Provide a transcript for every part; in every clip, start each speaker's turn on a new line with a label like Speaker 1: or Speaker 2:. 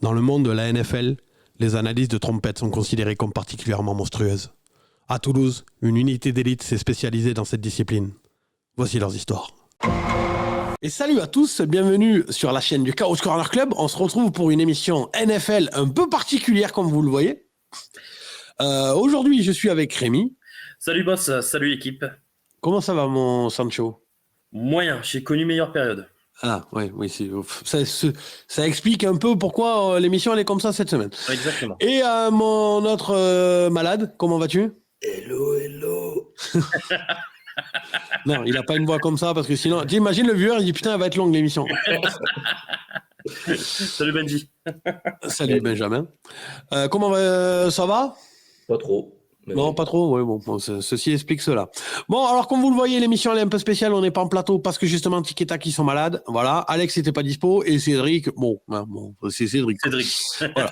Speaker 1: Dans le monde de la NFL, les analyses de trompettes sont considérées comme particulièrement monstrueuses. À Toulouse, une unité d'élite s'est spécialisée dans cette discipline. Voici leurs histoires. Et salut à tous, bienvenue sur la chaîne du Couch Corner Club. On se retrouve pour une émission NFL un peu particulière comme vous le voyez. Aujourd'hui, je suis avec Rémi.
Speaker 2: Salut boss, salut équipe.
Speaker 1: Comment ça va mon Sancho ?
Speaker 2: Moyen, j'ai connu meilleure période.
Speaker 1: Ah oui, ça explique un peu pourquoi l'émission elle est comme ça cette semaine.
Speaker 2: Exactement.
Speaker 1: Et mon autre malade, comment vas-tu ?
Speaker 3: Hello.
Speaker 1: Non, il a pas une voix comme ça parce que sinon, t'imagines le vieux, il dit putain, elle va être longue l'émission.
Speaker 2: Salut Benji.
Speaker 1: Salut Benjamin. Comment ça va ?
Speaker 3: Pas trop.
Speaker 1: Non, pas trop. Ouais, bon, ceci explique cela. Bon, alors comme vous le voyez, l'émission elle est un peu spéciale. On n'est pas en plateau parce que justement Tic et Tac ils sont malades. Voilà, Alex n'était pas dispo et Cédric. Bon, c'est Cédric. Voilà.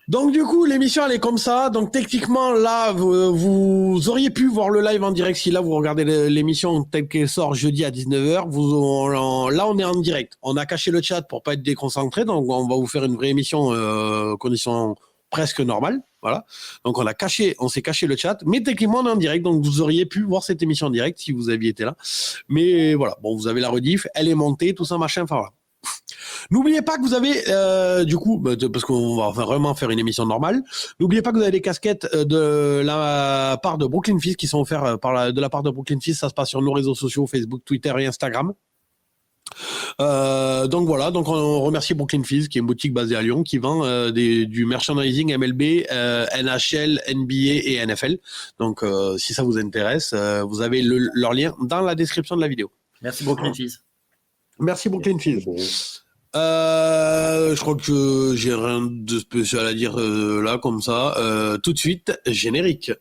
Speaker 1: Donc du coup, l'émission elle est comme ça. Donc techniquement là, vous auriez pu voir le live en direct si là vous regardez l'émission telle qu'elle sort jeudi à 19h. Là on est en direct. On a caché le chat pour pas être déconcentré. Donc on va vous faire une vraie émission conditions presque normales. Voilà. Donc on s'est caché le chat, mais techniquement on est en direct, donc vous auriez pu voir cette émission en direct si vous aviez été là. Mais voilà, bon, vous avez la rediff, elle est montée, tout ça machin, enfin voilà. N'oubliez pas que vous avez, du coup, parce qu'on va vraiment faire une émission normale, n'oubliez pas que vous avez des casquettes de la part de Brooklyn Fizz qui sont offertes de la part de Brooklyn Fizz. Ça se passe sur nos réseaux sociaux, Facebook, Twitter et Instagram. Donc voilà, donc on remercie Brooklyn Fizz qui est une boutique basée à Lyon qui vend du merchandising MLB, NHL, NBA et NFL. Donc si ça vous intéresse, vous avez leur lien dans la description de la vidéo.
Speaker 2: Merci Brooklyn Fizz.
Speaker 1: Merci Brooklyn Fizz. Je crois que j'ai rien de spécial à dire là comme ça. Tout de suite, générique.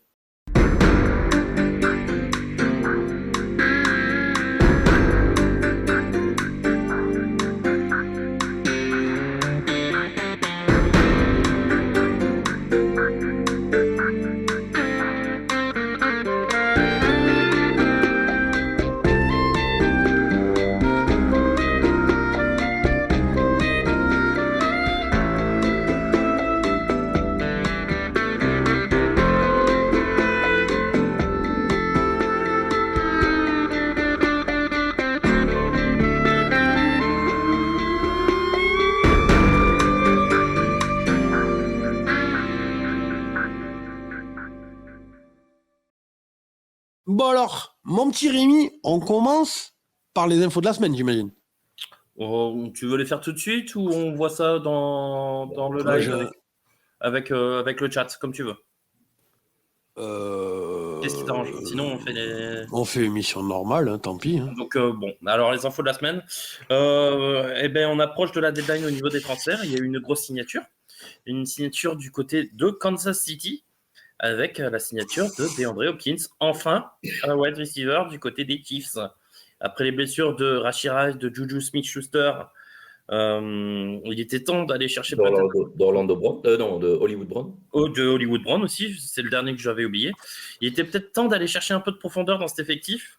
Speaker 1: Bon alors, mon petit Rémi, on commence par les infos de la semaine, j'imagine.
Speaker 2: Tu veux les faire tout de suite ou on voit ça dans le live avec le chat, comme tu veux. Qu'est-ce qui t'arrange ? Sinon, on fait les...
Speaker 1: On fait émission normale, hein, tant pis. Hein.
Speaker 2: Donc bon, alors les infos de la semaine. On approche de la deadline au niveau des transferts. Il y a eu une grosse signature. Une signature du côté de Kansas City, avec la signature de DeAndre Hopkins, enfin un wide receiver du côté des Chiefs. Après les blessures de Rashee Rice, de Juju Smith-Schuster, il était temps d'aller chercher...
Speaker 3: d'Orlando Brown, de Hollywood Brown.
Speaker 2: De Hollywood Brown aussi, c'est le dernier que j'avais oublié. Il était peut-être temps d'aller chercher un peu de profondeur dans cet effectif.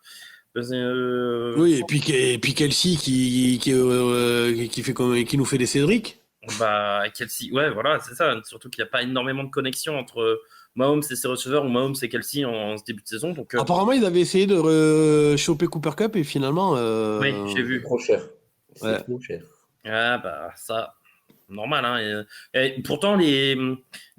Speaker 1: Oui, et puis Kelsey qui nous fait des Cédric.
Speaker 2: Bah, Kelsey, ouais, voilà, c'est ça. Surtout qu'il n'y a pas énormément de connexion entre Mahomes et ses receveurs ou Mahomes et Kelsey en ce début de saison. Donc,
Speaker 1: apparemment, ils avaient essayé de choper Cooper Kupp et finalement...
Speaker 2: Oui, j'ai vu.
Speaker 3: Trop cher.
Speaker 1: Ouais.
Speaker 3: Trop cher.
Speaker 2: Ah, bah, ça, normal. Hein. Et pourtant, les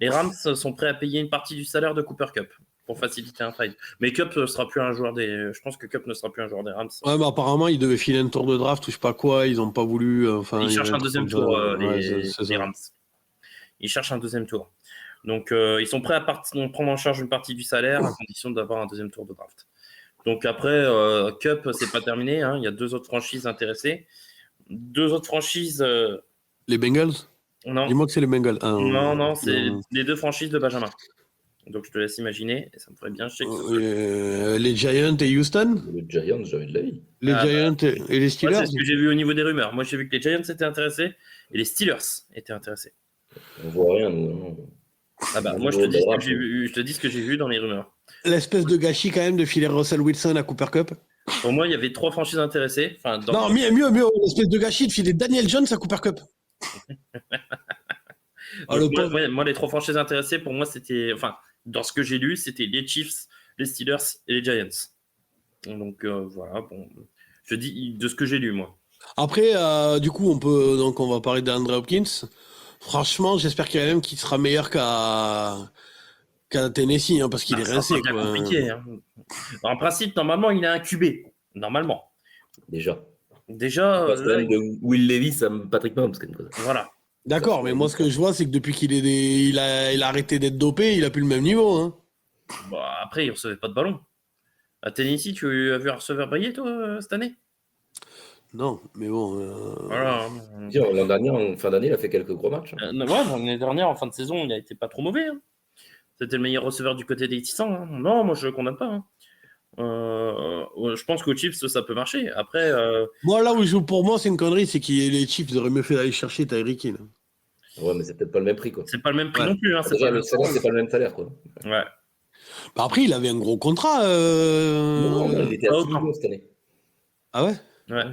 Speaker 2: Rams sont prêts à payer une partie du salaire de Cooper Kupp pour faciliter un trade. Mais Kupp sera plus un joueur des... Je pense que Kupp ne sera plus un joueur des Rams.
Speaker 1: Ouais, mais apparemment, ils devaient filer un tour de draft, ou je sais pas quoi, ils n'ont pas voulu...
Speaker 2: ils cherchent un deuxième tour, les Rams. Ils cherchent un deuxième tour. Donc, ils sont prêts à prendre en charge une partie du salaire à condition d'avoir un deuxième tour de draft. Donc, après, Kupp, c'est pas terminé. Hein. Il y a 2 autres franchises intéressées. 2 autres franchises...
Speaker 1: Les Bengals ?
Speaker 2: Non.
Speaker 1: Dis-moi que c'est les Bengals.
Speaker 2: Non, c'est les 2 franchises de Benjamin. Donc, je te laisse imaginer. Et ça me ferait bien.
Speaker 1: Les Giants et Houston ?
Speaker 3: Les Giants, j'avais de l'œil.
Speaker 1: Les Giants et les Steelers ?
Speaker 2: Ouais, c'est ce que j'ai vu au niveau des rumeurs. Moi, j'ai vu que les Giants étaient intéressés et les Steelers étaient intéressés.
Speaker 3: On voit rien, nous.
Speaker 2: Ah bah, moi, je te dis ce que j'ai vu dans les rumeurs.
Speaker 1: L'espèce de gâchis, quand même, de filer Russell Wilson à Cooper Kupp.
Speaker 2: Pour moi, il y avait 3 franchises intéressées.
Speaker 1: Non, mieux, l'espèce de gâchis de filer Daniel Jones à Cooper Kupp. Ah,
Speaker 2: Donc,
Speaker 1: le pauvre.
Speaker 2: moi, les 3 franchises intéressées, pour moi, c'était, enfin, dans ce que j'ai lu, c'était les Chiefs, les Steelers et les Giants. Donc voilà, bon, je dis de ce que j'ai lu, moi.
Speaker 1: Après, du coup, on va parler d'Andre Hopkins. Franchement, j'espère qu'il y a même qui sera meilleur qu'à Tennessee, hein, parce qu'il est
Speaker 2: Ça sera
Speaker 1: rincé,
Speaker 2: bien
Speaker 1: quoi.
Speaker 2: compliqué. Hein. En principe, normalement, il a un QB. Normalement.
Speaker 3: Déjà.
Speaker 2: Déjà,
Speaker 3: On passe quand même de Will Levis à Patrick Mahomes. Quand même.
Speaker 2: voilà.
Speaker 1: D'accord, mais moi, ce que je vois, c'est que depuis il a arrêté d'être dopé, il a plus le même niveau, hein.
Speaker 2: Bon, après, il recevait pas de ballon. À Tennessee, tu as vu un receveur briller, toi, cette année?
Speaker 1: Non, mais bon.
Speaker 2: Voilà.
Speaker 3: L'an dernier, en fin d'année, il a fait quelques gros matchs.
Speaker 2: Ouais, l'année dernière, en fin de saison, il a été pas trop mauvais. Hein. C'était le meilleur receveur du côté des Titans. Hein. Non, moi, je ne condamne pas. Hein. Je pense qu'au Chiefs, ça peut marcher. Après,
Speaker 1: Moi, là où pour moi, c'est une connerie, c'est que les Chiefs auraient mieux fait d'aller chercher Tyreek Hill.
Speaker 3: Ouais, mais c'est peut-être pas le même prix, quoi.
Speaker 2: c'est pas le même prix
Speaker 1: Ouais.
Speaker 2: non plus. Hein.
Speaker 3: Déjà, le salaire, c'est pas le même salaire, quoi.
Speaker 2: Ouais.
Speaker 1: Bah après, il avait un gros contrat.
Speaker 3: Non, il était à
Speaker 2: pas
Speaker 3: 6
Speaker 2: autant.
Speaker 3: millions cette année.
Speaker 1: Ah ouais?
Speaker 2: Ouais.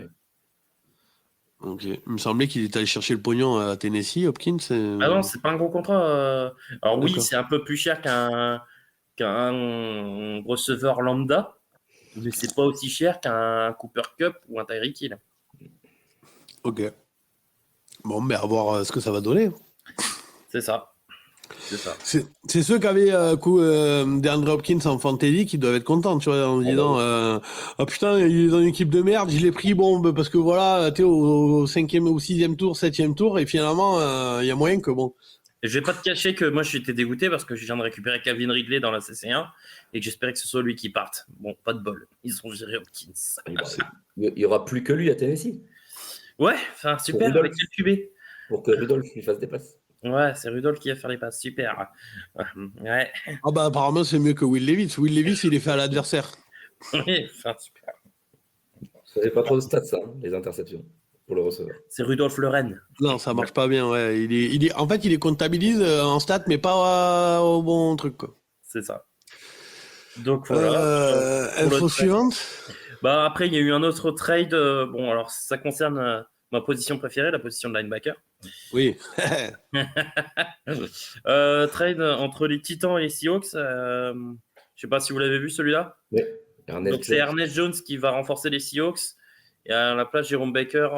Speaker 1: Ok. Il me semblait qu'il était allé chercher le pognon à Tennessee, Hopkins.
Speaker 2: Ah non, c'est pas un gros contrat. Alors oui,
Speaker 1: D'accord.
Speaker 2: c'est un peu plus cher qu'un receveur lambda, mais c'est pas aussi cher qu'un Cooper Cup ou un Tyreek Hill.
Speaker 1: Ok. Bon, mais à voir ce que ça va donner.
Speaker 2: C'est ça. C'est ça.
Speaker 1: C'est ceux qui avaient DeAndre Hopkins en fantasy qui doivent être contents, tu vois, en disant ah putain, il est dans une équipe de merde, je l'ai pris parce que voilà, tu sais, au 5e, au 6e tour, 7e tour, et finalement, il y a moyen que bon.
Speaker 2: Et je vais pas te cacher que moi j'étais dégoûté parce que je viens de récupérer Calvin Ridley dans la CC1 et que j'espérais que ce soit lui qui parte. Bon, pas de bol. Ils ont géré Hopkins.
Speaker 3: Il y aura plus que lui à Tennessee
Speaker 2: Ouais, enfin super
Speaker 3: Rudolph.
Speaker 2: avec quel QB.
Speaker 3: pour que Rudolph lui fasse des passes.
Speaker 2: Ouais, c'est Rudolph qui va faire les passes. Super. Ouais.
Speaker 1: Ah bah apparemment c'est mieux que Will Levis. Will Levis il est fait à l'adversaire.
Speaker 2: Ouais, enfin, super.
Speaker 3: Ça fait pas trop de stats, ça, hein, les interceptions, pour le receveur.
Speaker 2: C'est Rudolph Leren.
Speaker 1: Non, ça marche pas bien, ouais. En fait, il les comptabilise en stats, mais pas au bon truc, quoi.
Speaker 2: C'est ça. Donc voilà. Pour le
Speaker 1: Info
Speaker 2: trade.
Speaker 1: suivante.
Speaker 2: Bah, après, il y a eu un autre trade. Bon, alors ça concerne ma position préférée, la position de linebacker.
Speaker 1: Oui.
Speaker 2: Trade entre les Titans et les Seahawks. Je sais pas si vous l'avez vu celui-là.
Speaker 3: Oui. Ernest
Speaker 2: Donc c'est
Speaker 3: Jones.
Speaker 2: Ernest Jones qui va renforcer les Seahawks. Et à la place, Jérôme Baker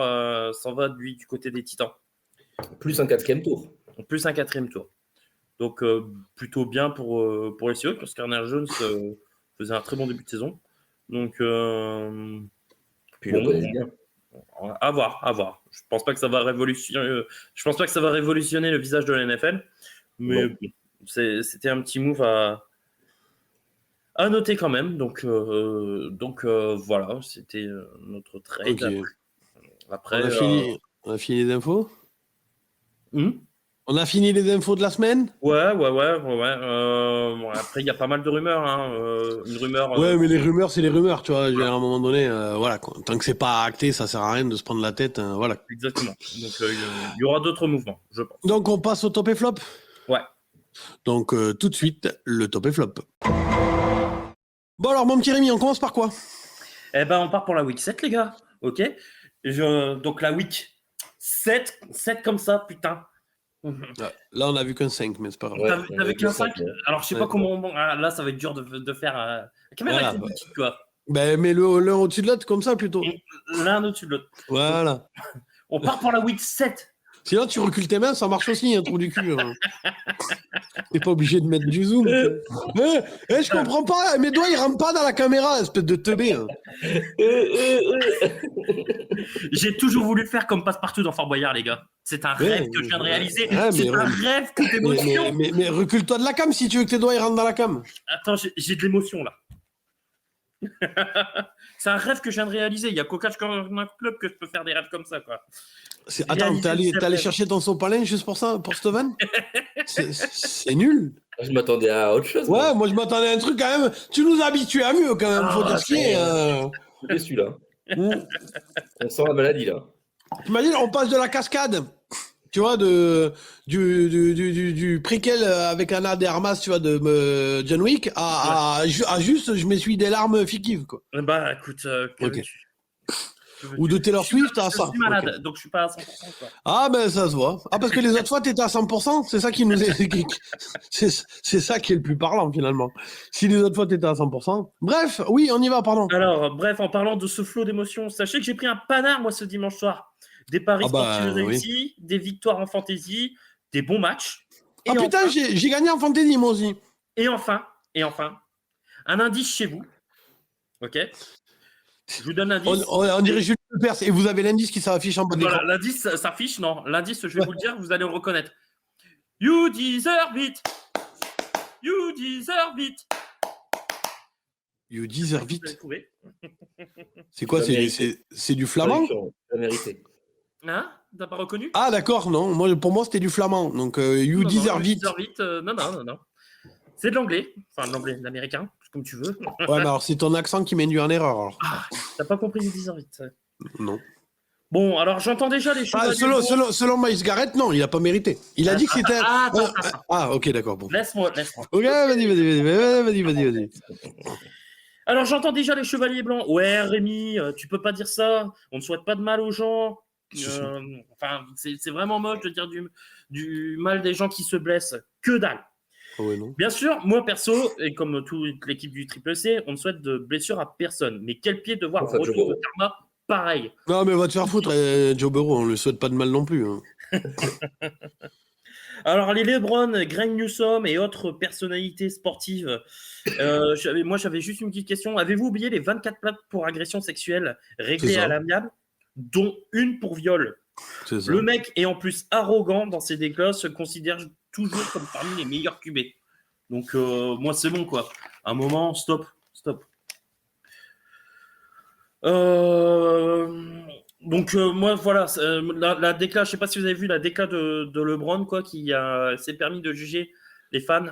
Speaker 2: s'en va lui du côté des Titans.
Speaker 3: Plus un 4e tour.
Speaker 2: Plus un 4e tour. Donc plutôt bien pour les Seahawks parce qu'Ernest Jones faisait un très bon début de saison. Donc
Speaker 3: Puis
Speaker 2: bon,
Speaker 3: le connaissent bien.
Speaker 2: à voir. Je pense pas que ça va révolutionner. Je pense pas que ça va révolutionner le visage de la NFL, mais bon, c'était un petit move à noter quand même. Donc voilà, c'était notre trade.
Speaker 1: Ok.
Speaker 2: Après,
Speaker 1: On a fini les infos.
Speaker 2: hmm?
Speaker 1: On a fini les infos de la semaine.
Speaker 2: Ouais. Bon, après, il y a pas mal de rumeurs. Hein. Une rumeur.
Speaker 1: Ouais, mais les rumeurs, c'est les rumeurs, tu vois. À un moment donné, voilà, quoi. Tant que c'est pas acté, ça sert à rien de se prendre la tête. Voilà.
Speaker 2: Exactement. Donc il y aura d'autres mouvements, je pense.
Speaker 1: Donc on passe au top et flop.
Speaker 2: Ouais.
Speaker 1: Donc tout de suite, le top et flop. Bon alors, mon petit Rémi, on commence par quoi?
Speaker 2: Eh ben, on part pour la week 7, les gars. Ok. Donc la week 7 comme ça, putain.
Speaker 1: Là, on a vu qu'un 5, mais c'est pas grave.
Speaker 3: Ouais,
Speaker 2: T'as vu qu'un 5. Alors, je sais pas
Speaker 1: Ouais.
Speaker 2: comment. Bon, là, ça va être dur de faire. La caméra
Speaker 1: Voilà,
Speaker 2: est
Speaker 1: bah.
Speaker 2: petite, quoi.
Speaker 1: Ben, mais l'un au-dessus de l'autre, comme ça, plutôt.
Speaker 2: L'un au-dessus de l'autre.
Speaker 1: Voilà.
Speaker 2: On part pour la week 7.
Speaker 1: Sinon, tu recules tes mains, ça marche aussi, un trou du cul. Hein. T'es pas obligé de mettre du zoom. Je comprends pas. Mes doigts, ils rentrent pas dans la caméra, espèce de teubé. Hein.
Speaker 2: J'ai toujours voulu faire comme Passepartout dans Fort Boyard, les gars. C'est un rêve que je viens de réaliser.
Speaker 1: Ouais,
Speaker 2: C'est un rêve que d'émotion.
Speaker 1: Mais recule-toi de la cam si tu veux que tes doigts ils rentrent dans la cam.
Speaker 2: Attends, j'ai de l'émotion, là. C'est un rêve que je viin de réaliser. Il y a qu'au Catch Corner Club que je peux faire des rêves comme ça, quoi.
Speaker 1: Attends, t'es allé chercher ton sopalin juste pour ça, pour cette vanne? C'est nul.
Speaker 3: Je m'attendais à autre chose.
Speaker 1: Ouais, moi je m'attendais à un truc quand même. Tu nous as habitués à mieux quand même, faut dire ce qui est.
Speaker 3: Je suis déçu, là. On sent la maladie, là.
Speaker 1: T'imagines, on passe de la cascade, tu vois, du préquel avec Anna de Armas, tu vois, de John Wick, à juste je m'essuie des larmes fictives, quoi.
Speaker 2: Bah, écoute,
Speaker 1: Ok. Ou de Taylor Swift à ça.
Speaker 2: Je suis malade,
Speaker 1: Ok.
Speaker 2: donc je suis pas à 100%. Quoi.
Speaker 1: Ah ben ça se voit. Ah parce que les autres fois t'étais à 100%, c'est ça qui nous est... c'est ça qui est le plus parlant finalement. Si les autres fois t'étais à 100%. Bref, oui, on y va, pardon.
Speaker 2: Alors, bref, en parlant de ce flot d'émotions, sachez que j'ai pris un panard, moi, ce dimanche soir. Des paris
Speaker 1: Ah bah,
Speaker 2: sportifs
Speaker 1: oui.
Speaker 2: réussis, des victoires en fantasy, des bons matchs.
Speaker 1: Ah putain,
Speaker 2: enfin,
Speaker 1: j'ai gagné en fantasy moi aussi.
Speaker 2: et enfin, un indice chez vous. Ok. Je vous donne l'indice.
Speaker 1: On dirait Julien Lepers. Et vous avez l'indice qui s'affiche en bas d'écran.
Speaker 2: Voilà, l'indice s'affiche, non. L'indice, je vais vous le dire, vous allez le reconnaître. You deserve it. You deserve it.
Speaker 1: You deserve
Speaker 2: Vous allez
Speaker 1: it.
Speaker 2: trouver.
Speaker 1: C'est quoi?
Speaker 3: La mérité.
Speaker 1: C'est du flamand?
Speaker 3: La vérité.
Speaker 2: Hein? T'as pas reconnu?
Speaker 1: Ah d'accord, non. Pour moi c'était du flamand. Donc you
Speaker 2: Non,
Speaker 1: deserve
Speaker 2: You
Speaker 1: it.
Speaker 2: deserve it. Non. C'est de l'anglais. Enfin, de l'anglais, de l'américain, comme tu veux.
Speaker 1: Ouais, mais alors c'est ton accent qui m'induit en erreur. Alors.
Speaker 2: T'as pas compris You deserve it.
Speaker 1: Non.
Speaker 2: Bon, alors j'entends déjà les
Speaker 1: Ah,
Speaker 2: chevaliers.
Speaker 1: selon Miles Garrett, non, il a pas mérité. Il a dit que c'était.
Speaker 2: Attends.
Speaker 1: Ah, ok, d'accord. Bon.
Speaker 2: Laisse-moi.
Speaker 1: Ok, vas-y.
Speaker 2: Alors j'entends déjà les chevaliers blancs. Ouais, Rémi, tu peux pas dire ça. On ne souhaite pas de mal aux gens. Enfin, c'est vraiment moche de dire du mal des gens qui se blessent. Que dalle.
Speaker 1: Ah ouais, non.
Speaker 2: Bien sûr, moi perso, et comme toute l'équipe du Triple C, on ne souhaite de blessure à personne. Mais quel pied de voir un
Speaker 3: Enfin,
Speaker 2: retour
Speaker 3: Joe
Speaker 2: de
Speaker 3: Burrow.
Speaker 2: karma pareil.
Speaker 1: Non, mais va te faire foutre, Joe Burrow, on le souhaite pas de mal non plus. Hein.
Speaker 2: Alors, les LeBron, Greg Newsom et autres personnalités sportives, j'avais juste une petite question. Avez-vous oublié les 24 plaintes pour agression sexuelle réglées
Speaker 1: C'est ça.
Speaker 2: à l'amiable, dont une pour viol?
Speaker 1: C'est ça.
Speaker 2: Le mec est en plus arrogant dans ses déclats, se considère toujours comme parmi les meilleurs QB. Donc, moi, c'est bon, quoi. À un moment, stop. Donc moi voilà la déclat, je sais pas si vous avez vu la déclat de LeBron quoi, qui s'est permis de juger les fans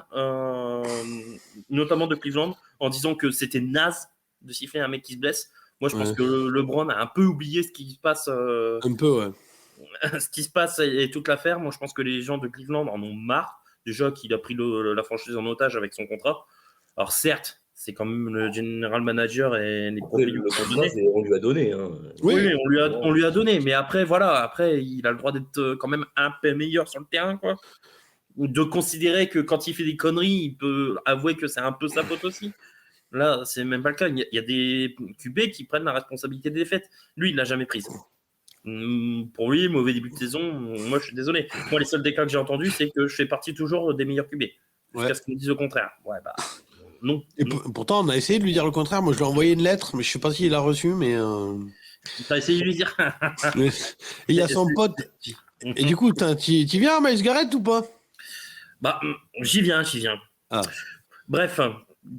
Speaker 2: notamment de Cleveland en disant que c'était naze de siffler un mec qui se blesse. Moi je pense
Speaker 1: Ouais.
Speaker 2: que LeBron a un peu oublié ce qui se passe
Speaker 1: Un peu, ouais.
Speaker 2: ce qui se passe et toute l'affaire. Moi je pense que les gens de Cleveland en ont marre déjà qu'il a pris la franchise en otage avec son contrat. Alors certes c'est quand même le general manager et les
Speaker 3: Après,
Speaker 2: profils
Speaker 3: le
Speaker 2: lui sont
Speaker 3: contrat,
Speaker 2: donnés.
Speaker 3: on lui a donné. Hein.
Speaker 1: Oui.
Speaker 2: On lui a donné, mais après, voilà, il a le droit d'être quand même un peu meilleur sur le terrain, quoi. Ou de considérer que quand il fait des conneries, il peut avouer que c'est un peu sa faute aussi. Là, c'est même pas le cas. Il y a des QB qui prennent la responsabilité des défaites. Lui, il l'a jamais prise. Pour lui, mauvais début de saison, moi, je suis désolé. Moi, les seuls déclats que j'ai entendus, c'est que je fais partie toujours des meilleurs QB. Jusqu'à
Speaker 1: Ouais.
Speaker 2: ce qu'ils me disent le contraire. Ouais, bah, non.
Speaker 1: Et pourtant, on a essayé de lui dire le contraire. Moi, je lui ai envoyé une lettre, mais je sais pas s'il l'a reçue, mais.
Speaker 2: T'as essayé de lui dire.
Speaker 1: Et il y a son pote. Et du coup, tu viens à Miles Garrett ou pas?
Speaker 2: Bah, j'y viens.
Speaker 1: Ah.
Speaker 2: Bref,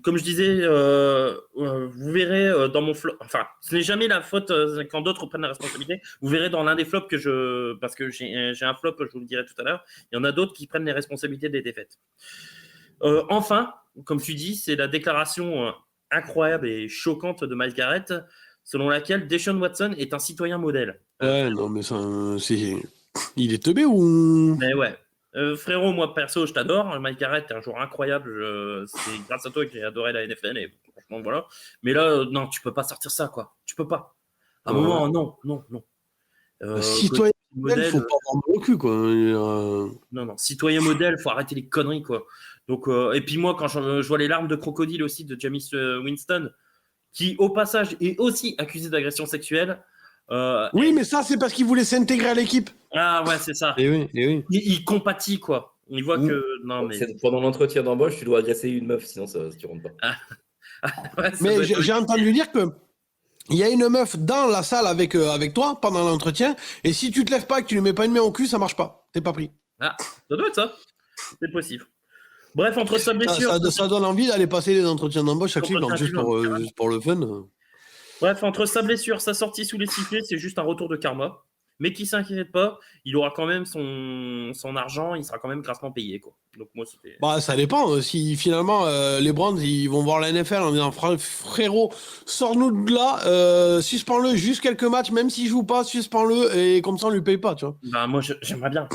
Speaker 2: comme je disais, vous verrez dans mon flop. Enfin, ce n'est jamais la faute quand d'autres prennent la responsabilité. Vous verrez dans l'un des flops parce que j'ai un flop, je vous le dirai tout à l'heure. Il y en a d'autres qui prennent les responsabilités des défaites. Enfin, comme tu dis, c'est la déclaration incroyable et choquante de Miles Garrett, selon laquelle Deshaun Watson est un citoyen modèle.
Speaker 1: Ouais, non, mais ça, c'est. Il est teubé ou.
Speaker 2: Mais ouais. Frérot, moi perso, je t'adore. Mike Garrett, t'es un joueur incroyable. C'est grâce à toi que j'ai adoré la NFL. Et franchement, voilà. Mais là, non, tu peux pas sortir ça, quoi. Tu peux pas. À un moment, non.
Speaker 1: Citoyen modèle,
Speaker 2: modèle,
Speaker 1: faut pas avoir mal au cul, quoi.
Speaker 2: non. Citoyen modèle, faut arrêter les conneries, quoi. Donc, et puis moi, quand je vois les larmes de crocodile aussi de Jameis Winston, qui, au passage, est aussi accusé d'agression sexuelle.
Speaker 1: Oui, mais ça, c'est parce qu'il voulait s'intégrer à l'équipe.
Speaker 2: Ah ouais, c'est ça.
Speaker 1: Et oui.
Speaker 2: Il compatit, quoi. Il voit que. Non, mais.
Speaker 3: Pendant l'entretien d'embauche, tu dois agresser une meuf, sinon tu rentres pas.
Speaker 2: Ouais, ça
Speaker 1: Mais
Speaker 2: doit être-
Speaker 1: j'ai entendu dire que il y a une meuf dans la salle avec toi pendant l'entretien, et si tu te lèves pas et que tu lui mets pas une main au cul, ça marche pas. T'es pas pris.
Speaker 2: Ah, ça doit être ça. C'est possible. Bref, entre sa blessure.
Speaker 1: Ça donne envie d'aller passer les entretiens d'embauche à Cleveland,
Speaker 2: Entretien
Speaker 1: juste pour le fun.
Speaker 2: Bref, entre sa blessure, sa sortie sous les sifflets, c'est juste un retour de karma. Mais qui s'inquiète pas, il aura quand même son argent, il sera quand même grassement payé, quoi. Donc moi, c'était.
Speaker 1: Bah, ça dépend. Si finalement les Browns ils vont voir la NFL en disant frérot, sors-nous de là, suspends-le juste quelques matchs, même s'il joue pas, suspends-le et comme ça on lui paye pas, tu vois.
Speaker 2: Bah, moi, j'aimerais bien,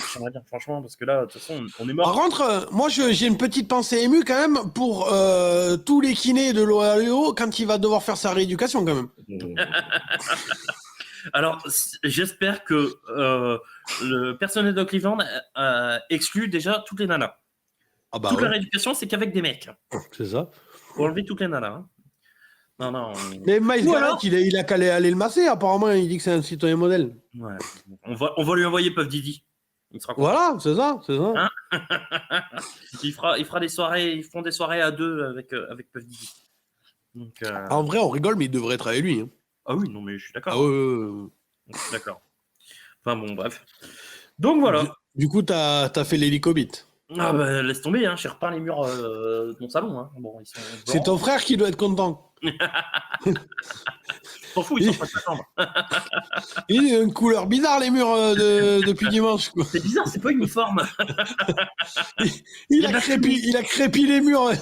Speaker 2: franchement, parce que là, de toute façon, on est
Speaker 1: Par
Speaker 2: mort.
Speaker 1: contre, moi j'ai une petite pensée émue quand même pour tous les kinés de l'Ohio quand il va devoir faire sa rééducation quand même.
Speaker 2: Alors, j'espère que le personnel de Cleveland exclut déjà toutes les nanas.
Speaker 1: Ah bah
Speaker 2: Toute
Speaker 1: ouais,
Speaker 2: leur éducation, c'est qu'avec des mecs.
Speaker 1: c'est ça.
Speaker 2: Faut enlever toutes les nanas. Hein. Non.
Speaker 1: Mais Miles
Speaker 2: Ou
Speaker 1: Garrett,
Speaker 2: alors-
Speaker 1: il a qu'à aller le masser. Apparemment, il dit que c'est un citoyen modèle.
Speaker 2: Ouais. On va lui envoyer Puff Diddy. Il sera content.
Speaker 1: Voilà, c'est ça.
Speaker 2: Hein il fera des soirées, ils font des soirées à deux avec Puff Diddy. Donc,
Speaker 1: En vrai, on rigole, mais il devrait être avec lui. Hein.
Speaker 2: Ah oui, non mais je suis d'accord.
Speaker 1: Ah ouais.
Speaker 2: Je suis d'accord. Enfin bon, bref. Donc voilà.
Speaker 1: Du coup, t'as fait l'hélicobite.
Speaker 2: Ah bah laisse tomber, hein, j'ai repeint les murs de mon salon. Hein. Bon, ils sont
Speaker 1: C'est
Speaker 2: blancs.
Speaker 1: ton frère qui doit être content.
Speaker 2: T'en fous, ils sont pas de ta chambre.
Speaker 1: Il a une couleur bizarre, les murs depuis dimanche. Quoi.
Speaker 2: C'est bizarre, c'est pas uniforme.
Speaker 1: Il a crépi les murs.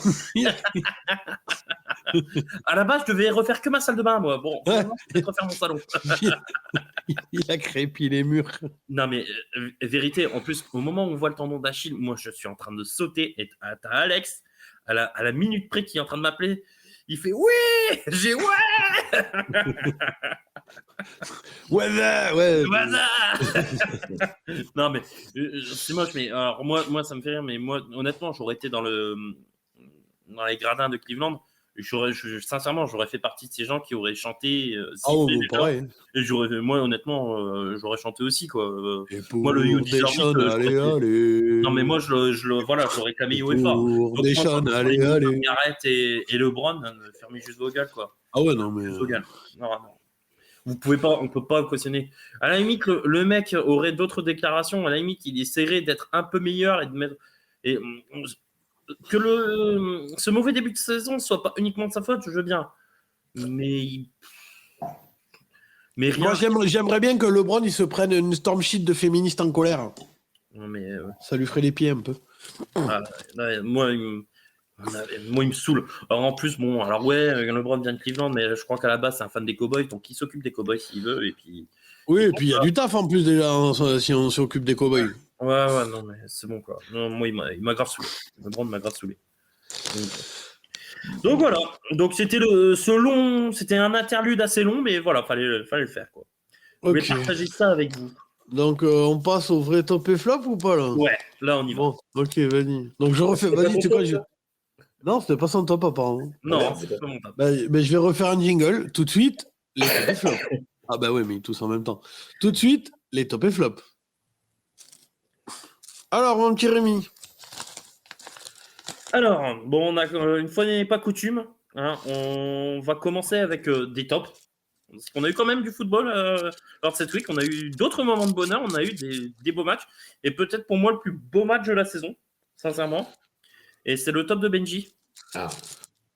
Speaker 2: À la base, je devais refaire que ma salle de bain, moi. Bon, finalement, je vais refaire mon salon.
Speaker 1: Il a crépi les murs.
Speaker 2: Non, mais vérité, en plus, au moment où on voit le tendon d'Achille, moi, je suis en train de sauter. Et t'as Alex, à la minute près, qui est en train de m'appeler. Il fait oui, j'ai ouais.
Speaker 1: Ouais.
Speaker 2: Non, mais c'est moche, mais alors moi, ça me fait rire, mais moi, honnêtement, j'aurais été dans les gradins de Cleveland. Sincèrement, j'aurais fait partie de ces gens qui auraient chanté.
Speaker 1: Ah ouais, pareil.
Speaker 2: Et moi, honnêtement, j'aurais chanté aussi, quoi.
Speaker 1: Et pour
Speaker 2: Moi, le You Deserve It,
Speaker 1: allez.
Speaker 2: non, mais moi, j'aurais clamé haut et fort.
Speaker 1: Pour Deschamps, allez.
Speaker 2: Garrett et LeBron, fermez juste vos gueules, quoi.
Speaker 1: Ah ouais, non, mais.
Speaker 2: Juste vos gueules. Non, vraiment. On peut pas cautionner. À la limite, le mec aurait d'autres déclarations. À la limite, il essaierait d'être un peu meilleur et de mettre. Et que ce mauvais début de saison soit pas uniquement de sa faute, je veux bien. Mais rien.
Speaker 1: Moi, j'aimerais bien que LeBron il se prenne une storm sheet de féministes en colère.
Speaker 2: Non, mais
Speaker 1: ça lui ferait les pieds un peu.
Speaker 2: Moi, il me saoule. Alors, en plus, bon, alors ouais, LeBron vient de Cleveland, mais je crois qu'à la base, c'est un fan des Cowboys, donc il s'occupe des Cowboys s'il veut. Et puis.
Speaker 1: Oui, et puis il y a du taf en plus déjà si on s'occupe des Cowboys.
Speaker 2: Ouais, non, mais c'est bon, quoi. Non, moi, il m'a grave saoulé. LeBron m'a grave saoulé. Donc voilà. Donc c'était c'était un interlude assez long, mais voilà, fallait le faire, quoi. Je vais partager ça avec vous.
Speaker 1: Donc on passe au vrai top et flop ou pas là?
Speaker 2: Ouais, là on y va.
Speaker 1: Bon, ok, vas-y. Donc je refais. Vas-y, tu sais quoi Non, c'était pas son top apparemment.
Speaker 2: Non, c'est pas mon top.
Speaker 1: Mais je vais refaire un jingle tout de suite. Les top et flop. Ah bah ouais, mais tous en même temps. Tout de suite, les top et flop. Alors, mon petit Rémi.
Speaker 2: Alors, bon, on a une fois n'est pas coutume, hein, on va commencer avec des tops. Parce qu'on a eu quand même du football lors de cette week. On a eu d'autres moments de bonheur. On a eu des beaux matchs. Et peut-être pour moi le plus beau match de la saison, sincèrement. Et c'est le top de Benji.
Speaker 3: Ah,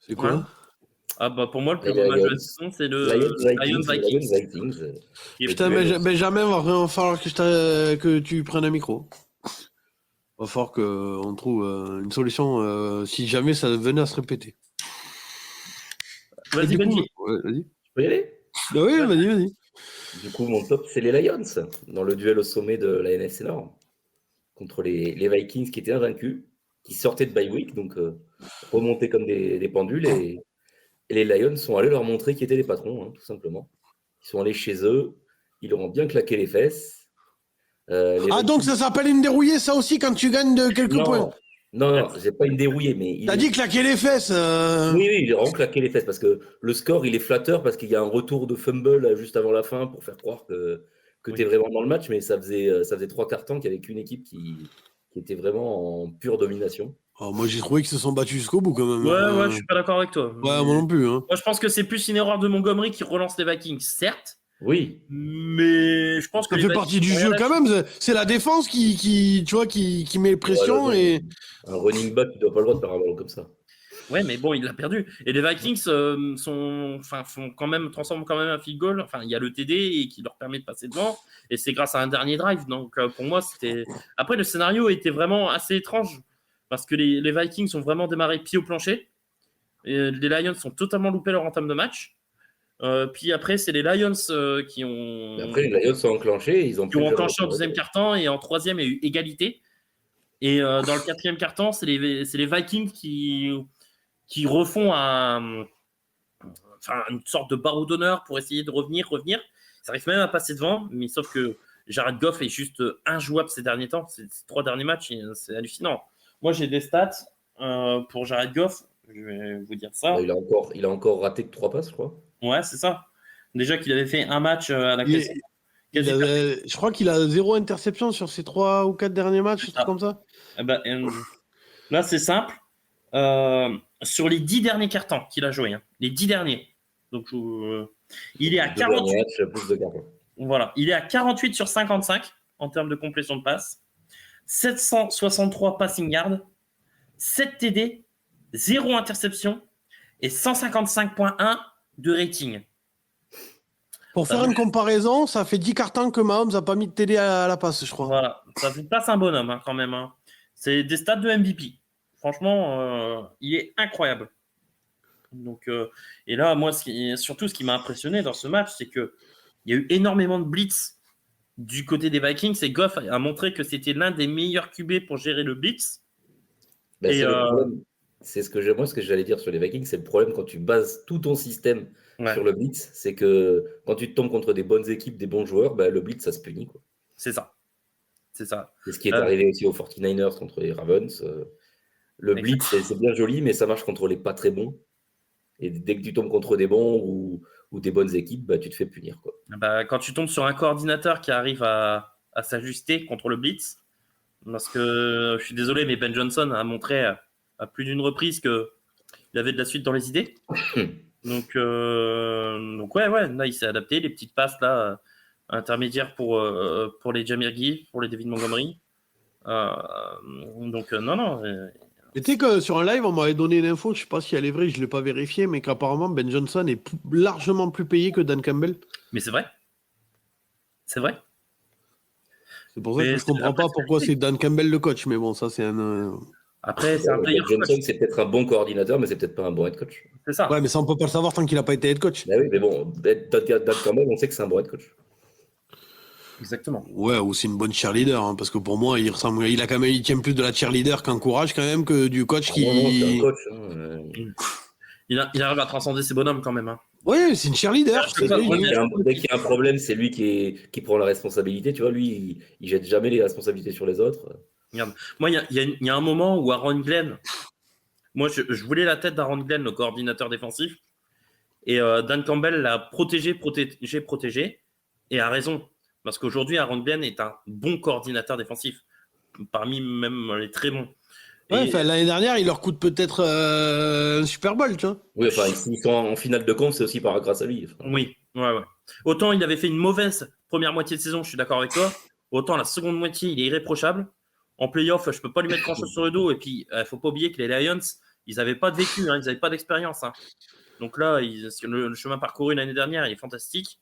Speaker 1: c'est quoi
Speaker 2: hein? Ah bah pour moi le plus beau match de la saison, c'est le Lions Vikings.
Speaker 1: Putain, Benjamin, va falloir que tu prennes un micro. Va falloir qu'on trouve une solution si jamais ça venait à se répéter.
Speaker 2: Vas-y, Benji.
Speaker 3: Vas-y. Tu peux y aller?
Speaker 1: Oui, vas-y.
Speaker 3: Du coup, mon top, c'est les Lions, dans le duel au sommet de la NFC Nord, contre les Vikings qui étaient invaincus, qui sortaient de bye week, donc remontés comme des pendules, et les Lions sont allés leur montrer qui étaient les patrons, hein, tout simplement. Ils sont allés chez eux, ils leur ont bien claqué les fesses.
Speaker 1: Donc ça s'appelle une dérouillée, ça aussi, quand tu gagnes de quelques points?
Speaker 3: Non, c'est pas une dérouillée, mais...
Speaker 1: T'as dit claquer les fesses
Speaker 3: Oui, il a vraiment claqué les fesses, parce que le score, il est flatteur, parce qu'il y a un retour de fumble juste avant la fin, pour faire croire que tu es vraiment dans le match, mais ça faisait 3 quarts temps qu'il n'y avait qu'une équipe qui était vraiment en pure domination.
Speaker 1: Moi, j'ai trouvé qu'ils se sont battus jusqu'au bout, quand même.
Speaker 2: Ouais, je suis pas d'accord avec toi.
Speaker 1: Ouais, moi non plus. Hein.
Speaker 2: Moi, je pense que c'est plus une erreur de Montgomery qui relance les Vikings, certes.
Speaker 3: Oui.
Speaker 2: Mais je pense que
Speaker 1: ça fait partie du jeu quand même. C'est la défense qui met pression.
Speaker 3: Un running back, il doit pas le droit de faire un ballon comme ça.
Speaker 2: Ouais, mais bon, il l'a perdu. Et les Vikings transforment quand même un field goal. Enfin, il y a le TD qui leur permet de passer devant. Et c'est grâce à un dernier drive. Donc, pour moi, c'était. Après, le scénario était vraiment assez étrange. Parce que les Vikings ont vraiment démarré pied au plancher. Et les Lions ont totalement loupé leur entame de match. Puis après, c'est les Lions qui ont.
Speaker 3: Et après, les Lions sont enclenchés. Ils ont
Speaker 2: enclenché en deuxième quart-temps. Et en troisième, il y a eu égalité. Et dans le quatrième quart-temps, c'est les Vikings qui refont une sorte de barreau d'honneur pour essayer de revenir. Ils arrivent même à passer devant, mais sauf que Jared Goff est juste injouable ces derniers temps. Ces 3 derniers matchs, c'est hallucinant. Moi, j'ai des stats pour Jared Goff. Je vais vous dire ça.
Speaker 3: Il a encore raté que 3 passes, je crois.
Speaker 2: Ouais, c'est ça. Déjà qu'il avait fait un match à la caisse.
Speaker 1: Je crois qu'il a 0 interception sur ses 3 ou 4 derniers matchs, un truc comme ça.
Speaker 2: Là, c'est simple. Sur les 10 derniers cartons qu'il a joué, les 10 derniers. Donc, il est à 48. Voilà, il est à 48 sur 55 en termes de complétion de passe. 763 passing yards, 7 TD, 0 interception et 155.1 de rating.
Speaker 1: Pour faire une comparaison, ça fait 10 cartons que Mahomes n'a pas mis de TD à la passe, je crois.
Speaker 2: Voilà, ça fait passe un bonhomme quand même. C'est des stats de MVP. Franchement, il est incroyable. Donc, et là, moi, surtout ce qui m'a impressionné dans ce match, c'est qu'il y a eu énormément de blitz du côté des Vikings. Et Goff a montré que c'était l'un des meilleurs QB pour gérer le blitz.
Speaker 3: C'est ce que j'allais dire sur les Vikings. C'est le problème quand tu bases tout ton système sur le blitz. C'est que quand tu tombes contre des bonnes équipes, des bons joueurs, le blitz, ça se punit, quoi.
Speaker 2: C'est ça.
Speaker 3: C'est ce qui est arrivé aussi aux 49ers contre les Ravens. Le blitz, c'est bien joli, mais ça marche contre les pas très bons. Et dès que tu tombes contre des bons ou des bonnes équipes, tu te fais punir, quoi.
Speaker 2: Quand tu tombes sur un coordinateur qui arrive à s'ajuster contre le blitz, parce que je suis désolé, mais Ben Johnson a montré à plus d'une reprise qu'il avait de la suite dans les idées. Donc ouais, là il s'est adapté, les petites passes là intermédiaires pour les Jahmyr Gibbs, pour les David Montgomery. Non.
Speaker 1: Mais tu sais que sur un live, on m'avait donné une info, je sais pas si elle est vraie, je l'ai pas vérifiée, mais qu'apparemment Ben Johnson est largement plus payé que Dan Campbell.
Speaker 2: Mais c'est vrai. C'est vrai.
Speaker 1: C'est pour ça que je comprends pas pourquoi c'est Dan Campbell le coach, mais bon, ça c'est un...
Speaker 2: Après, c'est un player
Speaker 3: Johnson, c'est peut-être un bon coordinateur, mais c'est peut-être pas un bon head coach.
Speaker 2: C'est ça.
Speaker 1: Ouais, mais ça, on peut pas le savoir tant qu'il a pas été head coach.
Speaker 3: Oui, mais bon, Dan Campbell, on sait que c'est un bon head coach.
Speaker 2: Exactement.
Speaker 1: Ouais, ou c'est une bonne cheerleader, parce que pour moi, il tient plus de la cheerleader qu'un courage quand même que du coach qui.
Speaker 3: Non, c'est un coach.
Speaker 2: Il arrive à transcender ses bonhommes quand même.
Speaker 1: Oui, c'est une cheerleader.
Speaker 3: Dès qu'il y a un problème, c'est lui qui prend la responsabilité. Tu vois, lui, il jette jamais les responsabilités sur les autres.
Speaker 2: Regarde, moi, il y a un moment où Aaron Glenn, moi, je voulais la tête d'Aaron Glenn, le coordinateur défensif, et Dan Campbell l'a protégé, et a raison. Parce qu'aujourd'hui, Aaron Glenn est un bon coordinateur défensif, parmi même les très bons.
Speaker 1: Ouais, l'année dernière, il leur coûte peut-être un Super Bowl, tu vois.
Speaker 3: Oui, s'ils sont en finale de conf, c'est aussi grâce à lui.
Speaker 2: Oui, ouais. Autant il avait fait une mauvaise première moitié de saison, je suis d'accord avec toi. Autant la seconde moitié, il est irréprochable. En playoff, je peux pas lui mettre grand-chose sur le dos. Et puis, faut pas oublier que les Lions, ils n'avaient pas de vécu, ils n'avaient pas d'expérience. Donc là, le chemin parcouru l'année dernière, il est fantastique.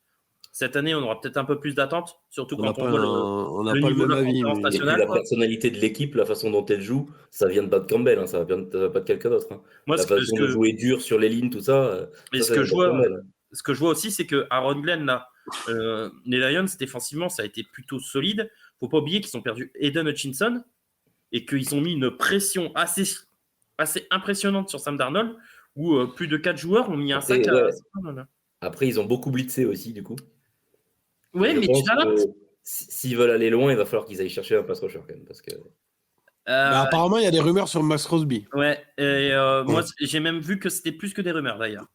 Speaker 2: Cette année, on aura peut-être un peu plus d'attente, surtout quand on voit le niveau de la conférence nationale.
Speaker 3: La personnalité de l'équipe, la façon dont elle joue, ça vient de Bad Campbell, ça va pas de quelqu'un d'autre.
Speaker 2: Moi,
Speaker 3: la façon de jouer dur sur les lignes, tout ça.
Speaker 2: Ce que je vois aussi, c'est que Aaron Glenn, là, les Lions, défensivement, ça a été plutôt solide. Faut pas oublier qu'ils ont perdu Aiden Hutchinson et qu'ils ont mis une pression assez impressionnante sur Sam Darnold, où plus de 4 joueurs ont mis un sac à Sam Darnold.
Speaker 3: Après, ils ont beaucoup blitzé aussi, du coup.
Speaker 2: Oui, mais tu t'adaptes.
Speaker 3: S'ils veulent aller loin, il va falloir qu'ils aillent chercher un pass rusher quand même. Parce que...
Speaker 1: apparemment, il y a des rumeurs sur Max Crosby.
Speaker 2: Ouais, et moi, j'ai même vu que c'était plus que des rumeurs d'ailleurs.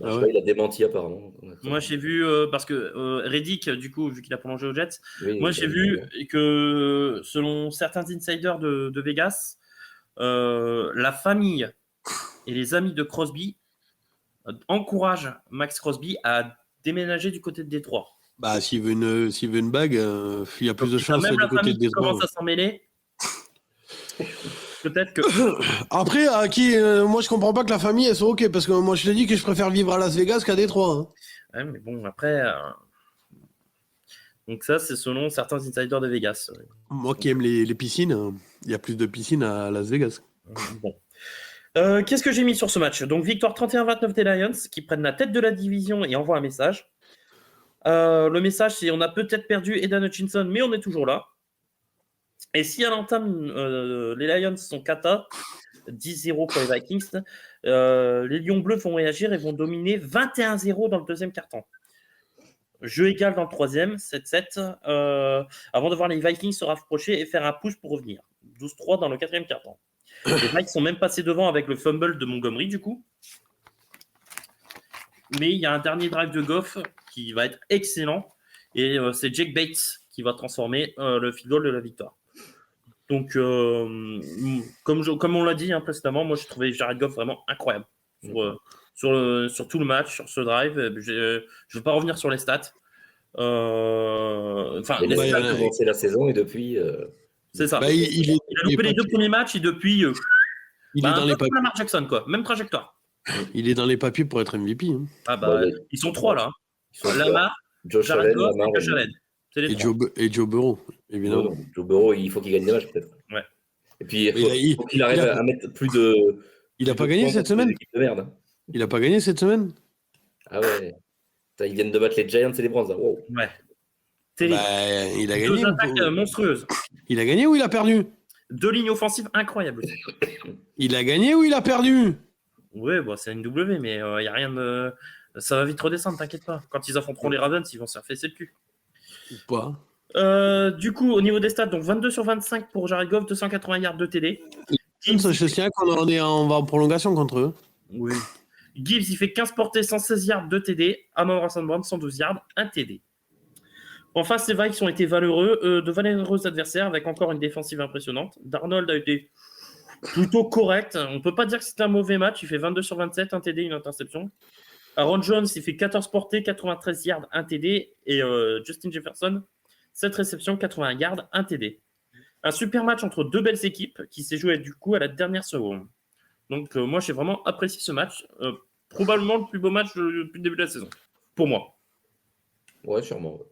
Speaker 3: Il a démenti apparemment.
Speaker 2: Moi, j'ai vu, parce que Reddick, du coup, vu qu'il a prolongé aux Jets, moi, j'ai vu que selon certains insiders de Vegas, la famille et les amis de Crosby encouragent Max Crosby à déménager du côté de Détroit.
Speaker 1: S'il veut une bague, il y a plus de chances du côté de Détroit.
Speaker 2: Commence à s'en mêler. Peut-être que.
Speaker 1: Après, moi je comprends pas que la famille elle soit ok, parce que moi je te dis que je préfère vivre à Las Vegas qu'à Détroit.
Speaker 2: Ouais, mais bon, après. Donc, ça, c'est selon certains insiders de Vegas.
Speaker 1: Moi qui aime les piscines, il y a plus de piscines à Las Vegas.
Speaker 2: Bon. Qu'est-ce que j'ai mis sur ce match? Donc, victoire 31-29 des Lions qui prennent la tête de la division et envoient un message. Le message, c'est on a peut-être perdu Aiden Hutchinson, mais on est toujours là. Et si à l'entame, les Lions sont kata, 10-0 pour les Vikings, Les Lions bleus vont réagir et vont dominer 21-0 dans le deuxième quart-temps. Jeu égal dans le troisième, 7-7, avant de voir les Vikings se rapprocher et faire un push pour revenir. 12-3 dans le quatrième quart-temps. Les Vikings sont même passés devant avec le fumble de Montgomery, du coup. Mais il y a un dernier drive de Goff qui va être excellent. Et c'est Jake Bates qui va transformer le field goal de la victoire. Donc, comme on l'a dit précédemment, moi, j'ai trouvé Jared Goff vraiment incroyable sur tout le match, sur ce drive. Je ne vais pas revenir sur les stats.
Speaker 3: Il a commencé la saison et depuis...
Speaker 2: C'est ça. Il a loupé les 2 premiers matchs et depuis... il est dans les papiers. Lamar Jackson, quoi. Même trajectoire.
Speaker 1: Il est dans les papiers pour être MVP. Hein.
Speaker 2: Ils sont 3 là. Lamar,
Speaker 3: Josh Allen,
Speaker 2: et Josh Allen.
Speaker 1: Et Joe Burrow, évidemment.
Speaker 3: Non, Joe Burrow, il faut qu'il gagne des matchs peut-être.
Speaker 2: Ouais.
Speaker 3: Et puis il faut qu'il arrive à mettre plus de...
Speaker 1: Il n'a pas gagné cette semaine. Il n'a pas gagné cette semaine.
Speaker 3: Ah ouais. Ils viennent de battre les Giants et les Browns. Wow.
Speaker 2: Ouais.
Speaker 1: Il a gagné.
Speaker 2: 2 attaques monstrueuses.
Speaker 1: Il a gagné ou il a perdu?
Speaker 2: 2 lignes offensives incroyables.
Speaker 1: Il a gagné ou il a perdu?
Speaker 2: Ouais, c'est une W, mais il n'y a rien de... Ça va vite redescendre, t'inquiète pas. Quand ils affronteront les Ravens, ils vont se faire fesser le cul.
Speaker 1: Ou pas.
Speaker 2: Du coup, au niveau des stats, donc 22 sur 25 pour Jared Goff, 280 yards de TD.
Speaker 1: Je tiens qu'on va en prolongation contre eux.
Speaker 2: Oui. Gibbs, il fait 15 portées, 116 yards de TD. Amon-Ra St. Brown, 112 yards, 1 TD. En face, les Vikings ont été de valeureux adversaires avec encore une défensive impressionnante. Darnold a été plutôt correct. On ne peut pas dire que c'était un mauvais match. Il fait 22 sur 27, 1 TD, une interception. Aaron Jones, il fait 14 portées, 93 yards, 1 TD. Et Justin Jefferson, 7 réceptions, 81 yards, 1 TD. Un super match entre 2 belles équipes qui s'est joué du coup à la dernière seconde. Donc moi, j'ai vraiment apprécié ce match. Probablement le plus beau match depuis le début de la saison. Pour moi.
Speaker 3: Ouais, sûrement. Ouais.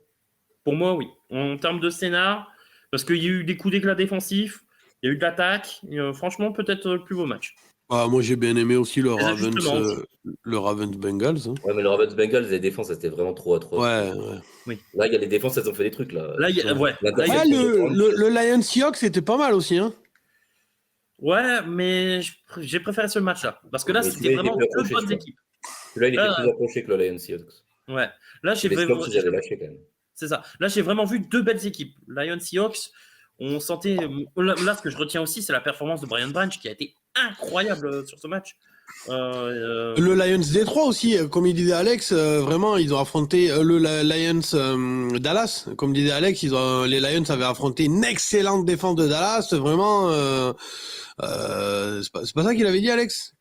Speaker 2: Pour moi, oui. En termes de scénar, parce qu'il y a eu des coups d'éclat défensifs, il y a eu de l'attaque. Franchement, peut-être le plus beau match.
Speaker 1: Moi, j'ai bien aimé aussi le Ravens Bengals. Hein.
Speaker 3: Ouais, mais le Ravens Bengals, les défenses, c'était vraiment trop atroce.
Speaker 1: Ouais.
Speaker 2: Oui.
Speaker 3: Là, il y a les défenses, elles ont fait des trucs. Là,
Speaker 1: le Lions Seahawks, c'était pas mal aussi. Hein.
Speaker 2: Ouais, mais j'ai préféré ce match-là. Parce que là, c'était vraiment 2 bonnes équipes.
Speaker 3: Là, il était plus approché que le Lions Seahawks.
Speaker 2: Ouais. Là,
Speaker 3: les Seahawks, ils avaient lâché quand même.
Speaker 2: C'est ça. Là, j'ai vraiment vu 2 belles équipes. Lions Seahawks, on sentait... Là, ce que je retiens aussi, c'est la performance de Brian Branch qui a été incroyable sur ce match.
Speaker 1: Le Lions Détroit aussi, comme il disait Alex, vraiment, ils ont affronté le Lions Dallas. Comme disait Alex, les Lions avaient affronté une excellente défense de Dallas. Vraiment, c'est pas ça qu'il avait dit, Alex?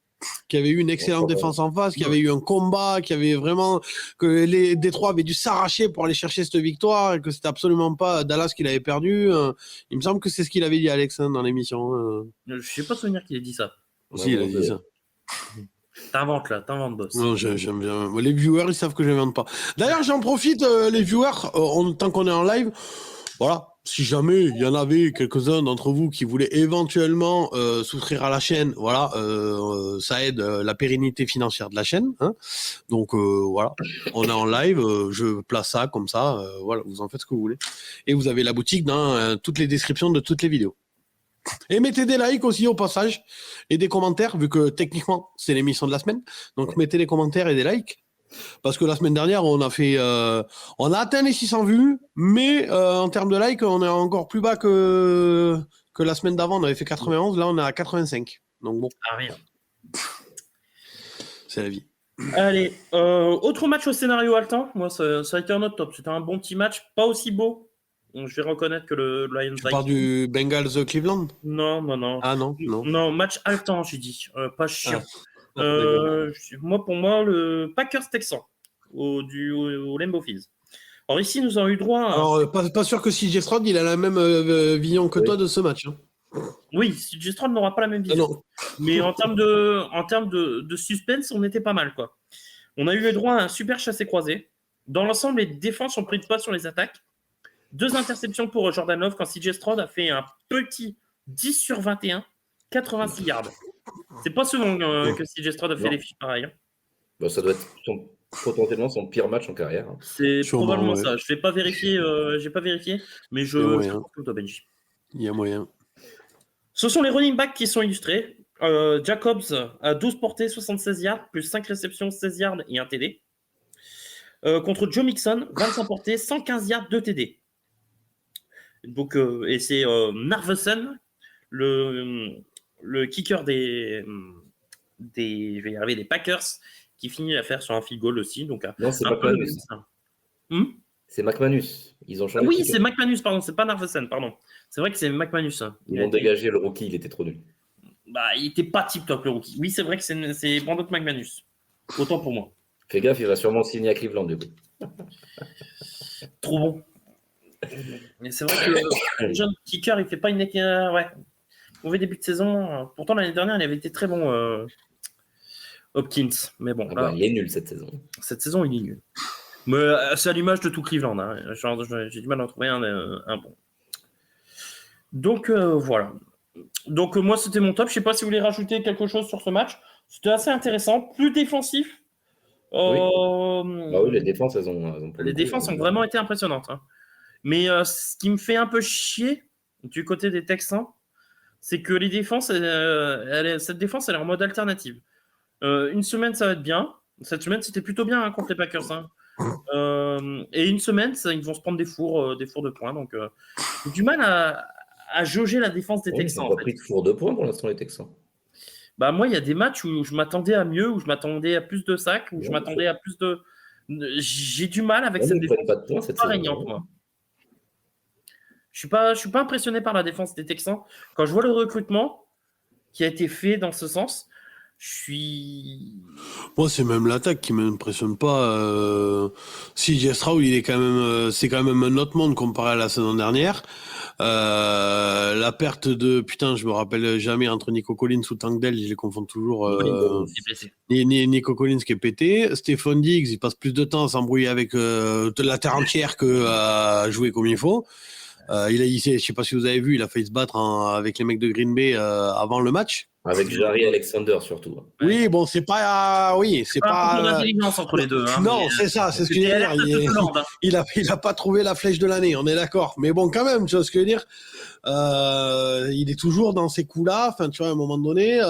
Speaker 1: Qu'il y avait eu une excellente défense en face, qu'il y avait eu un combat, qu'il y avait vraiment que les Détroit avaient dû s'arracher pour aller chercher cette victoire et que c'était absolument pas Dallas qui l'avait perdu. Il me semble que c'est ce qu'il avait dit, Alex, dans l'émission.
Speaker 2: Je sais pas souvenir qu'il ait dit ça.
Speaker 1: Si, il a dit ça.
Speaker 2: T'inventes, boss.
Speaker 1: Non, j'aime bien. Les viewers, ils savent que je n'invente pas. D'ailleurs, j'en profite, les viewers, tant qu'on est en live, voilà. Si jamais il y en avait quelques-uns d'entre vous qui voulaient éventuellement souscrire à la chaîne, voilà, ça aide la pérennité financière de la chaîne. Hein. Donc voilà, on est en live, je place ça comme ça, voilà, vous en faites ce que vous voulez. Et vous avez la boutique dans toutes les descriptions de toutes les vidéos. Et mettez des likes aussi au passage et des commentaires, vu que techniquement c'est l'émission de la semaine. Donc mettez des commentaires et des likes. Parce que la semaine dernière, on a atteint les 600 vues, mais en termes de likes, on est encore plus bas que la semaine d'avant. On avait fait 91, là on est à 85. Donc bon.
Speaker 2: Ah rien.
Speaker 1: C'est la vie.
Speaker 2: Allez, autre match au scénario haletant. Moi, ça a été un autre top. C'était un bon petit match, pas aussi beau. Donc, je vais reconnaître que le Lions.
Speaker 1: Tu parles du Bengals Cleveland?
Speaker 2: Non.
Speaker 1: Ah non.
Speaker 2: Non, match haletant, j'ai dit. Pas chiant. Pour moi, le Packers Texans au Lambeau Field. Alors ici, nous avons eu droit à...
Speaker 1: Alors, pas sûr que CJ Stroud, il a la même vision que toi de ce match. Hein.
Speaker 2: Oui, CJ Stroud n'aura pas la même vision. Mais en termes de suspense, on était pas mal, quoi. On a eu le droit à un super chassé-croisé. Dans l'ensemble, les défenses ont pris de pas sur les attaques. 2 interceptions pour Jordan Love quand CJ Stroud a fait un petit 10 sur 21, 86 yards. C'est pas souvent que CJ Stroud a fait des fiches pareilles.
Speaker 3: Bah, ça doit être potentiellement son pire match en carrière.
Speaker 2: C'est probablement ça. Je vais pas vérifier, j'ai pas vérifié, mais je pense que toi, Benji.
Speaker 1: Il y a moyen.
Speaker 2: Ce sont les running backs qui sont illustrés. Jacobs à 12 portées, 76 yards, plus 5 réceptions, 16 yards et un TD. Contre Joe Mixon, 25 portées, 115 yards, 2 TD. Donc, et c'est Narveson, le kicker des Packers, qui finit l'affaire sur un field goal aussi. Donc,
Speaker 3: Non, c'est
Speaker 2: un peu
Speaker 3: McManus. C'est McManus. Ils ont changé.
Speaker 2: Oui, c'est McManus, pardon, c'est pas Narveson, pardon. C'est vrai que c'est McManus.
Speaker 3: Ils ont dégagé le rookie, il était trop nul.
Speaker 2: Bah, il était pas tip-top, le rookie. Oui, c'est vrai que c'est Brandon McManus. Autant pour moi.
Speaker 3: Fais gaffe, il va sûrement signer à Cleveland, du coup.
Speaker 2: Trop bon. Mais c'est vrai que le jeune kicker, il fait pas une ouais. Mauvais début de saison. Pourtant, l'année dernière, il avait été très bon, Hopkins. Mais bon, là,
Speaker 3: il est nul cette saison.
Speaker 2: Cette saison, il est nul. Mais c'est à l'image de tout Cleveland. Hein. J'ai du mal à en trouver un bon. Donc, voilà. Donc, moi, c'était mon top. Je sais pas si vous voulez rajouter quelque chose sur ce match. C'était assez intéressant. Plus défensif.
Speaker 3: Oui. Les défenses, elles ont
Speaker 2: les défenses ont vraiment été impressionnantes. Hein. Mais ce qui me fait un peu chier du côté des Texans, c'est que les défenses, cette défense, elle est en mode alternative. Une semaine, ça va être bien. Cette semaine, c'était plutôt bien contre les Packers. Hein. Et une semaine, ils vont se prendre des fours de points. Donc, j'ai du mal à jauger la défense des Texans.
Speaker 3: Ils n'ont pas pris de four de points pour l'instant, les Texans.
Speaker 2: Bah, moi, il y a des matchs où je m'attendais à mieux, où je m'attendais à plus de sacs, où je m'attendais à plus de. J'ai du mal avec cette défense.
Speaker 3: Pas de points,
Speaker 2: c'est pas régnante, moi. Je suis pas impressionné par la défense des Texans. Quand je vois le recrutement qui a été fait dans ce sens, je suis.
Speaker 1: Moi, c'est même l'attaque qui m'impressionne pas. CJ Stroud, il est quand même, c'est quand même un autre monde comparé à la saison dernière. La perte de, putain, je me rappelle jamais entre Nico Collins ou Tank Dell, je les confonds toujours. Nico Collins qui est pété. Stephon Diggs, il passe plus de temps à s'embrouiller avec la terre entière que à jouer comme il faut. Je sais pas si vous avez vu, il a failli se battre avec les mecs de Green Bay avant le match.
Speaker 3: Avec Jari Alexander surtout.
Speaker 1: Oui, bon, c'est pas, c'est pas.
Speaker 2: D'intelligence entre les deux. Hein,
Speaker 1: non, c'est ça, c'est ce que je veux dire. Il a pas trouvé la flèche de l'année, on est d'accord. Mais bon, quand même, tu vois ce que je veux dire. Il est toujours dans ces coups-là. Enfin, tu vois, à un moment donné.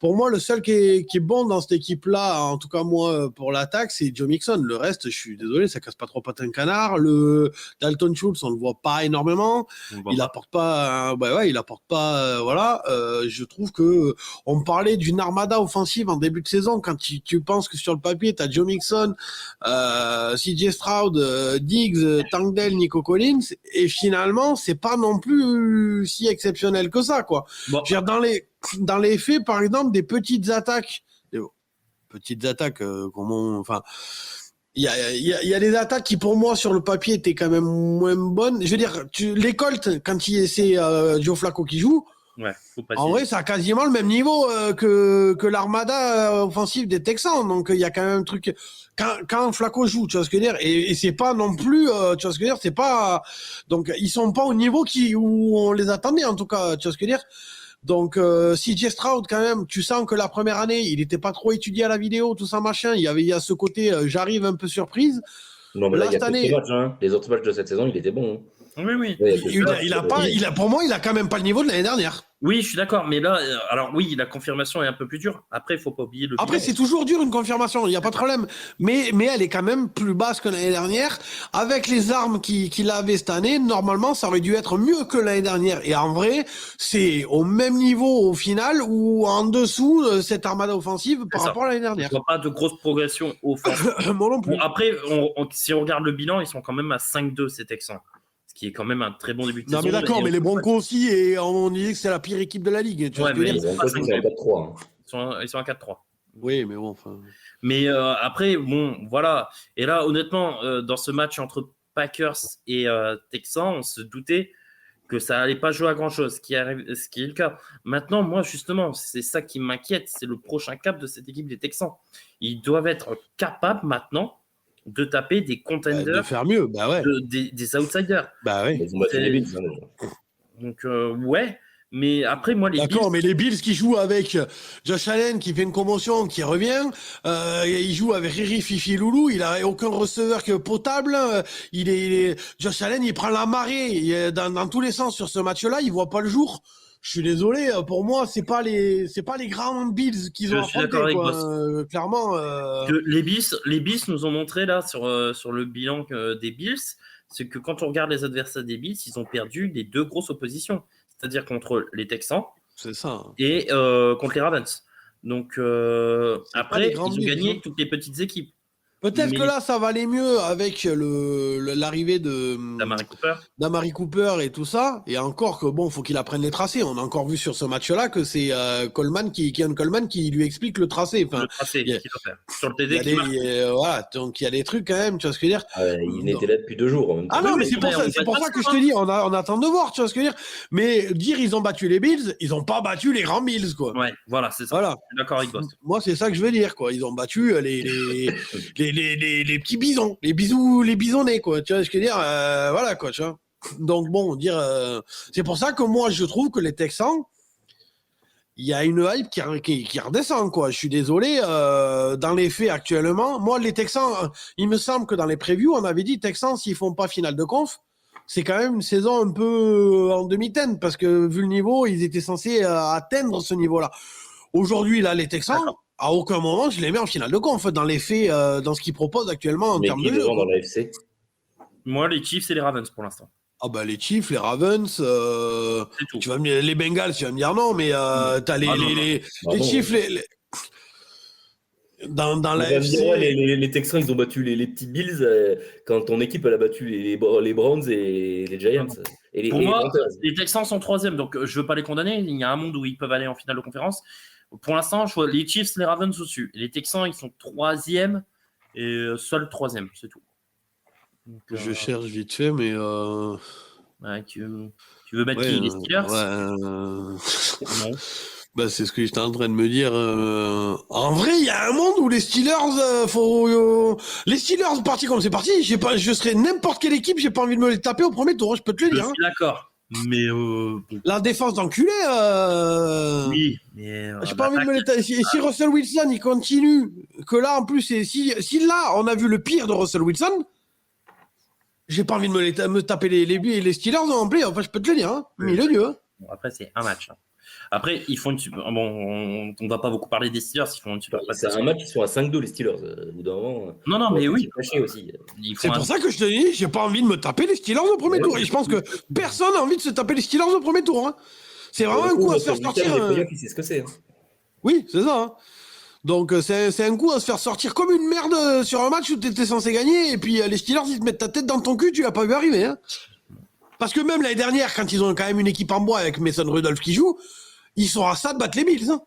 Speaker 1: Pour moi, le seul qui est bon dans cette équipe-là, en tout cas moi, pour l'attaque, c'est Joe Mixon. Le reste, je suis désolé, ça casse pas trop patin de canard. Le Dalton Schultz, on le voit pas énormément. Il apporte pas, voilà. Je trouve que on parlait d'une armada offensive en début de saison quand tu penses que sur le papier, t'as Joe Mixon, CJ Stroud, Diggs, Tank Dell, Nico Collins, et finalement, c'est pas non plus si exceptionnel que ça, quoi. Bon. Je veux dire, dans les faits, par exemple, des petites attaques, enfin, il y a des attaques qui, pour moi, sur le papier, étaient quand même moins bonnes. Je veux dire, les Colts, quand c'est Joe Flacco qui joue, en vrai, ça a quasiment le même niveau que l'armada offensive des Texans. Donc, il y a quand même un truc. Quand Flacco joue, tu vois ce que je veux dire, et c'est pas non plus, tu vois ce que je veux dire, c'est pas. Donc, ils sont pas au niveau où on les attendait, en tout cas, tu vois ce que je veux dire. Donc, CJ Stroud, quand même, tu sens que la première année, il était pas trop étudié à la vidéo, tout ça, machin. Il y a ce côté, j'arrive un peu surprise.
Speaker 3: Non, mais là, il y a année... matchs, hein. Les autres matchs de cette saison, il était bon. Hein.
Speaker 2: Oui.
Speaker 1: Pour moi, il a quand même pas le niveau de l'année dernière.
Speaker 2: Oui, je suis d'accord, mais là, alors oui, la confirmation est un peu plus dure. Après, il faut pas oublier le.
Speaker 1: Après, c'est toujours dur une confirmation, il n'y a pas de problème. Mais elle est quand même plus basse que l'année dernière. Avec les armes qu'il avait cette année, normalement, ça aurait dû être mieux que l'année dernière. Et en vrai, c'est au même niveau au final ou en dessous cette armada offensive par rapport à l'année dernière.
Speaker 2: Je vois pas de grosse progression offensive.
Speaker 1: Moi non plus.
Speaker 2: Bon, après, si on regarde le bilan, ils sont quand même à 5-2 ces Texans. Qui est quand même un très bon début de saison.
Speaker 1: Non, mais d'accord, mais les Broncos aussi, et on disait que c'est la pire équipe de la ligue.
Speaker 2: Tu vois mais
Speaker 3: ils sont à 4-3.
Speaker 2: Ils sont à 4-3.
Speaker 1: Oui, mais bon, enfin.
Speaker 2: Mais après, bon, voilà. Et là, honnêtement, dans ce match entre Packers et Texans, on se doutait que ça allait pas jouer à grand-chose, ce qui est le cas. Maintenant, moi, justement, c'est ça qui m'inquiète, c'est le prochain cap de cette équipe des Texans. Ils doivent être capables maintenant de taper des contenders,
Speaker 1: de faire mieux,
Speaker 2: des outsiders. Donc ouais, mais après moi les
Speaker 1: D'accord, mais les Bills qui jouent avec Josh Allen qui fait une commotion, qui revient, il joue avec Riri, Fifi, Loulou, il a aucun receveur potable, Josh Allen il prend la marée dans tous les sens sur ce match-là, il voit pas le jour. Je suis désolé, pour moi, c'est pas les grands Bills qu'ils ont
Speaker 2: Je suis d'accord
Speaker 1: affrontés,
Speaker 2: avec
Speaker 1: quoi. Clairement.
Speaker 2: Que les Bills nous ont montré là sur le bilan des Bills, c'est que quand on regarde les adversaires des Bills, ils ont perdu les 2 grosses oppositions, c'est-à-dire contre les Texans
Speaker 1: C'est ça.
Speaker 2: et contre les Ravens. Donc
Speaker 1: pas les
Speaker 2: après,
Speaker 1: grands
Speaker 2: ils ont
Speaker 1: Bills,
Speaker 2: gagné
Speaker 1: hein.
Speaker 2: toutes les petites équipes.
Speaker 1: Peut-être
Speaker 2: Mais-
Speaker 1: que là, ça va aller mieux avec l'arrivée
Speaker 2: D'Amari Cooper.
Speaker 1: d'Amari Cooper et tout ça. Et encore que bon, faut qu'il apprenne les tracés. On a encore vu sur ce match-là que c'est Kian Coleman qui lui explique le tracé. Enfin,
Speaker 2: Le tracé
Speaker 1: il y a-
Speaker 2: qu'il doit faire. Sur le
Speaker 1: il y
Speaker 2: TD
Speaker 1: a
Speaker 2: qui marque.
Speaker 1: voilà, donc il y a des trucs quand même, tu vois ce que je veux dire.
Speaker 3: Il n'était là depuis 2 jours. En même temps.
Speaker 1: Ah non,
Speaker 2: Oui,
Speaker 1: mais
Speaker 2: oui,
Speaker 1: c'est pour
Speaker 2: mais
Speaker 1: ça,
Speaker 2: on
Speaker 1: c'est
Speaker 2: va
Speaker 1: pour
Speaker 2: pas
Speaker 1: ça que je
Speaker 2: ça,
Speaker 1: te dis, on attend de voir, tu vois ce que je veux dire. Mais dire ils ont battu les Bills, ils ont pas battu les grands Bills, quoi.
Speaker 2: Ouais, voilà, c'est ça.
Speaker 1: Voilà.
Speaker 2: Je suis d'accord avec Boss.
Speaker 1: Moi, c'est ça que je veux dire, quoi. Ils ont battu les petits bisons, les bisonnets, quoi. Tu vois ce que je veux dire. Voilà, quoi, tu vois. Donc bon, c'est pour ça que moi, je trouve que les Texans, il y a une hype qui redescend, quoi. Je suis désolé. Dans les faits, actuellement, moi, les Texans, il me semble que dans les previews, on avait dit Texans, s'ils font pas finale de conf, c'est quand même une saison un peu en demi-teinte, parce que vu le niveau, ils étaient censés atteindre ce niveau-là. Aujourd'hui, là, les Texans, à aucun moment, je les mets en finale de conf, dans les faits, dans ce qu'ils proposent actuellement en
Speaker 3: Mais
Speaker 1: termes
Speaker 3: qui
Speaker 1: de
Speaker 3: est
Speaker 1: jeu.
Speaker 3: devant
Speaker 1: Quoi.
Speaker 3: dans la FC?
Speaker 2: Moi, les Chiefs et les Ravens pour l'instant.
Speaker 1: Ah bah les Chiefs, les Ravens,
Speaker 2: C'est tout.
Speaker 1: tu vas les Bengals, tu vas me dire non, mais t'as les Chiefs, dans
Speaker 3: On
Speaker 1: la
Speaker 3: va me
Speaker 1: FC.
Speaker 3: dire, ouais, les Texans, ils ont battu les petits Bills quand ton équipe, elle a battu les Browns et les Giants. Et
Speaker 2: Pour
Speaker 3: les
Speaker 2: moi,
Speaker 3: Panthers.
Speaker 2: les Texans sont 3e, donc je veux pas les condamner. Il y a un monde où ils peuvent aller en finale de conférence. Pour l'instant, je vois les Chiefs, les Ravens au-dessus. Et les Texans, ils sont 3e et seul 3e, c'est tout. Donc,
Speaker 1: Je cherche vite fait, mais
Speaker 2: ouais, tu veux mettre
Speaker 1: ouais,
Speaker 2: qui, les Steelers?
Speaker 1: Non.
Speaker 2: Bah,
Speaker 1: c'est ce que j'étais en train de me dire. En vrai, il y a un monde où les Steelers, les Steelers partis comme c'est parti. Je serais n'importe quelle équipe, j'ai pas envie de me les taper au premier tour. Je peux te le
Speaker 2: Je
Speaker 1: dire.
Speaker 2: suis d'accord. Mais
Speaker 1: La défense d'enculé.
Speaker 2: oui, mais
Speaker 1: J'ai pas envie de me les taper. Si Russell Wilson il continue, que là en plus, si là on a vu le pire de Russell Wilson, j'ai pas envie de me taper les Steelers en play. Enfin, je peux te le dire. Hein. Mille dieu. Hein.
Speaker 2: Bon, après, c'est un match. Hein. Après, ils font une super. Bon, on va pas beaucoup parler des Steelers. Ils font une super.
Speaker 3: C'est un match, ils sont à 5-2, les Steelers. Au bout d'un moment.
Speaker 2: Non, mais oui.
Speaker 3: Aussi.
Speaker 1: C'est pour ça que je te dis, j'ai pas envie de me taper les Steelers au premier tour. Et je pense que personne n'a envie de se taper les Steelers au premier tour. Hein. C'est vraiment un coup à se faire sortir.
Speaker 3: Qui sait ce que c'est. Hein.
Speaker 1: Oui, c'est ça. Hein. Donc c'est un coup à se faire sortir comme une merde sur un match où t'étais censé gagner. Et puis les Steelers, ils te mettent ta tête dans ton cul, tu l'as pas vu arriver. Hein. Parce que même l'année dernière, quand ils ont quand même une équipe en bois avec Mason Rudolph qui joue, ils sont à ça de battre les Bills. Hein.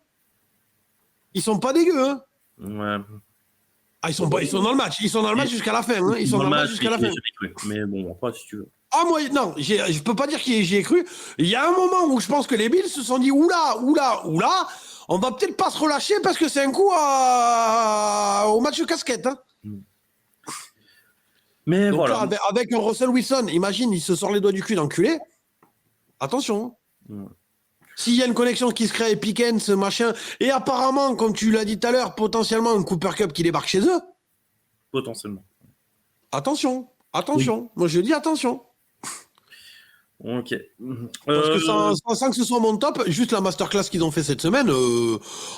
Speaker 1: Ils sont pas dégueux. Hein.
Speaker 2: Ouais.
Speaker 1: Ah, ils sont dans le match. Ils sont dans le match jusqu'à la fin. Hein. Ils sont dans le match jusqu'à la fin.
Speaker 2: Mais bon, après, si tu veux.
Speaker 1: Ah, moi, non, je peux pas dire que j'y ai cru. Il y a un moment où je pense que les Bills se sont dit oula, on va peut-être pas se relâcher parce que c'est un coup au match de casquette. Hein.
Speaker 2: Mais
Speaker 1: donc
Speaker 2: voilà.
Speaker 1: Là, avec un Russell Wilson, imagine, il se sort les doigts du cul d'enculé. Attention. S'il y a une connexion qui se crée, Pickens, machin, et apparemment, comme tu l'as dit tout à l'heure, potentiellement un Cooper Cup qui débarque chez eux.
Speaker 2: Potentiellement.
Speaker 1: Attention. Oui. Moi, je dis attention.
Speaker 2: Ok.
Speaker 1: Parce que sans que ce soit mon top, juste la masterclass qu'ils ont fait cette semaine,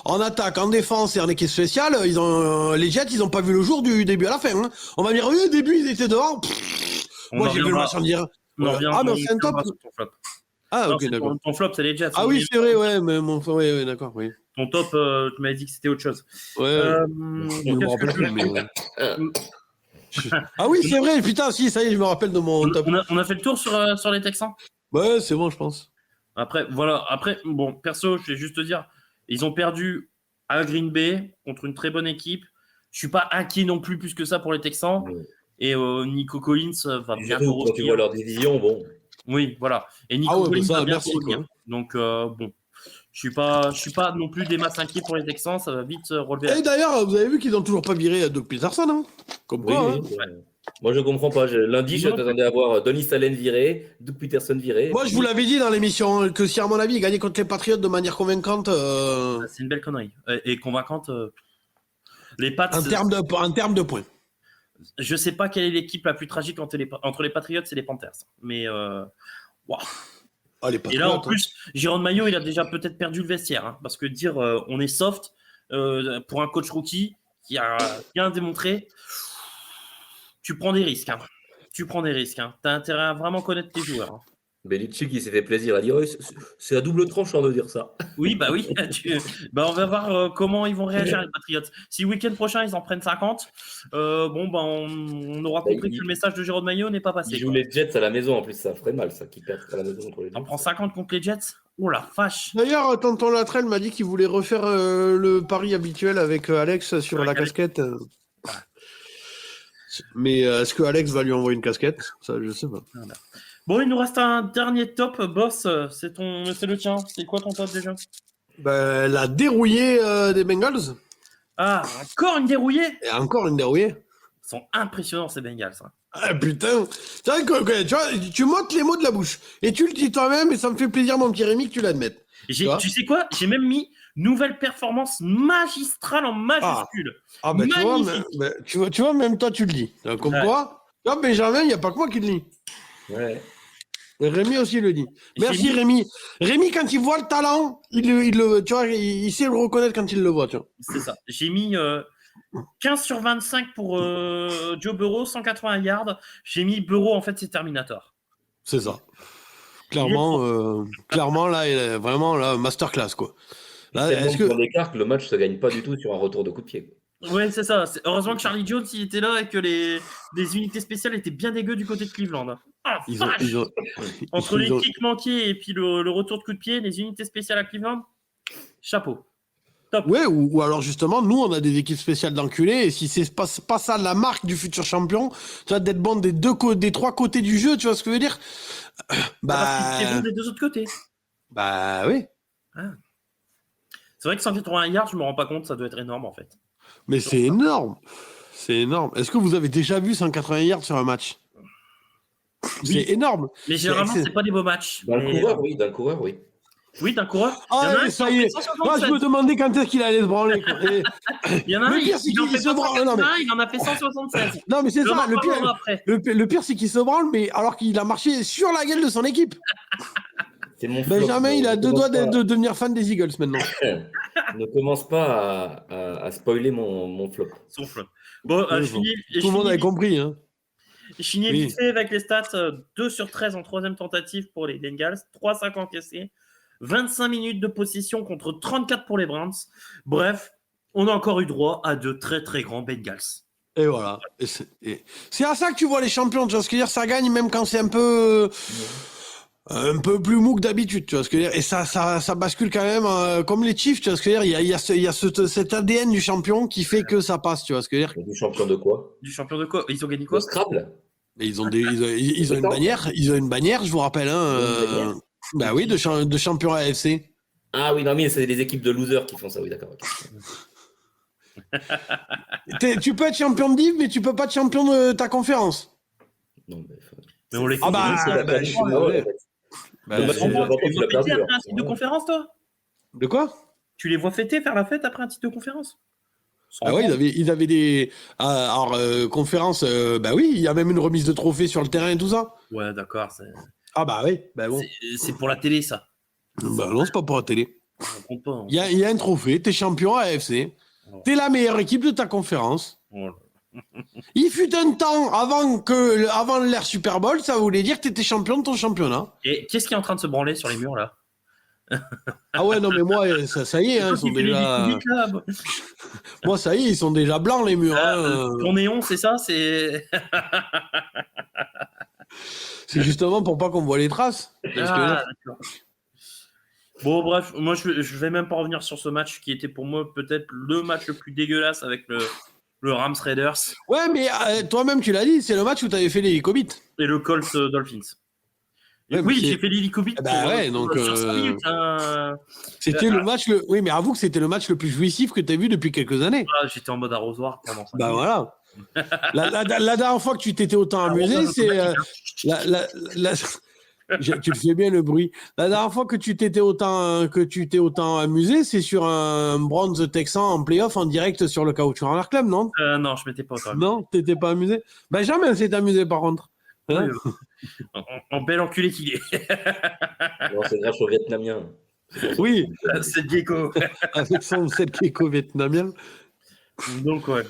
Speaker 1: en attaque, en défense et en équipe spéciale, les Jets, ils ont pas vu le jour du début à la fin. Hein. On va dire, oui, au début, ils étaient dehors. Moi, j'ai vu le match en dire.
Speaker 2: Ah,
Speaker 1: mais c'est un top. Ah, ok, d'accord.
Speaker 2: Ton flop, c'est les Jets.
Speaker 1: Ah oui, c'est vrai, ouais, mais ouais, d'accord, oui.
Speaker 2: Ton top, tu m'avais dit que c'était autre chose.
Speaker 1: Ouais. Je me rappelle plus, mais ouais. Ah oui, c'est vrai, putain, si, ça y est, je me rappelle de mon top.
Speaker 2: On a fait le tour sur les Texans.
Speaker 1: Ouais, c'est bon, je pense.
Speaker 2: Après, voilà. Après, bon, perso, je vais juste te dire, ils ont perdu à Green Bay contre une très bonne équipe. Je suis pas inquiet non plus que ça pour les Texans. Et Nico Collins va bientôt
Speaker 3: revenir. Quand tu vois leur division, bon.
Speaker 2: Oui, voilà. Et Nico Collins va bientôt revenir. Donc, bon. Je suis pas non plus des masses inquiets pour les Texans, ça va vite relever.
Speaker 1: Et d'ailleurs, vous avez vu qu'ils ont toujours pas viré Doug Peterson, hein. Comme quoi, hein.
Speaker 3: Ouais. Moi, je comprends pas. Lundi, je t'attendais à voir Donny Allen viré, Doug Peterson viré.
Speaker 1: Moi, je vous l'avais dit dans l'émission que si, à mon avis, il gagnait contre les Patriots de manière convaincante.
Speaker 2: C'est une belle connerie. Et convaincante. Les Pats.
Speaker 1: En termes de points.
Speaker 2: Je sais pas quelle est l'équipe la plus tragique entre les Patriots et les Panthers. Mais. Wow.
Speaker 1: Ah, les
Speaker 2: Et là, en
Speaker 1: Patriotes,
Speaker 2: plus, Jérôme Maillot, il a déjà peut-être perdu le vestiaire. Hein, parce que dire on est soft pour un coach rookie qui a bien démontré, tu prends des risques. Hein. Tu prends des risques. Hein. Tu as intérêt à vraiment connaître tes joueurs. Hein.
Speaker 3: Belichick, il s'est fait plaisir. Il a dit ouais, c'est à double tranchant de dire ça.
Speaker 2: Oui, bah oui. On va voir comment ils vont réagir, les Patriots. Si le week-end prochain, ils en prennent 50, on aura compris que le message de Jérôme Maillot n'est pas passé.
Speaker 3: Il joue les Jets à la maison, en plus, ça ferait mal, ça, qui perd à la maison contre les Jets.
Speaker 2: On prend 50 contre les Jets. Oh la vache.
Speaker 1: D'ailleurs, tonton Latrell m'a dit qu'il voulait refaire le pari habituel avec Alex sur la casquette. Mais est-ce que Alex va lui envoyer une casquette? Ça, je sais pas.
Speaker 2: Voilà. Bon, il nous reste un dernier top, boss. C'est le tien. C'est quoi ton top déjà?
Speaker 1: La dérouillée des Bengals.
Speaker 2: Ah, encore une dérouillée?
Speaker 1: Et encore une dérouillée.
Speaker 2: Ils sont impressionnants, ces Bengals. Hein.
Speaker 1: Ah putain. Tu vois, tu m'ôtes les mots de la bouche. Et tu le dis toi-même, et ça me fait plaisir, mon petit Rémi, que tu l'admettes.
Speaker 2: Tu sais quoi? J'ai même mis nouvelle performance magistrale en majuscule.
Speaker 1: Ah bah tu vois, même toi, tu le dis. Comme quoi, Benjamin, il n'y a pas que moi qui le dis.
Speaker 3: Ouais.
Speaker 1: Rémi aussi le dit. Merci Rémi. Rémi, quand il voit le talent, tu vois, il sait le reconnaître quand il le voit. Tu vois.
Speaker 2: C'est ça. J'ai mis 15 sur 25 pour Joe Burrow, 180 yards. J'ai mis Burrow, en fait, c'est Terminator.
Speaker 1: C'est ça. Clairement, là, il est vraiment là, masterclass, quoi. Là,
Speaker 3: est-ce que l'écart que le match se gagne pas du tout sur un retour de coup de pied?
Speaker 2: Ouais, c'est ça. Heureusement que Charlie Jones il était là et que les unités spéciales étaient bien dégueu du côté de Cleveland. Ah, entre les kicks manqués et puis le retour de coup de pied, les unités spéciales à Cleveland, chapeau. Top.
Speaker 1: Ouais, ou alors justement, nous, on a des équipes spéciales d'enculés, et si c'est pas ça la marque du futur champion, tu vois, d'être bon des trois côtés du jeu, tu vois ce que je veux dire?
Speaker 2: Parce qu'il est bon des deux autres côtés.
Speaker 1: Bah oui.
Speaker 2: Ah. C'est vrai que 180 yards, je me rends pas compte, ça doit être énorme en fait.
Speaker 1: Mais c'est énorme. C'est énorme. Est-ce que vous avez déjà vu 180 yards sur un match?
Speaker 2: Oui.
Speaker 1: C'est énorme.
Speaker 2: Mais généralement, c'est pas des beaux matchs.
Speaker 3: D'un coureur, oui.
Speaker 2: Oui, d'un coureur.
Speaker 1: Ah, ça y est. Moi, je me demandais quand est-ce qu'il allait se branler.
Speaker 2: Il y en a un, il en a fait 176.
Speaker 1: Non, mais c'est ça. Le pire, c'est qu'il se branle, mais alors qu'il a marché sur la gueule de son équipe.
Speaker 3: C'est mon
Speaker 1: Benjamin, il a deux doigts de devenir fan des Eagles maintenant.
Speaker 3: Ne commence pas à spoiler mon flop.
Speaker 2: Son flop. Bon,
Speaker 1: tout le monde avait compris. Hein.
Speaker 2: Je finis vite fait avec les stats. 2 sur 13 en troisième tentative pour les Bengals. 3 sacs encaissés. 25 minutes de possession contre 34 pour les Browns. Bref, on a encore eu droit à de très très grands Bengals.
Speaker 1: Et voilà. C'est à ça que tu vois les champions. Tu vois ce que je veux dire? Ça gagne même quand c'est un peu plus mou que d'habitude, tu vois ce que je veux dire. Et ça bascule quand même comme les Chiefs, tu vois ce que je veux dire. Il y a cet ADN du champion qui fait que ça passe, tu vois ce que je veux dire.
Speaker 3: Du champion de quoi?
Speaker 2: Du champion de quoi? Ils ont gagné quoi?
Speaker 3: Le Scrabble.
Speaker 1: Et ils ont une bannière. Ils ont une bannière, je vous rappelle. Hein, bah oui, de champion AFC.
Speaker 3: Ah oui, non mais c'est des équipes de losers qui font ça, oui, d'accord. Okay.
Speaker 1: Tu peux être champion de div, mais tu peux pas être champion de ta conférence.
Speaker 3: Non,
Speaker 2: mais on les fait.
Speaker 1: Je suis désolé.
Speaker 2: Tu les vois fêter après un titre de conférence, toi?
Speaker 1: De quoi?
Speaker 2: Tu les vois fêter, faire la fête après un titre de conférence?
Speaker 1: Ah ouais, ils avaient des conférences. Bah oui, il y a même une remise de trophée sur le terrain et tout ça.
Speaker 2: Ouais, d'accord.
Speaker 1: Ah bah oui, bah bon.
Speaker 2: C'est pour la télé, ça.
Speaker 1: Bah non, c'est pas pour la télé.
Speaker 2: On compte pas.
Speaker 1: Il y a un trophée, t'es champion AFC. Oh. T'es la meilleure équipe de ta conférence. Oh. Il fut un temps avant l'ère Super Bowl, ça voulait dire que t'étais champion de ton championnat.
Speaker 2: Et qu'est-ce qui est en train de se branler sur les murs là?
Speaker 1: Ah ouais, non mais moi, ça y est, hein, ils sont déjà... Moi, ça y est, ils sont déjà blancs les murs.
Speaker 2: Ton néon, c'est ça? C'est
Speaker 1: justement pour pas qu'on voit les traces.
Speaker 2: Bon, bref, moi je vais même pas revenir sur ce match qui était pour moi peut-être le match le plus dégueulasse avec le Rams Raiders.
Speaker 1: Ouais, mais toi-même tu l'as dit, c'est le match où tu avais fait l'hélicobit.
Speaker 2: Et le Colts Dolphins. Ouais, oui, j'ai fait l'hélicobit.
Speaker 1: Bah ouais, donc
Speaker 2: sur 5 minutes.
Speaker 1: C'était le match Oui, mais avoue que c'était le match le plus jouissif que tu as vu depuis quelques années.
Speaker 2: Ah, j'étais en mode arrosoir pendant 5
Speaker 1: minutes.
Speaker 2: Bah
Speaker 1: voilà. La dernière fois que tu t'étais autant amusé, c'est tu le fais bien le bruit. La dernière fois que tu t'es autant amusé, c'est sur un Browns Texan en playoff en direct sur le Caoutchouc Runner Club, non?
Speaker 2: Non, je m'étais pas autant amusé.
Speaker 1: Non, t'étais pas amusé. Benjamin s'est amusé par contre. Hein
Speaker 2: En bel enculé qu'il est.
Speaker 3: Non, c'est grâce aux Vietnamiens.
Speaker 1: Oui,
Speaker 2: C'est Gecko.
Speaker 1: avec son 7 Keiko vietnamien.
Speaker 2: Donc, ouais.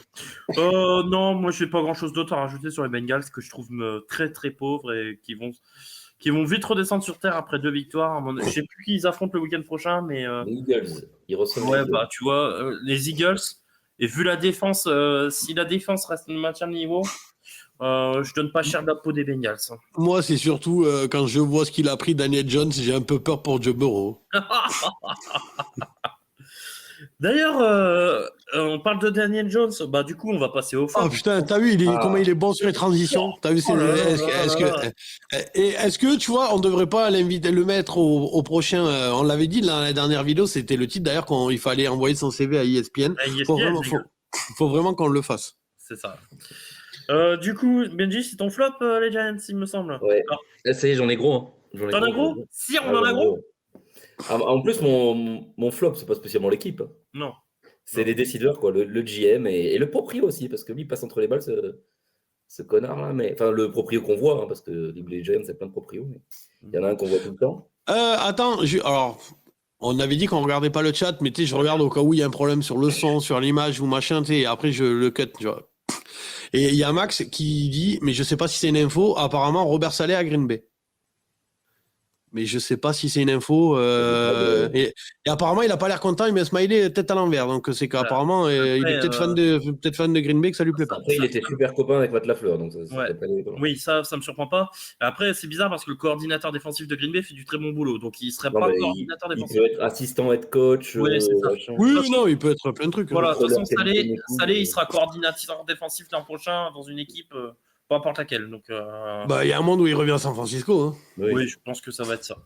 Speaker 2: Non, moi, je n'ai pas grand-chose d'autre à rajouter sur les Bengals que je trouve très, très pauvres et qui vont vite redescendre sur terre après 2 victoires. Je ne sais plus qui ils affrontent le week-end prochain, mais
Speaker 3: Les Eagles, ils reçoivent les
Speaker 2: ouais,
Speaker 3: Eagles.
Speaker 2: bah, tu vois, les Eagles, et vu la défense, si la défense reste maintien de niveau, je donne pas cher de la peau des Bengals.
Speaker 1: Moi, c'est surtout quand je vois ce qu'il a pris Daniel Jones, j'ai un peu peur pour Joe Burrow.
Speaker 2: D'ailleurs, on parle de Daniel Jones. Bah, du coup, on va passer au
Speaker 1: Oh
Speaker 2: fort.
Speaker 1: putain, t'as vu comment il est bon sur les transitions? T'as vu,
Speaker 2: Oh là là
Speaker 1: est-ce que tu vois, on devrait pas l'inviter, le mettre au prochain, on l'avait dit dans la dernière vidéo, c'était le titre d'ailleurs qu'il fallait envoyer son CV à ESPN.
Speaker 2: À ESPN,
Speaker 1: Faut vraiment qu'on le fasse.
Speaker 2: c'est ça. Du coup, Benji, c'est ton flop, les Giants, il me semble.
Speaker 3: Ouais.
Speaker 2: Alors,
Speaker 3: Là, ça y est, j'en ai gros. Hein.
Speaker 2: t'en as gros? Si, on
Speaker 3: Ah,
Speaker 2: en a
Speaker 3: j'en ai
Speaker 2: gros?
Speaker 3: En plus, mon flop, c'est pas spécialement l'équipe.
Speaker 2: Non.
Speaker 3: C'est les décideurs, quoi. Le GM et le proprio aussi, parce que lui, il passe entre les balles, ce connard-là. Enfin, le proprio qu'on voit, hein, parce que les Giants, c'est plein de proprios. Mais il y en a un qu'on voit tout le temps.
Speaker 1: Attends, alors, on avait dit qu'on regardait pas le chat, mais tu sais, je regarde au cas où il y a un problème sur le son, sur l'image ou machin, tu sais, et après je le cut, tu vois. Et il y a Max qui dit, mais je sais pas si c'est une info, apparemment Robert Saleh à Green Bay. Mais je sais pas si c'est une info. Et apparemment, il a pas l'air content, il met un smiley tête à l'envers. Donc c'est qu'apparemment, il est peut-être fan de Green Bay, que ça lui plaît pas.
Speaker 3: Après, il était super copain avec Matt Lafleur, donc ça
Speaker 2: Ouais.
Speaker 3: pas des...
Speaker 2: Oui, ça me surprend pas. Après, c'est bizarre parce que le coordinateur défensif de Green Bay fait du très bon boulot. Donc, il serait
Speaker 3: Non,
Speaker 2: pas
Speaker 3: mais
Speaker 2: coordinateur
Speaker 3: il
Speaker 2: défensif.
Speaker 3: peut être assistant head coach.
Speaker 2: Ouais, c'est ça.
Speaker 3: machin.
Speaker 1: Oui, non, il peut être plein de trucs.
Speaker 2: Voilà, de toute façon,
Speaker 3: Contrôleur
Speaker 2: Saleh, il sera coordinateur défensif l'an prochain dans une équipe, peu importe laquelle. Donc,
Speaker 1: Bah, il y a un monde où il revient à San Francisco. Hein.
Speaker 2: oui, je pense que ça va être ça.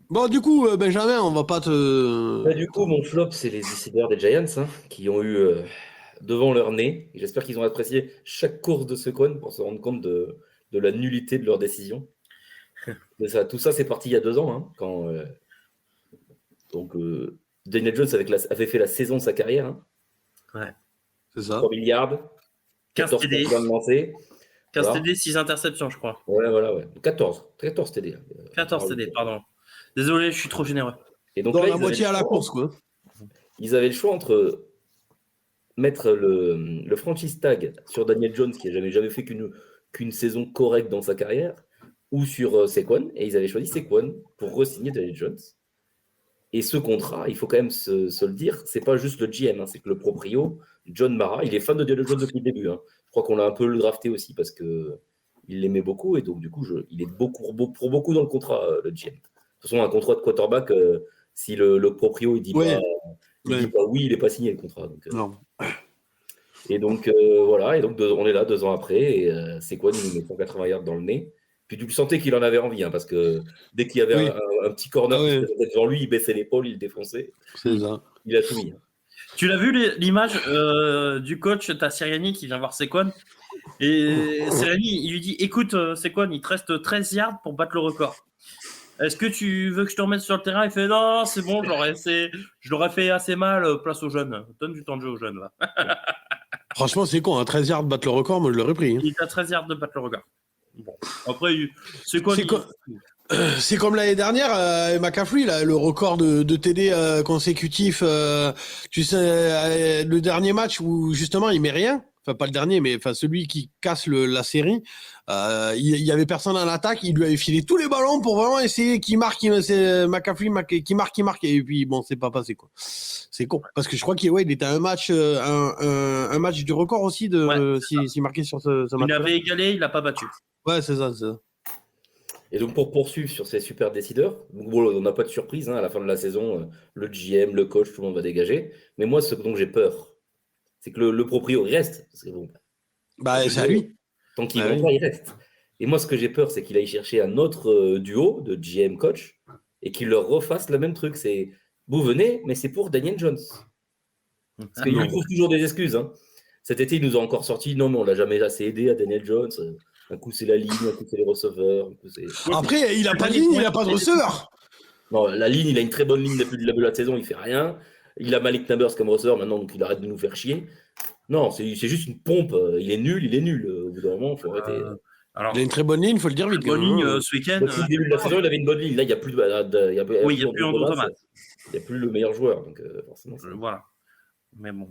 Speaker 1: Bon, du coup, Benjamin, on va pas te.
Speaker 3: Bah, du coup, mon flop, c'est les décideurs des Giants, hein, qui ont eu devant leur nez. Et j'espère qu'ils ont apprécié chaque course de Saquon pour se rendre compte de la nullité de leurs décisions. Tout ça, c'est parti il y a 2 ans, hein, quand Daniel Jones avait fait la saison de sa carrière. Hein.
Speaker 2: Ouais.
Speaker 1: C'est ça.
Speaker 3: 3 milliards,
Speaker 2: 15
Speaker 3: 14
Speaker 2: TD.
Speaker 3: touchdowns lancés.
Speaker 2: 15
Speaker 3: Voilà.
Speaker 2: TD, 6 interceptions, je crois.
Speaker 3: Ouais. 14 TD.
Speaker 2: 14 TD, pardon. Désolé, je suis trop généreux.
Speaker 3: Et donc
Speaker 1: Dans
Speaker 3: là,
Speaker 1: la moitié à la course, quoi.
Speaker 3: Ils avaient le choix entre mettre le franchise tag sur Daniel Jones, qui n'a jamais fait qu'une saison correcte dans sa carrière, ou sur Saquon, et ils avaient choisi Saquon pour re-signer Daniel Jones. Et ce contrat, il faut quand même se le dire, c'est pas juste le GM, hein, c'est que le proprio, John Mara, il est fan de Daniel Jones depuis le début. Hein. Je crois qu'on l'a un peu le drafté aussi parce que il l'aimait beaucoup, et donc du coup, il est pour beaucoup dans le contrat, le GM. De toute façon, un contrat de quarterback, si le proprio il dit pas oui, il n'est pas signé le contrat. Donc,
Speaker 1: non.
Speaker 3: Et donc voilà, et donc on est là 2 ans après, et Saquon il nous met 180 yards dans le nez. Puis tu le sentais qu'il en avait envie, hein, parce que dès qu'il y avait un petit corner qui se présentait devant lui, il baissait l'épaule, il le défonçait.
Speaker 1: C'est ça.
Speaker 3: Il a tout mis.
Speaker 2: Tu l'as vu l'image du coach, t'as Sirianni qui vient voir Saquon, et Sirianni, il lui dit, écoute Saquon, il te reste 13 yards pour battre le record. Est-ce que tu veux que je te remette sur le terrain? Il fait non, c'est bon, je l'aurais fait assez mal, place aux jeunes. Donne du temps de jeu aux jeunes. Là.
Speaker 1: Franchement, c'est con, 13 yards de battre le record, moi je l'aurais pris. Hein.
Speaker 2: Il est à 13 yards de battre le record. Bon. Après, c'est quoi
Speaker 1: C'est comme l'année dernière, McCaffrey, là, le record de TD consécutif. Tu sais, le dernier match où justement il met rien. Enfin, pas le dernier, mais enfin celui qui casse la série. Il y avait personne en attaque. Il lui avait filé tous les ballons pour vraiment essayer qu'il marque. C'est McCaffrey qui marque. Et puis bon, c'est pas passé quoi. C'est con parce que je crois qu'il était à un match, un match du record aussi de s'il marquait sur ce match.
Speaker 2: Il avait égalé, il l'a pas battu.
Speaker 1: Ouais, c'est ça.
Speaker 3: Et donc pour poursuivre sur ces super décideurs, on n'a pas de surprise, hein, à la fin de la saison, le GM, le coach, tout le monde va dégager. Mais moi, ce dont j'ai peur, c'est que le proprio reste. Parce que bon,
Speaker 1: c'est à lui.
Speaker 3: Tant qu'il ne va pas, il reste. Et moi, ce que j'ai peur, c'est qu'il aille chercher un autre duo de GM coach et qu'il leur refasse le même truc. C'est vous venez, mais c'est pour Daniel Jones. Parce qu'il lui trouve toujours des excuses. Hein. Cet été, il nous a encore sorti non, mais on l'a jamais assez aidé à Daniel Jones. Un coup, c'est la ligne, un coup, c'est les receveurs.
Speaker 1: Après, il n'a pas de ligne, il n'a pas de receveur.
Speaker 3: Non, la ligne, il a une très bonne ligne depuis le début de la saison, il fait rien. Il a Malik Nabers comme receveur maintenant, donc il arrête de nous faire chier. Non, c'est juste une pompe. Il est nul. Au bout d'un moment, il faut arrêter.
Speaker 2: Alors,
Speaker 1: Il a une très bonne ligne, il faut le dire vite.
Speaker 2: bonne
Speaker 1: quand même,
Speaker 2: ligne
Speaker 1: hein.
Speaker 2: ce week-end.
Speaker 3: Depuis le début de la saison, il avait une bonne ligne. Là, il n'y a plus de.
Speaker 2: Oui, il n'y a plus Andrew Thomas.
Speaker 3: Il n'y a plus le meilleur joueur. Donc, forcément.
Speaker 2: Voilà. Mais bon,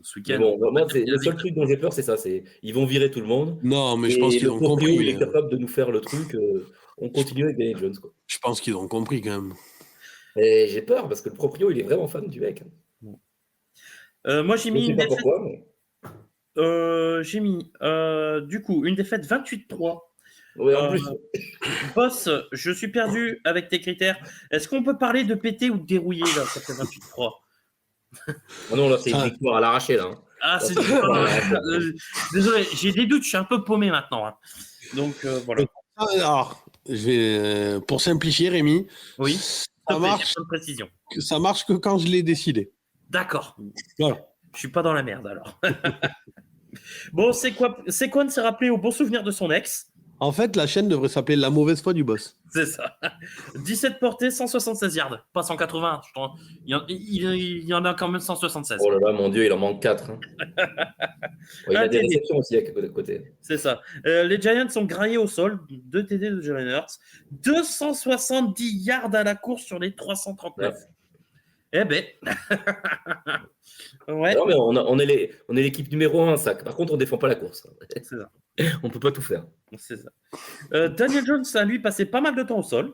Speaker 2: ce
Speaker 3: Mais
Speaker 2: week-end.
Speaker 3: bon, moi, le seul truc dont j'ai peur, c'est ça. Ils vont virer tout le monde.
Speaker 1: Non, mais je
Speaker 3: Et
Speaker 1: pense qu'ils
Speaker 3: le
Speaker 1: ont
Speaker 3: proprio,
Speaker 1: compris.
Speaker 3: il est capable de nous faire le truc. On continue avec Danny Jones, quoi.
Speaker 1: Je pense qu'ils ont compris quand même.
Speaker 3: Et j'ai peur parce que le proprio, il est vraiment fan du mec.
Speaker 2: Moi, j'ai
Speaker 3: Je
Speaker 2: mis
Speaker 3: ne sais
Speaker 2: une
Speaker 3: pas
Speaker 2: défaite.
Speaker 3: pourquoi. Mais...
Speaker 2: J'ai mis, du coup, une défaite 28-3.
Speaker 3: Ouais, en plus.
Speaker 2: Boss, je suis perdu avec tes critères. Est-ce qu'on peut parler de péter ou de dérouiller là, ça fait 28-3?
Speaker 3: Ah non, là, c'est une victoire à l'arraché, là.
Speaker 2: Ah, c'est
Speaker 3: Ah,
Speaker 2: désolé, j'ai des doutes, je suis un peu paumé maintenant. Hein. Donc voilà.
Speaker 1: Alors, pour simplifier, Rémi,
Speaker 2: Oui.
Speaker 1: ça marche,
Speaker 2: Bonne précision.
Speaker 1: ça marche que quand je l'ai décidé.
Speaker 2: D'accord.
Speaker 1: Voilà.
Speaker 2: Je suis pas dans la merde alors. Bon, c'est quoi ne s'est rappelé au bon souvenir de son ex.
Speaker 1: En fait, la chaîne devrait s'appeler La mauvaise foi du boss.
Speaker 2: C'est ça. 17 portées, 176 yards. Pas 180. Il y en a quand même 176.
Speaker 3: Oh là là, mon Dieu, il en manque 4. Hein. Ouais, il a des
Speaker 2: TD.
Speaker 3: réceptions aussi à côté.
Speaker 2: C'est ça. Les Giants sont graillés au sol. 2 TD de Jalen Hurts. 270 yards à la course sur les 339.
Speaker 3: Ouais.
Speaker 2: Eh ben. Ouais.
Speaker 3: Non, mais on est l'équipe numéro 1 en sac. Par contre, on défend pas la course.
Speaker 2: C'est ça.
Speaker 3: On peut pas tout faire.
Speaker 2: C'est ça. Daniel Jones a lui passé pas mal de temps au sol.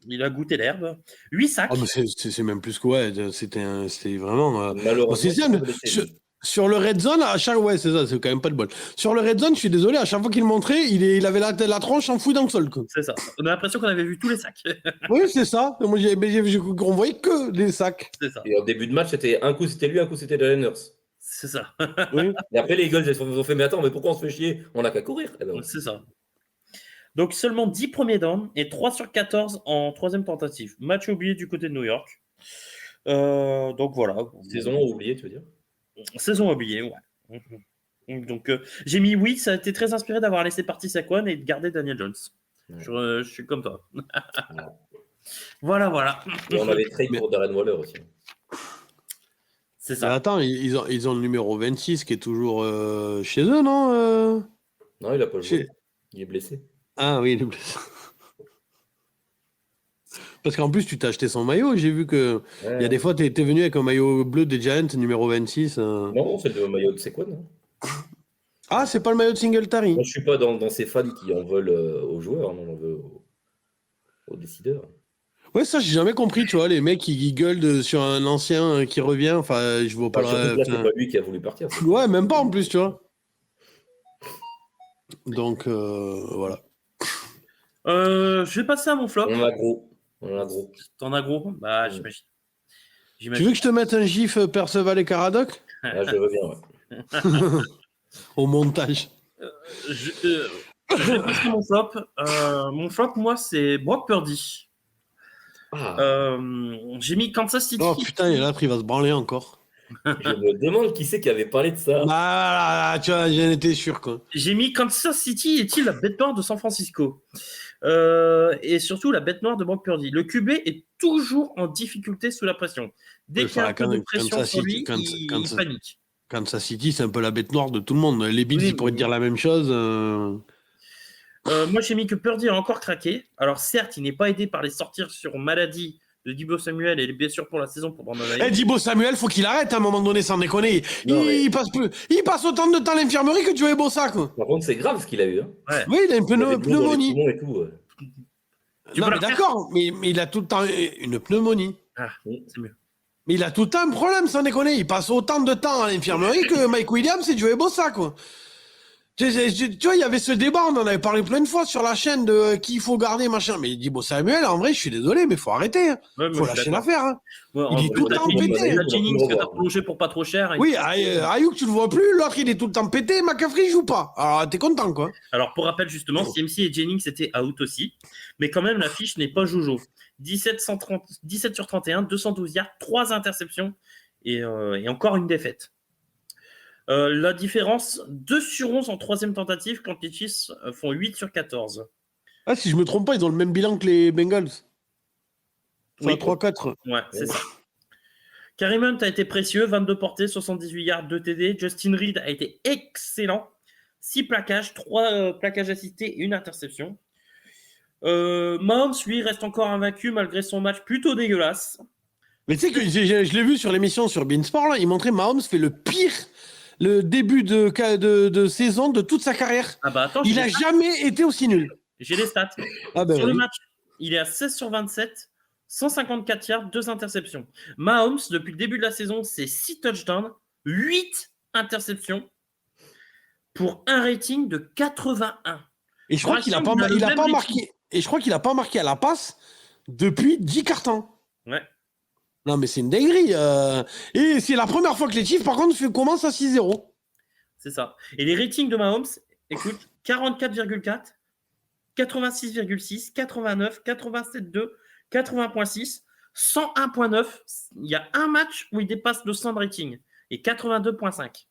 Speaker 2: Il a goûté l'herbe. 8 sacs.
Speaker 1: Ah, mais c'est même plus que ouais, c'était vraiment.
Speaker 3: Malheureusement,
Speaker 1: c'est ça,
Speaker 3: il
Speaker 1: mais
Speaker 3: faut laisser.
Speaker 1: sur le red zone, à chaque ouais, c'est ça, c'est quand même pas de bol. Sur le red zone, je suis désolé, à chaque fois qu'il le montrait, il avait la tronche enfouie dans le sol. Quoi.
Speaker 2: C'est ça. On a l'impression qu'on avait vu tous les sacs.
Speaker 1: Oui, c'est ça. Moi, on voyait que des sacs.
Speaker 2: C'est ça.
Speaker 3: Et au début de match, c'était un coup c'était lui, un coup c'était Jalen Hurts.
Speaker 2: C'est ça.
Speaker 1: Oui.
Speaker 3: Et après, les Eagles, ils ont fait mais attends, mais pourquoi on se fait chier? On n'a qu'à courir. Eh ben,
Speaker 2: C'est ça. Donc seulement 10 premiers downs et 3 sur 14 en troisième tentative. Match oublié du côté de New York. Donc voilà.
Speaker 3: saison oubliée, tu veux dire?
Speaker 2: Saison oubliée, ouais. Donc j'ai mis oui, ça a été très inspiré d'avoir laissé partir Saquon et de garder Daniel Jones.
Speaker 3: Ouais.
Speaker 2: Je suis comme toi. Voilà.
Speaker 3: Et on avait trade pour Darren Waller aussi.
Speaker 2: C'est
Speaker 1: Mais
Speaker 2: ça.
Speaker 1: attends, ils ont le numéro 26 qui est toujours chez eux, non
Speaker 3: Non, il a pas joué. Il est blessé.
Speaker 1: Ah oui, il est blessé. Parce qu'en plus, tu t'as acheté son maillot. J'ai vu que
Speaker 3: Ouais.
Speaker 1: il y a des fois, t'es venu avec un maillot bleu des Giants, numéro 26.
Speaker 3: Non, c'est le maillot de Saquon. Hein.
Speaker 1: Ah, c'est pas le maillot de Singletary.
Speaker 3: Moi, je suis pas dans ces fans qui en veulent aux joueurs, non, on en veut aux décideurs.
Speaker 1: Ouais, ça, j'ai jamais compris, tu vois, les mecs qui gueulent sur un ancien qui revient. Enfin, je vois pas
Speaker 3: Surtout que là, c'est pas lui qui a voulu partir.
Speaker 1: Ouais, même pas en plus, tu vois. Donc, voilà.
Speaker 2: Je vais passer à mon flop.
Speaker 3: On en a gros.
Speaker 2: T'en as gros? Bah,
Speaker 3: Mm.
Speaker 2: j'imagine.
Speaker 1: Tu veux que je te mette un gif Perceval et Caradoc
Speaker 3: Là, je veux bien, ouais.
Speaker 1: au montage?
Speaker 2: Je vais passer mon flop. Mon flop, moi, c'est Brock Purdy.
Speaker 3: Ah,
Speaker 2: J'ai mis Kansas City.
Speaker 1: Oh putain, et là, il va se branler encore.
Speaker 3: je me demande qui c'est qui avait parlé de ça.
Speaker 1: Ah, tu vois, j'en étais sûr, quoi.
Speaker 2: J'ai mis Kansas City est-il la bête noire de San Francisco et surtout la bête noire de Brock Purdy. Le QB est toujours en difficulté sous la pression. Dès qu'il y a un peu de pression
Speaker 1: Kansas
Speaker 2: sur lui,
Speaker 1: City,
Speaker 2: il panique.
Speaker 1: Kansas City, c'est un peu la bête noire de tout le monde. Les Bills,
Speaker 2: Oui,
Speaker 1: ils pourraient te dire la même chose.
Speaker 2: Moi, j'ai mis que Purdy a encore craqué. Alors, certes, il n'est pas aidé par les sorties sur maladie de Deebo Samuel et les blessures pour la saison pour Brandon Ayuk.
Speaker 1: Deebo Samuel, faut qu'il arrête à un moment donné, sans déconner.
Speaker 3: Non,
Speaker 1: il passe autant de temps à l'infirmerie que tu vois Bossa, quoi.
Speaker 3: Par contre, c'est grave ce qu'il a eu. Hein.
Speaker 2: Ouais.
Speaker 1: Oui, il a une
Speaker 3: Il avait de l'eau dans les
Speaker 1: pneumonie.
Speaker 3: poumons et tout.
Speaker 2: Tu
Speaker 1: Non,
Speaker 2: peux
Speaker 1: mais
Speaker 2: la
Speaker 1: d'accord, mais il a tout le temps une pneumonie.
Speaker 2: Ah, c'est mieux.
Speaker 1: Mais il a tout le temps un problème, sans déconner. Il passe autant de temps à l'infirmerie que Mike Williams et Joey Bossa, quoi. Tu vois, il y avait ce débat, on en avait parlé plein de fois sur la chaîne de qui il faut garder, machin. Mais il dit, bon, Samuel, en vrai, je suis désolé, mais faut arrêter. Hein.
Speaker 2: Ouais, moi,
Speaker 1: Faut
Speaker 2: je suis
Speaker 1: lâcher
Speaker 2: d'accord.
Speaker 1: l'affaire. Hein.
Speaker 2: Ouais,
Speaker 1: Il est tout le temps pété.
Speaker 2: La Jennings que t'as prolongé pour pas trop cher.
Speaker 1: Oui, Ayuk, tu le vois plus. L'autre, il est tout le temps pété. McCaffrey, il joue pas. Alors, t'es content, quoi.
Speaker 2: Alors, pour rappel, justement, CMC et Jennings étaient out aussi. Mais quand même, la fiche n'est pas jojo. 17 sur 31, 212 yards, 3 interceptions et encore une défaite. La différence, 2 sur 11 en troisième tentative quand les Chiefs font 8 sur 14.
Speaker 1: Ah, si je me trompe pas, ils ont le même bilan que les Bengals.
Speaker 2: Oui.
Speaker 1: 3-4.
Speaker 2: Ouais, c'est ça. Kareem Hunt a été précieux, 22 portées, 78 yards, 2 TD. Justin Reed a été excellent, 6 plaquages, 3 plaquages assistés et 1 interception. Mahomes, lui, reste encore invaincu malgré son match plutôt dégueulasse.
Speaker 1: Mais tu sais que je l'ai vu sur l'émission sur Beansport, là, il montrait Mahomes fait le début de saison de toute sa carrière.
Speaker 2: Ah bah attends,
Speaker 1: Il a jamais été aussi nul.
Speaker 2: j'ai les stats.
Speaker 1: Ah ben
Speaker 2: Sur le
Speaker 1: oui.
Speaker 2: match, il est à 16 sur 27, 154 yards, 2 interceptions. Mahomes, depuis le début de la saison, c'est 6 touchdowns, 8 interceptions pour un rating de 81.
Speaker 1: Et je crois qu'il a pas marqué. Et je crois qu'il a pas marqué à la passe depuis 10 cartons.
Speaker 2: Ouais.
Speaker 1: Non mais c'est une dinguerie. Et c'est la première fois que les Chiefs, par contre, commencent à 6-0.
Speaker 2: C'est ça. Et les ratings de Mahomes, écoute, 44,4, 86,6, 89, 87,2, 80,6, 101,9. Il y a un match où il dépasse le 100 de rating. Et 82,5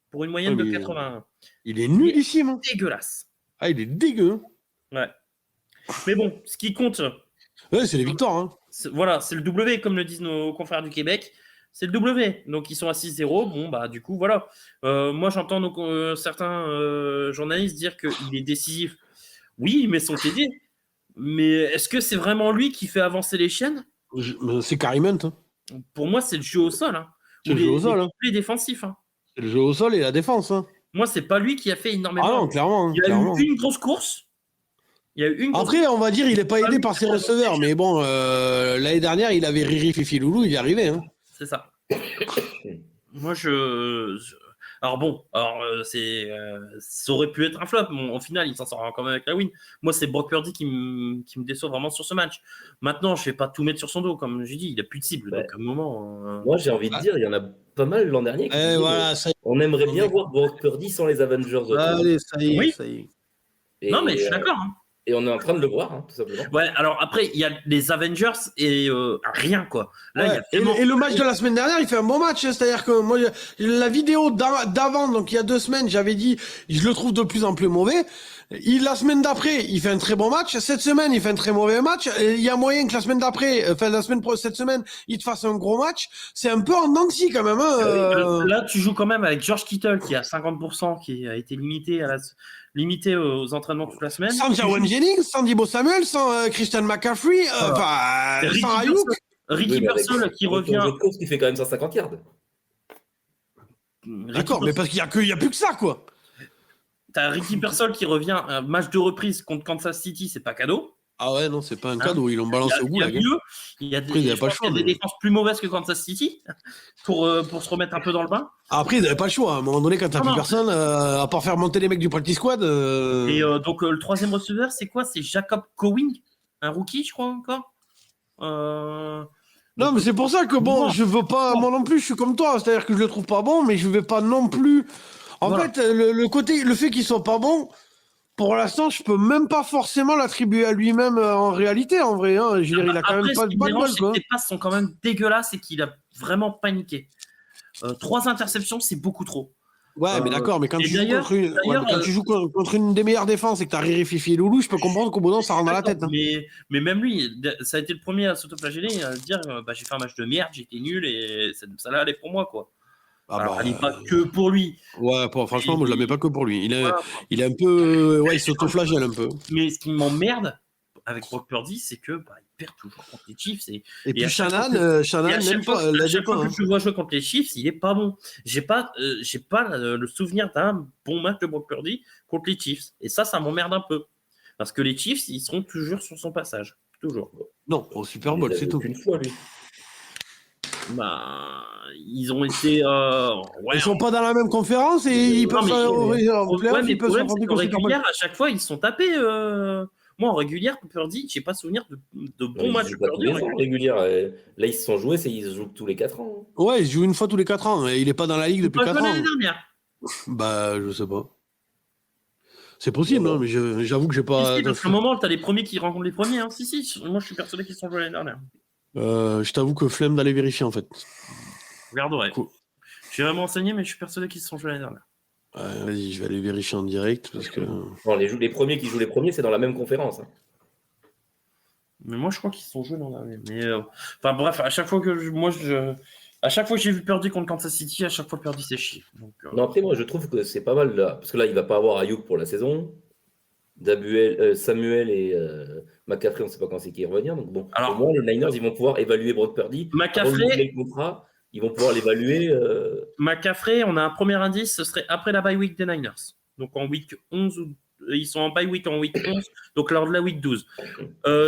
Speaker 2: pour une moyenne de 81.
Speaker 1: Il est nullissime. Hein.
Speaker 2: Dégueulasse.
Speaker 1: Ah, il est dégueu.
Speaker 2: Ouais. Mais bon, ce qui compte...
Speaker 1: Ouais, c'est les victoires. Hein.
Speaker 2: Voilà, c'est le W, comme le disent nos confrères du Québec. C'est le W. Donc, ils sont à 6-0. Bon, bah, du coup, voilà. Moi, j'entends certains journalistes dire qu'il est décisif. Oui, il met son TD. Mais est-ce que c'est vraiment lui qui fait avancer les chaînes?
Speaker 1: C'est Kareem Hunt. Hein.
Speaker 2: Pour moi, c'est le jeu au sol. Hein.
Speaker 1: C'est le jeu au sol.
Speaker 2: Les défensifs. Hein.
Speaker 1: C'est le jeu au sol et la défense. Hein.
Speaker 2: Moi, c'est pas lui qui a fait énormément.
Speaker 1: Ah non, clairement.
Speaker 2: Il y a eu une grosse course.
Speaker 1: Après, on va dire, il n'est pas aidé par ses receveurs. Mais bon, l'année dernière, il avait Riri, Fifi, Loulou, il y arrivait. Hein.
Speaker 2: C'est ça. Moi, alors bon, ça aurait pu être un flop. Bon, au final, il s'en sort quand même avec la win. Moi, c'est Brock Purdy qui me déçoit vraiment sur ce match. Maintenant, je ne vais pas tout mettre sur son dos. Comme j'ai dit, il n'a plus de cible.
Speaker 3: Ouais.
Speaker 2: Donc, à un moment...
Speaker 3: Moi, j'ai envie de dire, il y en a pas mal l'an dernier qui disaient,
Speaker 1: voilà,
Speaker 3: on aimerait bien voir Brock Purdy sans les Avengers.
Speaker 1: Allez, ça y est,
Speaker 2: Oui.
Speaker 1: ça y est.
Speaker 3: Et,
Speaker 2: non, mais je suis d'accord. Hein.
Speaker 3: Et on est en train de le voir, hein, tout simplement.
Speaker 2: Ouais, alors après, il y a les Avengers et rien, quoi. Là,
Speaker 1: Ouais.
Speaker 2: il y a tellement...
Speaker 1: Et le match de la semaine dernière, il fait un bon match. Hein, c'est-à-dire que moi, la vidéo d'avant, donc il y a 2 semaines, j'avais dit, je le trouve de plus en plus mauvais. La semaine d'après, il fait un très bon match. Cette semaine, il fait un très mauvais match. Et il y a moyen que la semaine d'après, cette semaine, il te fasse un gros match. C'est un peu en dents de scie quand même. Hein,
Speaker 2: Là, tu joues quand même avec George Kittle qui a 50%, qui a été limité aux entraînements toute la semaine.
Speaker 1: Sans Jawan Jennings, sans Deebo Samuel, sans Christian McCaffrey, sans Ayuk.
Speaker 2: Ricky Pearsall qui revient.
Speaker 3: Jeu de course qui fait quand même 150 yards.
Speaker 1: D'accord, mais parce qu'il y a plus que ça, quoi.
Speaker 2: T'as Ricky Pearsall qui revient, un match de reprise contre Kansas City, c'est pas cadeau.
Speaker 1: Ah ouais, non, c'est pas un cadeau, ils l'ont balancé au bout, là.
Speaker 2: Il y a des défenses plus mauvaises que Kansas City pour se remettre un peu dans le bain.
Speaker 1: Après, ils n'avaient pas le choix. À un moment donné, quand t'as plus personne, à part faire monter les mecs du practice squad.
Speaker 2: Et donc, le troisième receveur, c'est quoi? C'est Jacob Cowing, un rookie, je crois encore.
Speaker 1: Non, mais c'est pour ça que bon, je veux pas, moi non plus, je suis comme toi, c'est-à-dire que je le trouve pas bon, mais je vais pas non plus. En fait, le fait qu'il soit pas bon, pour l'instant, je peux même pas forcément l'attribuer à lui-même en réalité, en vrai. Hein. Je veux dire, il a quand même pas de balle, quoi.
Speaker 2: Les passes sont quand même dégueulasses et qu'il a vraiment paniqué. 3 interceptions, c'est beaucoup trop.
Speaker 1: Ouais, mais d'accord, mais quand tu joues contre une des meilleures défenses et que t'as Riri, Fifi et Loulou, je peux comprendre qu'au bout d'un, ça rentre dans la tête. Hein.
Speaker 2: Mais même lui, ça a été le premier à s'autoflageller, à dire j'ai fait un match de merde, j'étais nul et ça allait pour moi, quoi. Alors, elle n'est pas que pour lui.
Speaker 1: Ouais, franchement, moi je la mets pas que pour lui. Il est un peu. Ouais, il s'autoflagelle un peu.
Speaker 2: Mais ce qui m'emmerde avec Brock Purdy, c'est que il perd toujours contre les Chiefs. Et
Speaker 1: puis Shannon, même pas.
Speaker 2: À chaque fois que je vois jouer contre les Chiefs, il est pas bon. J'ai pas le souvenir d'un bon match de Brock Purdy contre les Chiefs. Et ça m'emmerde un peu. Parce que les Chiefs, ils seront toujours sur son passage. Toujours.
Speaker 1: Non, au Super Bowl, c'est tout.
Speaker 3: Une fois, lui.
Speaker 2: Ils ont été.
Speaker 1: Ils sont pas dans la même conférence et ils peuvent
Speaker 2: régulière, à chaque fois, ils sont tapés. Moi, en régulière, Purdy, j'ai pas souvenir de bons matchs Purdy.
Speaker 3: Régulière. Là, ils se sont joués, ils se jouent tous les 4 ans.
Speaker 1: Ouais, ils se jouent une fois tous les 4 ans. Et il est pas dans la ligue depuis 4 ans.
Speaker 2: L'année dernière.
Speaker 1: Bah, je sais pas. C'est possible, non, mais j'avoue que j'ai pas.
Speaker 2: Si, parce qu'à un moment, t'as les premiers qui rencontrent les premiers. Hein. Si, moi, je suis persuadé qu'ils sont joués l'année dernière.
Speaker 1: Je t'avoue que flemme d'aller vérifier en fait.
Speaker 2: Regarde, cool. Je vais me renseigner, mais je suis persuadé qu'ils se sont joués l'année dernière.
Speaker 1: Vas-y, je vais aller vérifier en direct parce que.
Speaker 3: Non, les premiers qui jouent les premiers, c'est dans la même conférence. Hein.
Speaker 2: Mais moi, je crois qu'ils se sont joués l'an dernier. Mais enfin bref, à chaque fois que À chaque fois que j'ai vu Purdy contre Kansas City, à chaque fois Purdy s'est chié. Donc,
Speaker 3: Non, après, moi, je trouve que c'est pas mal, là, parce que là, il va pas avoir Ayuk pour la saison. Samuel et McCaffrey, on ne sait pas quand c'est qu'ils vont revenir. Donc, bon,
Speaker 2: Alors,
Speaker 3: au moins, les Niners, ils vont pouvoir évaluer Brock Purdy. Avant de
Speaker 2: McCaffrey,
Speaker 3: renouveler le contrat, ils vont pouvoir l'évaluer.
Speaker 2: McCaffrey, on a un premier indice, ce serait après la bye week des Niners. Donc en week 11, ils sont en bye week en week 11, donc lors de la week 12.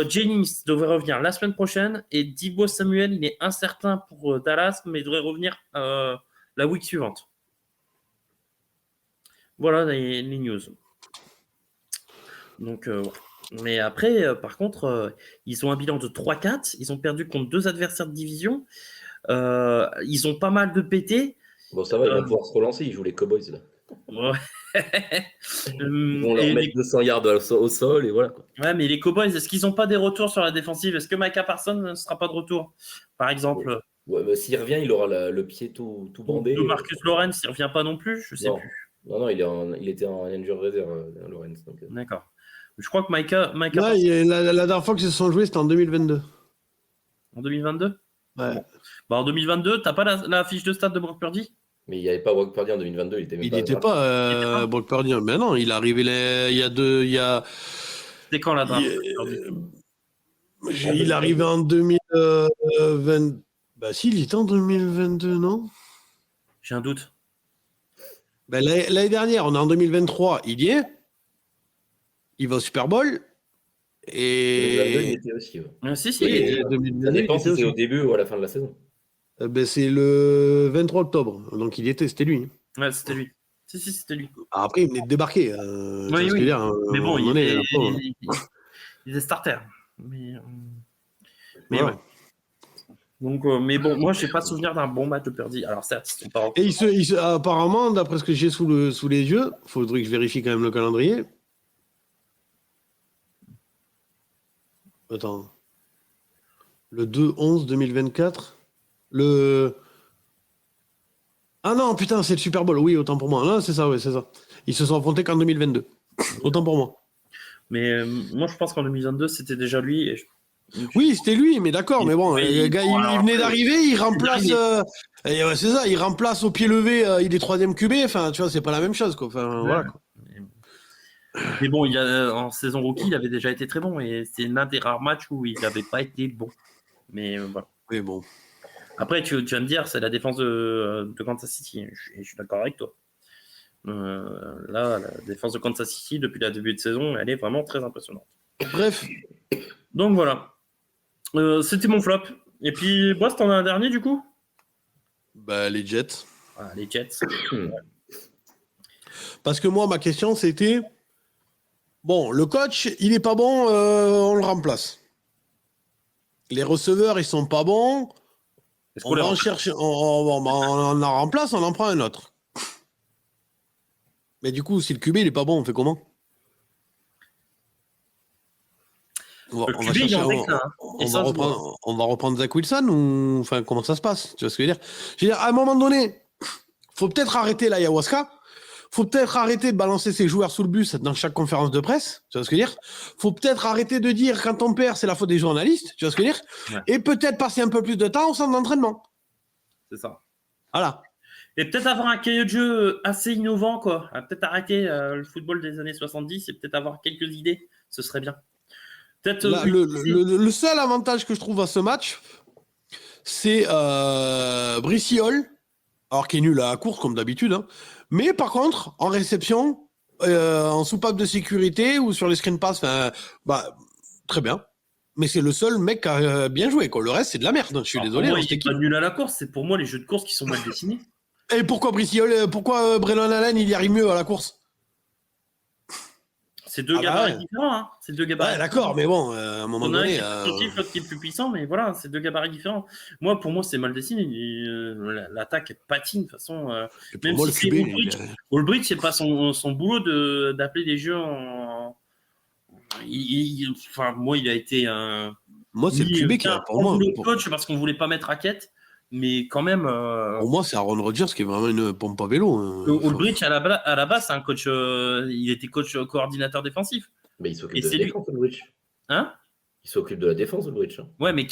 Speaker 2: Jennings devrait revenir la semaine prochaine et Deebo Samuel, il est incertain pour Dallas, mais il devrait revenir la week suivante. Voilà les news. Donc, mais après, par contre, ils ont un bilan de 3-4. Ils ont perdu contre 2 adversaires de division. Ils ont pas mal de pétés.
Speaker 3: Bon, ça va, ils vont pouvoir se relancer. Ils jouent les Cowboys, là.
Speaker 2: Ouais.
Speaker 3: Ils vont leur mettre 200 yards au sol et voilà, quoi.
Speaker 2: Ouais, mais les Cowboys, est-ce qu'ils n'ont pas des retours sur la défensive? Est-ce que Micah Parsons ne sera pas de retour, par exemple?
Speaker 3: Ouais, bah, s'il revient, il aura le pied tout bandé.
Speaker 2: De Marcus Lawrence, il ne revient pas non plus? Je sais
Speaker 3: Non.
Speaker 2: plus.
Speaker 3: Non, il était en injured reserve, Lawrence. Donc,
Speaker 2: D'accord. Je crois que Micah
Speaker 1: Là,
Speaker 2: Parsons,
Speaker 1: la dernière fois que ils se sont joués, c'était en 2022.
Speaker 2: en 2022?
Speaker 1: Ouais.
Speaker 2: Bon. Bah, en 2022, t'as pas la fiche de stade de Brock Purdy?
Speaker 3: mais il n'y avait pas Brock Purdy en 2022. Il
Speaker 1: Il n'était pas Brock Purdy. Mais non, il est arrivé il y a deux.
Speaker 2: C'était quand la draft?
Speaker 1: Il est arrivé en 2020. Bah si, il était en 2022, non?
Speaker 2: J'ai un doute.
Speaker 1: Ben, l'année dernière, on est en 2023, il y est. Il va au Super Bowl.
Speaker 3: 2022, il
Speaker 1: Et.
Speaker 3: était aussi. Ouais.
Speaker 2: Si, si.
Speaker 1: Oui,
Speaker 3: Ça
Speaker 1: 2022,
Speaker 3: dépend
Speaker 1: il
Speaker 3: si
Speaker 1: était
Speaker 3: c'est
Speaker 1: aussi.
Speaker 3: au début ou à la fin de la saison.
Speaker 1: Ben, c'est le 23 octobre. Donc il y était, c'était lui.
Speaker 2: Ouais, c'était lui. Si, c'était lui.
Speaker 1: Après, il venait de débarquer.
Speaker 2: Oui, oui. Mais bon, il était starter. Mais
Speaker 1: voilà.
Speaker 2: ouais. Donc, mais bon, moi, j'ai pas souvenir d'un bon match de Purdy. Alors, certes, ils sont pas.
Speaker 1: Et apparemment, d'après ce que j'ai sous les yeux, faudrait que je vérifie quand même le calendrier. Attends. Le 2-11-2024. Ah non, putain, c'est le Super Bowl. Oui, autant pour moi. Non, c'est ça, ouais, c'est ça. Ils se sont affrontés qu'en 2022. Autant pour moi.
Speaker 2: Mais moi, je pense qu'en 2022, c'était déjà lui. Et
Speaker 1: Oui, c'était lui, mais d'accord. Mais bon, le gars, il venait d'arriver, il remplace. Ouais, c'est ça, il remplace au pied levé. Il est 3e QB. Enfin, tu vois, c'est pas la même chose, quoi. Enfin, voilà. Quoi.
Speaker 2: Mais bon, en saison rookie, il avait déjà été très bon. Et c'est l'un des rares matchs où il n'avait pas été bon. Mais voilà.
Speaker 1: Oui, bon.
Speaker 2: Après, tu vas me dire, c'est la défense de Kansas City. Je suis d'accord avec toi. Là, la défense de Kansas City, depuis le début de saison, elle est vraiment très impressionnante.
Speaker 1: Bref.
Speaker 2: Donc voilà. C'était mon flop. Et puis, Boss, t'en as un dernier du coup?
Speaker 1: Bah, les Jets.
Speaker 2: Ah, les Jets.
Speaker 1: Parce que moi, ma question, c'était... Bon, le coach, il est pas bon, on le remplace. Les receveurs, ils sont pas bons. On va en chercher, on en remplace, on en prend un autre. Mais du coup, si le QB, il est pas bon, on fait comment? On va reprendre Zach Wilson ou enfin comment ça se passe? Tu vois ce que je veux dire? Je veux dire, à un moment donné, faut peut-être arrêter l'ayahuasca. Faut peut-être arrêter de balancer ses joueurs sous le bus dans chaque conférence de presse. Tu vois ce que je veux dire? Faut peut-être arrêter de dire quand on perd, c'est la faute des journalistes. Tu vois ce que je veux dire? Ouais. Et peut-être passer un peu plus de temps au centre d'entraînement.
Speaker 2: C'est ça.
Speaker 1: Voilà.
Speaker 2: Et peut-être avoir un cahier de jeu assez innovant, quoi. Peut-être arrêter le football des années 70 et peut-être avoir quelques idées. Ce serait bien. Peut-être.
Speaker 1: Le seul avantage que je trouve à ce match, c'est Bryce Hall, alors qui est nul à la course comme d'habitude, hein. Mais par contre, en réception, en soupape de sécurité ou sur les screen pass, très bien. Mais c'est le seul mec qui a bien joué, quoi. Le reste, c'est de la merde. Je suis désolé.
Speaker 2: Moi, il est pas nul à la course. C'est pour moi les jeux de course qui sont mal dessinés.
Speaker 1: Et pourquoi Bryce Hall, pourquoi Braylon Allen, il y arrive mieux à la course?
Speaker 2: C'est deux gabarits différents, hein. C'est deux gabarits.
Speaker 1: Ouais, d'accord, mais bon, à un moment donné.
Speaker 2: L'autre qui est plus puissant, mais voilà, c'est deux gabarits différents. Pour moi, c'est mal dessiné. L'attaque patine de toute façon. Même
Speaker 1: moi,
Speaker 2: si c'est Ulbrich, c'est pas son boulot d'appeler les jeux en. Moi, il a été un.
Speaker 1: Moi, c'est le QB qui a pour moi.
Speaker 2: Coach parce qu'on voulait pas mettre Hackett. Mais quand même.
Speaker 1: Pour moi, c'est Aaron Rodgers qui est vraiment une pompe à vélo.
Speaker 2: Ulbrich, à la base, c'est un coach. Il était coordinateur défensif.
Speaker 3: Mais il s'occupe de la défense, Ulbrich.
Speaker 2: Hein?
Speaker 3: Il s'occupe de la défense, Ulbrich.
Speaker 2: Ouais, mais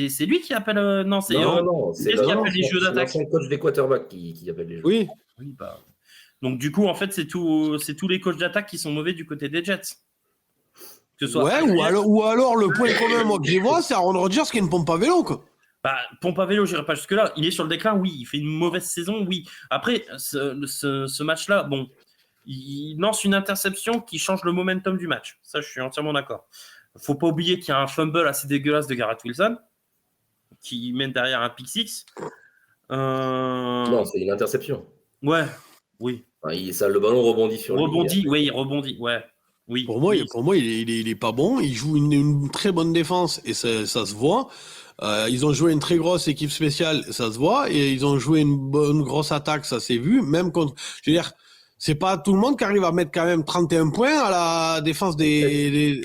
Speaker 2: c'est lui qui appelle. Non, c'est.
Speaker 3: Non, c'est
Speaker 2: qu'est-ce qui appelle les jeux d'attaque?
Speaker 3: C'est l'ancien coach des quarterbacks qui appelle les jeux.
Speaker 1: Oui.
Speaker 2: Oui, bah. Donc, du coup, en fait, c'est tous les coachs d'attaque qui sont mauvais du côté des Jets. Que ce soit
Speaker 1: Ouais, ou alors le point commun, moi, que j'y vois, c'est Aaron Rodgers qui ne pompe pas vélo, quoi.
Speaker 2: Bah, pompe à vélo, j'irai pas jusque-là. Il est sur le déclin, oui. Il fait une mauvaise saison, oui. Après, ce match-là, bon, il lance une interception qui change le momentum du match. Ça, je suis entièrement d'accord. Faut pas oublier qu'il y a un fumble assez dégueulasse de Garrett Wilson qui mène derrière un pick six.
Speaker 3: Non, c'est une interception.
Speaker 2: Ouais, oui.
Speaker 3: Le ballon rebondit sur lui.
Speaker 2: Oui, il rebondit, ouais. Oui,
Speaker 1: Pour moi,
Speaker 2: oui.
Speaker 1: il est pas bon. Il joue une très bonne défense et ça se voit. Ils ont joué une très grosse équipe spéciale, ça se voit. Et ils ont joué une bonne grosse attaque, ça s'est vu. Même contre, je veux dire, c'est pas tout le monde qui arrive à mettre quand même 31 points à la défense des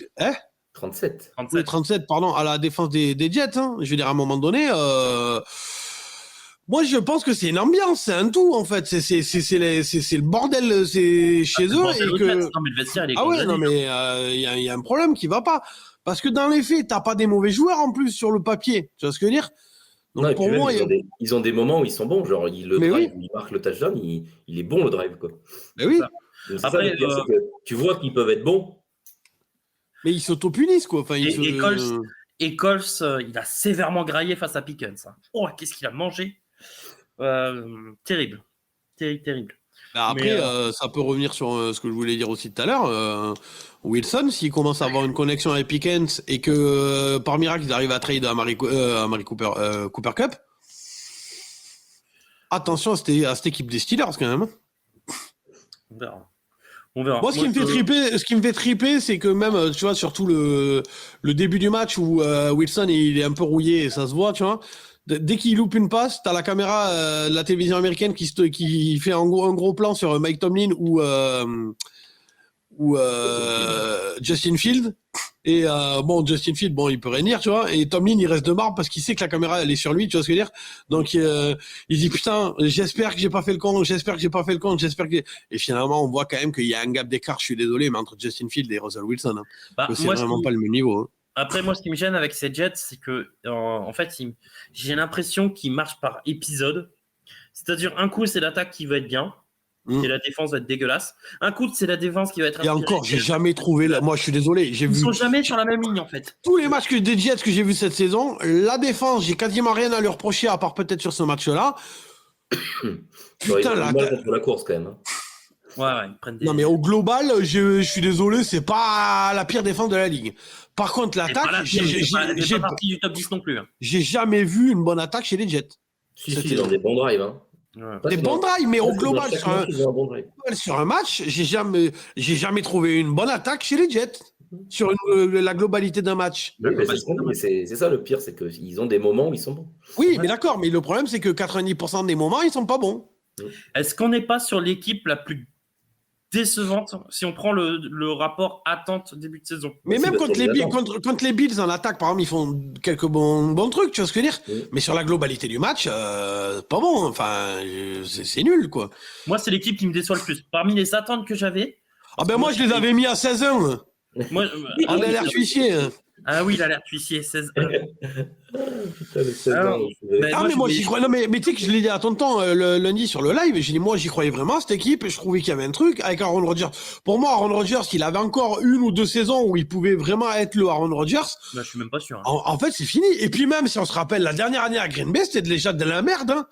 Speaker 3: 37.
Speaker 1: Oui, 37, pardon, à la défense des Jets. Hein. Je veux dire, à un moment donné, moi, je pense que c'est une ambiance, c'est un tout, en fait. C'est le bordel, c'est chez eux.
Speaker 2: Et
Speaker 1: que...
Speaker 2: Non, mais le vestiaire, il est
Speaker 1: ouais, non, mais il y a un problème qui va pas. Parce que dans les faits, t'as pas des mauvais joueurs en plus sur le papier. Tu vois ce que je veux dire? Donc,
Speaker 3: non,
Speaker 1: pour moi,
Speaker 3: ils ont des moments où ils sont bons. Genre, le drive, où ils marquent le touchdown, il est bon, le drive, quoi.
Speaker 1: Mais oui.
Speaker 3: Donc, après, c'est que tu vois qu'ils peuvent être bons.
Speaker 1: Mais ils s'auto-punissent, quoi. Enfin,
Speaker 2: et Coles, il a sévèrement graillé face à Pickens. Oh, qu'est-ce qu'il a mangé! Terrible.
Speaker 1: Après, ça peut revenir sur ce que je voulais dire aussi tout à l'heure. Wilson, s'il commence à avoir une connexion avec Pickens et que par miracle, il arrive à trade à Mari Cooper Cup, attention à cette équipe des Steelers, quand même.
Speaker 2: On verra.
Speaker 1: Moi, ce qui me fait triper, c'est que même, tu vois, surtout le début du match où Wilson, il est un peu rouillé et ça se voit, tu vois. Dès qu'il loupe une passe, t'as la caméra de la télévision américaine qui fait un gros plan sur Mike Tomlin ou Justin Fields. Et Justin Fields, il peut rien dire, tu vois. Et Tomlin, il reste de marbre parce qu'il sait que la caméra, elle est sur lui, tu vois ce que je veux dire. Donc, il dit, putain, j'espère que j'ai pas fait le con, Et finalement, on voit quand même qu'il y a un gap d'écart, je suis désolé, mais entre Justin Fields et Russell Wilson. Hein. C'est vraiment pas le même niveau. Hein.
Speaker 2: Après, moi, ce qui me gêne avec ces Jets, c'est que, en fait, j'ai l'impression qu'ils marchent par épisode. C'est-à-dire, un coup, c'est l'attaque qui va être bien. Et la défense va être dégueulasse. Un coup, c'est la défense qui va être...
Speaker 1: Et encore, j'ai jamais trouvé... Moi, je suis désolé.
Speaker 2: Ils sont jamais sur la même ligne, en fait.
Speaker 1: Tous les matchs des Jets que j'ai vus cette saison, la défense, j'ai quasiment rien à lui reprocher, à part peut-être sur ce match-là.
Speaker 3: Putain, la course, quand même.
Speaker 2: Ouais, ils prennent des...
Speaker 1: Non, mais au global, je suis désolé, c'est pas la pire défense de la ligue. Par contre, l'attaque...
Speaker 2: j'ai pas partie du top 10 non plus. Hein.
Speaker 1: J'ai jamais vu une bonne attaque chez les Jets.
Speaker 3: Si, ils ont des bons drives, hein.
Speaker 1: Ouais. Des bons drives, mais au global, sur un match, j'ai jamais trouvé une bonne attaque chez les Jets. Sur la globalité d'un match.
Speaker 3: C'est ça le pire, c'est qu'ils ont des moments où ils sont bons.
Speaker 1: Oui, mais d'accord, mais le problème, c'est que 90% des moments, ils sont pas bons.
Speaker 2: Est-ce qu'on n'est pas sur l'équipe la plus décevante si on prend le rapport attente début de saison?
Speaker 1: Mais même contre les Bills en attaque, par exemple, ils font quelques bons trucs, tu vois ce que je veux dire? Mais sur la globalité du match, pas bon. Enfin, c'est nul, quoi.
Speaker 2: Moi, c'est l'équipe qui me déçoit le plus. Parmi les attentes que j'avais...
Speaker 1: moi, je les avais mis à 16-1. En alerte huissier.
Speaker 2: Ah oui, l'alerte huissier, 16-1.
Speaker 1: Mais moi j'y crois. Non, mais tu sais que je l'ai dit à tonton le lundi sur le live. J'ai dit, moi j'y croyais vraiment, cette équipe. Et je trouvais qu'il y avait un truc avec Aaron Rodgers. Pour moi, Aaron Rodgers, il avait encore 1 ou 2 saisons où il pouvait vraiment être le Aaron Rodgers.
Speaker 2: Je suis même pas sûr. Hein.
Speaker 1: En fait, c'est fini. Et puis même, si on se rappelle, la dernière année à Green Bay, c'était déjà de la merde. Hein.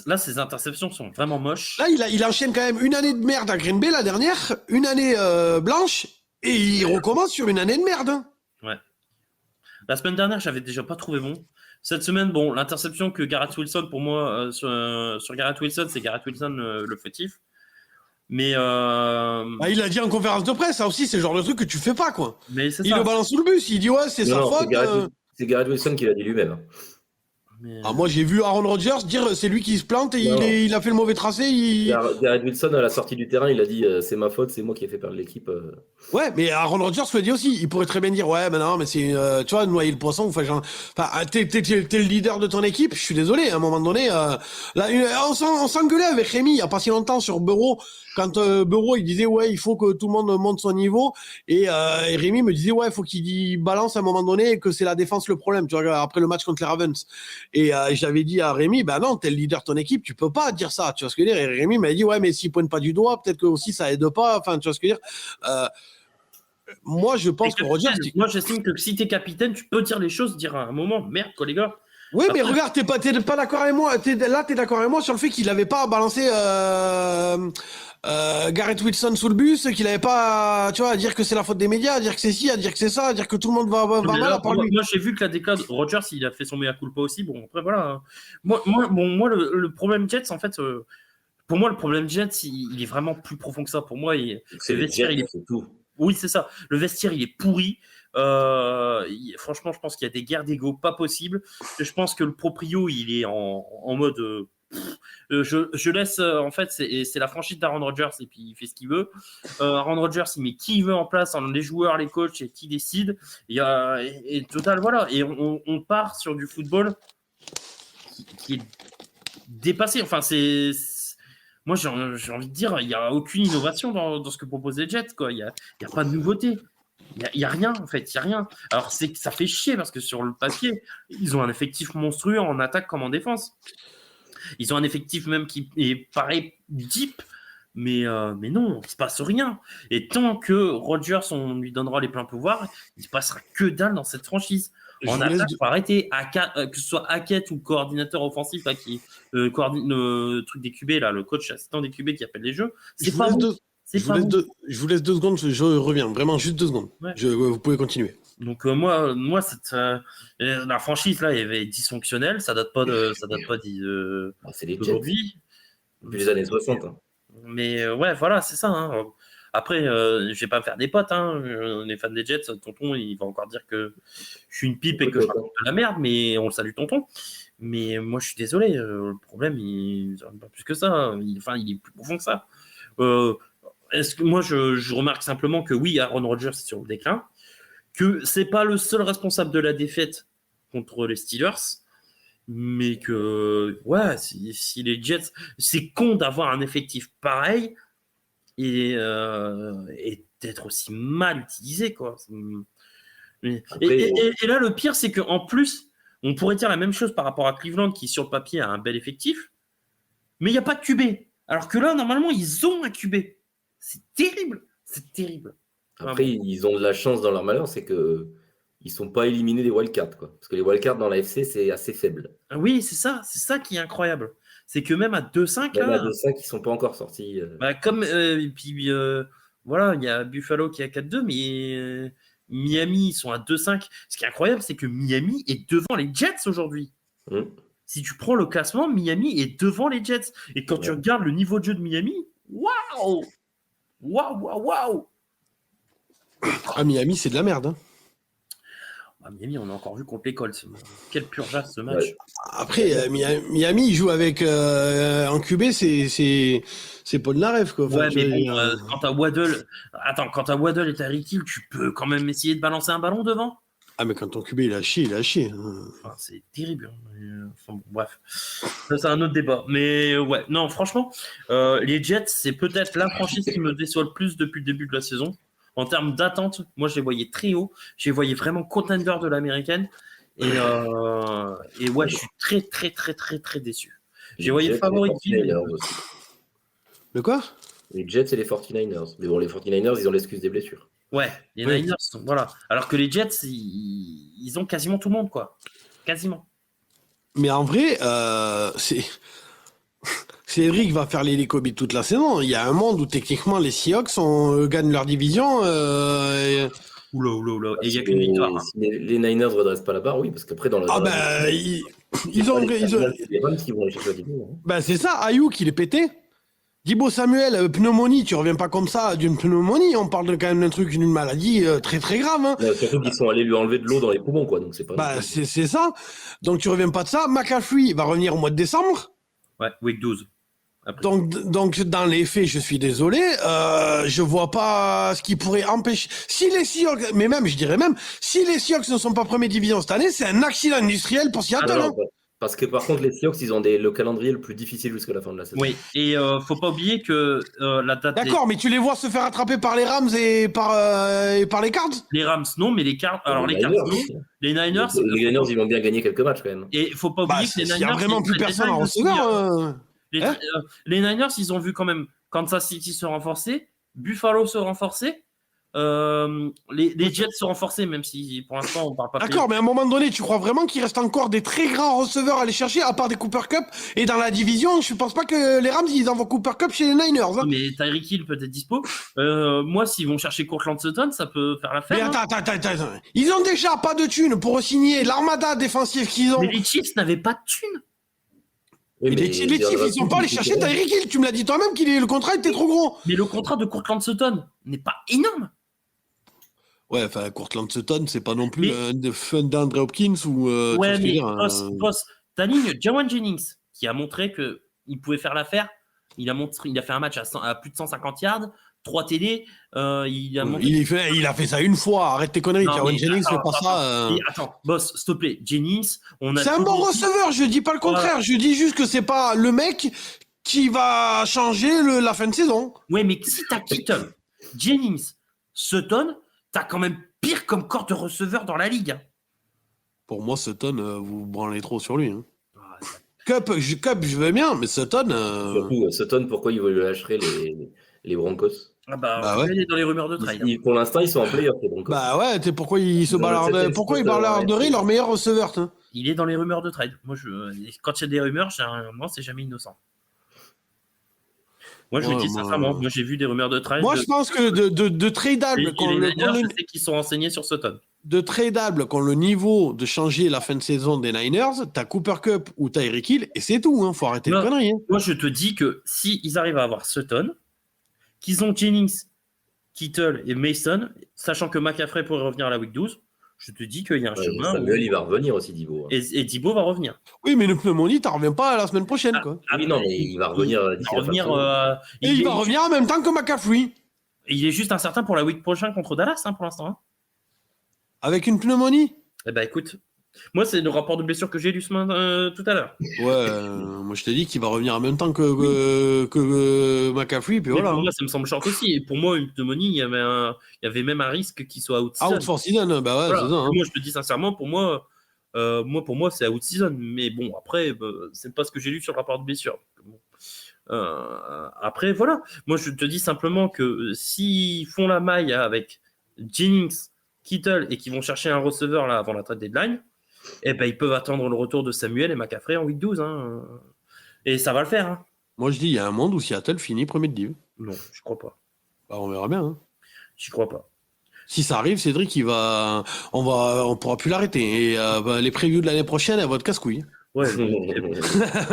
Speaker 2: Là, ces interceptions sont vraiment moches.
Speaker 1: Là, il enchaîne quand même une année de merde à Green Bay, la dernière, une année blanche, et il recommence sur une année de merde. Hein.
Speaker 2: Ouais. La semaine dernière, j'avais déjà pas trouvé bon. Cette semaine, l'interception que Garrett Wilson, pour moi, sur Garrett Wilson, c'est Garrett Wilson le fautif. Mais il
Speaker 1: a dit en conférence de presse, ça aussi, c'est le genre de truc que tu fais pas, quoi.
Speaker 2: Mais
Speaker 1: il le balance sous le bus, il dit ouais, c'est sa faute.
Speaker 3: C'est Garrett Wilson qui l'a dit lui-même.
Speaker 2: Mais,
Speaker 1: Moi, j'ai vu Aaron Rodgers dire c'est lui qui se plante et il a fait le mauvais tracé.
Speaker 3: Garrett Wilson, à la sortie du terrain, il a dit c'est ma faute, c'est moi qui ai fait perdre l'équipe.
Speaker 1: Ouais, mais Aaron Rodgers le dit aussi. Il pourrait très bien dire ouais, mais non, mais c'est tu vois, noyer le poisson. Enfin, t'es le leader de ton équipe. Je suis désolé. À un moment donné, on s'engueulait avec Rémi il y a pas si longtemps sur Bureau. Quand Bureau il disait ouais, il faut que tout le monde monte son niveau et Rémi me disait ouais, il faut qu'il balance à un moment donné et que c'est la défense le problème. Tu vois, après le match contre les Ravens. Et j'avais dit à Rémi, bah non, t'es le leader de ton équipe, tu peux pas dire ça. Tu vois ce que je veux dire? Et Rémi m'a dit ouais, mais s'il pointe pas du doigt, peut-être que aussi ça aide pas. Enfin, tu vois ce que je veux dire? Moi, je pense que Rodgers.
Speaker 2: Moi, j'estime que si t'es capitaine, tu peux dire les choses, dire à un moment, merde, quoi, les gars.
Speaker 1: Oui, mais regarde, t'es pas d'accord avec moi. T'es d'accord avec moi sur le fait qu'il avait pas balancé Garrett Wilson sous le bus, qu'il avait pas, tu vois, à dire que c'est la faute des médias, à dire que c'est ci, à dire que c'est ça, à dire que tout le monde va mal à part lui.
Speaker 2: Moi, j'ai vu que la déclare Rodgers, il a fait son mea culpa aussi. Bon, après, voilà. Moi, le problème Jets, en fait, pour moi, le problème Jets, il est vraiment plus profond que ça. Pour moi,
Speaker 3: c'est le vestiaire, c'est tout.
Speaker 2: Oui, c'est ça. Le vestiaire, il est pourri. Franchement, je pense qu'il y a des guerres d'ego pas possibles. Je pense que le proprio, il est en mode. Je laisse. En fait, c'est la franchise d'Aaron Rodgers et puis il fait ce qu'il veut. Aaron Rodgers, il met qui il veut en place, les joueurs, les coachs, et qui décide. Et total, voilà. Et on part sur du football qui est dépassé. Enfin, moi, j'ai envie de dire, il n'y a aucune innovation dans ce que proposent les Jets. Il n'y a pas de nouveauté. Il n'y a rien, en fait. Il n'y a rien. Alors, ça fait chier parce que sur le papier, ils ont un effectif monstrueux en attaque comme en défense. Ils ont un effectif même qui est pareil, deep, mais non, il ne se passe rien. Et tant que Rodgers, on lui donnera les pleins pouvoirs, il ne se passera que dalle dans cette franchise. En attaque, il faut arrêter, que ce soit Hackett ou coordinateur offensif, là, qui coordonne le truc des QB, là, le coach assistant des QB qui appelle les jeux. C'est pas bon.
Speaker 1: Je vous laisse 2 secondes, je reviens. Vraiment, juste 2 secondes. Ouais. Vous pouvez continuer.
Speaker 2: Donc moi la franchise là est dysfonctionnelle, ça date pas d'aujourd'hui.
Speaker 3: Depuis les années 60. Hein.
Speaker 2: Mais ouais, voilà, c'est ça. Hein. Après, je vais pas me faire des potes. Hein. On est fan des Jets. Tonton, il va encore dire que je suis une pipe et que je raconte de la merde, mais on le salue, tonton. Mais moi, je suis désolé. Le problème, il n'est pas plus que ça. Il est plus profond que ça. Est-ce que moi, je remarque simplement que oui, Aaron Rodgers est sur le déclin, que c'est pas le seul responsable de la défaite contre les Steelers, mais que ouais, si les Jets, c'est con d'avoir un effectif pareil et d'être aussi mal utilisé, quoi. Après, et là, le pire, c'est qu'en plus, on pourrait dire la même chose par rapport à Cleveland, qui sur le papier a un bel effectif, mais il n'y a pas de QB. Alors que là, normalement, ils ont un QB. C'est terrible. C'est terrible.
Speaker 3: Après, ils ont de la chance dans leur malheur, c'est qu'ils ne sont pas éliminés des wildcards, quoi. Parce que les wildcards dans la FC, c'est assez faible.
Speaker 2: Oui, c'est ça qui est incroyable. C'est que même à 2-5,
Speaker 3: même à 2-5, ils ne sont pas encore sortis.
Speaker 2: Et puis, voilà, il y a Buffalo qui est à 4-2, mais Miami, ils sont à 2-5. Ce qui est incroyable, c'est que Miami est devant les Jets aujourd'hui. Si tu prends le classement, Miami est devant les Jets. Et quand tu regardes le niveau de jeu de Miami, waouh!
Speaker 1: Ah, Miami, c'est de la merde. Hein.
Speaker 2: Miami, on a encore vu contre l'école. Quel purgeage ce match. Ouais.
Speaker 1: Après, Miami, il joue avec en QB, c'est Paul Narev, quoi.
Speaker 2: Enfin, ouais, mais bon, quand t'as Waddle et Tyreek Hill, tu peux quand même essayer de balancer un ballon devant.
Speaker 1: Ah, mais quand ton QB, il a chié.
Speaker 2: Enfin, c'est terrible. Enfin, bon, bref. Ça, c'est un autre débat. Mais ouais, non, franchement, les Jets, c'est peut-être la franchise qui me déçoit le plus depuis le début de la saison. En termes d'attente, moi, je les voyais très haut. Je les voyais vraiment contender de l'américaine. Et ouais, je suis très, très, très, très, très déçu. Je les voyais favoris de
Speaker 1: Le quoi?
Speaker 3: Les Jets et les 49ers. Mais bon, les 49ers, ils ont l'excuse des blessures.
Speaker 2: Ouais, les Niners, voilà. Alors que les Jets, ils ont quasiment tout le monde, quoi. Quasiment.
Speaker 1: Mais en vrai, Cédric va faire l'hélicobie toute la saison. Il y a un monde où techniquement les Seahawks gagnent leur division.
Speaker 2: Oula. Et il n'y a qu'une victoire. Hein.
Speaker 3: Si les Niners ne redressent pas la barre, oui, parce qu'après dans la.
Speaker 1: Ah ben, ils ont.
Speaker 3: Les Rams qui vont aller chercher la division.
Speaker 1: Ben c'est ça, Ayuk, il est pété. Thibaut Samuel, pneumonie, tu reviens pas comme ça d'une pneumonie. On parle quand même d'un truc, d'une maladie très très grave. Hein.
Speaker 3: Surtout qu'ils sont allés lui enlever de l'eau dans les poumons, quoi. Donc c'est pas.
Speaker 1: Bah, c'est ça. Donc tu reviens pas de ça. McCaffrey va revenir au mois de décembre.
Speaker 2: Ouais, week 12. Après.
Speaker 1: Donc dans les faits, je suis désolé, je vois pas ce qui pourrait empêcher. Si les Seahawks, mais même, je dirais même, si les Seahawks ne sont pas première division cette année, c'est un accident industriel pour Seattle.
Speaker 3: Ah non,
Speaker 1: hein.
Speaker 3: parce que par contre, les Seahawks, ils ont le calendrier le plus difficile jusqu'à la fin de la saison.
Speaker 2: Oui, et faut pas oublier que la date.
Speaker 1: D'accord, mais tu les vois se faire attraper par les Rams et par les Cards.
Speaker 2: Les Rams, non, mais les Cards. Alors, les Cards, non. Les Niners.
Speaker 3: Les Niners, ils vont bien gagner quelques matchs quand même.
Speaker 2: Et faut pas oublier que les Niners.
Speaker 1: Il y a vraiment plus personne en receveur.
Speaker 2: Les Niners, ils ont vu quand même Kansas City se renforcer, Buffalo se renforcer, les Jets se renforcer, même si pour l'instant on parle pas.
Speaker 1: D'accord, mais à un moment donné, tu crois vraiment qu'il reste encore des très grands receveurs à aller chercher, à part des Cooper Cup? Et dans la division, je pense pas que les Rams, ils envoient Cooper Cup chez les Niners. Hein.
Speaker 2: Mais Tyreek Hill peut être dispo. Moi, s'ils vont chercher Courtland Sutton, ça peut faire l'affaire.
Speaker 1: Mais attends. Ils ont déjà pas de thunes pour signer l'armada défensive qu'ils ont.
Speaker 2: Mais les Chiefs n'avaient pas de thunes.
Speaker 1: Oui, les Chiefs, ils sont pas allés chercher Tyreek Hill. Tu me l'as dit toi-même le contrat était trop gros.
Speaker 2: Mais le contrat de Courtland Sutton n'est pas énorme.
Speaker 1: Ouais, enfin, Courtland Sutton, c'est pas non plus de fun d'Andre Hopkins ou.
Speaker 2: Ouais, mais boss, ta ligne, Jawan Jennings, qui a montré qu'il pouvait faire l'affaire. Il a fait un match à plus de 150 yards, 3 TD.
Speaker 1: Il a fait ça une fois. Arrête tes conneries. Jawan Jennings fait pas ça.
Speaker 2: Attends, boss, s'il te plaît, Jennings.
Speaker 1: C'est un bon receveur. Je dis pas le contraire. Je dis juste que c'est pas le mec qui va changer la fin de saison.
Speaker 2: Ouais, mais si t'as Kittle, Jennings, Sutton, t'as quand même pire comme corps de receveur dans la ligue.
Speaker 1: Pour moi, Sutton, vous branlez trop sur lui. Hein. Cup, je veux bien, mais Sutton.
Speaker 3: Surtout, Sutton, pourquoi il veut lâcher les Broncos?
Speaker 2: Ouais. Il est dans les rumeurs de trade.
Speaker 3: Pour l'instant, ils sont en playoff, les Broncos.
Speaker 1: Bah ouais, pourquoi ils se balardent? Pourquoi ils balarderaient leur meilleur receveur?
Speaker 2: Il est dans les rumeurs de trade. Moi, quand il y a des rumeurs, moi, c'est jamais innocent. Moi, je le dis sincèrement. Moi, j'ai vu des rumeurs de trade.
Speaker 1: Moi, je pense que de tradable.
Speaker 2: Je sais qu'ils sont renseignés sur Sutton.
Speaker 1: De tradable, quand le niveau de changer la fin de saison des Niners, t'as Cooper Cup ou Tyreek Hill, et c'est tout. Faut arrêter les conneries.
Speaker 2: Moi, je te dis que s'ils arrivent à avoir Sutton, qu'ils ont Jennings, Kittle et Mason, sachant que McCaffrey pourrait revenir à la week 12, je te dis qu'il y a un chemin.
Speaker 3: Samuel, il va revenir aussi, Thibaut.
Speaker 2: Et Thibaut va revenir.
Speaker 1: Oui, mais le pneumonie, t'en reviens pas la semaine prochaine. Quoi.
Speaker 3: Oui, non, mais il va revenir.
Speaker 1: Il va revenir en même temps que McCaffrey.
Speaker 2: Il est juste incertain pour la week prochaine contre Dallas, pour l'instant.
Speaker 1: Avec une pneumonie?
Speaker 2: Eh ben, écoute. Moi, c'est le rapport de blessure que j'ai lu tout à l'heure.
Speaker 1: Ouais, moi je t'ai dit qu'il va revenir en même temps que McCaffrey, puis voilà.
Speaker 2: Pour moi, ça me semble short aussi. Et pour moi, une pneumonie, il y avait même un risque qu'il soit out season.
Speaker 1: Out for season, bah ouais,
Speaker 2: voilà.
Speaker 1: c'est ça. Hein.
Speaker 2: Moi, je te dis sincèrement, pour moi, c'est out season. Mais bon, après, c'est pas ce que j'ai lu sur le rapport de blessure. Après, voilà. Moi, je te dis simplement que s'ils font la maille avec Jennings, Kittle et qu'ils vont chercher un receveur là avant la trade deadline, eh ben, ils peuvent attendre le retour de Samuel et McCaffrey en week 12. Hein. Et ça va le faire. Hein.
Speaker 1: Moi, je dis, il y a un monde où Seattle finit premier de div.
Speaker 2: Non, je crois pas.
Speaker 1: Bah, on verra bien. Hein.
Speaker 2: J'y crois pas.
Speaker 1: Si ça arrive, Cédric, on pourra plus l'arrêter. Et les previews de l'année prochaine, elles vont être casse-couilles.
Speaker 2: Ouais.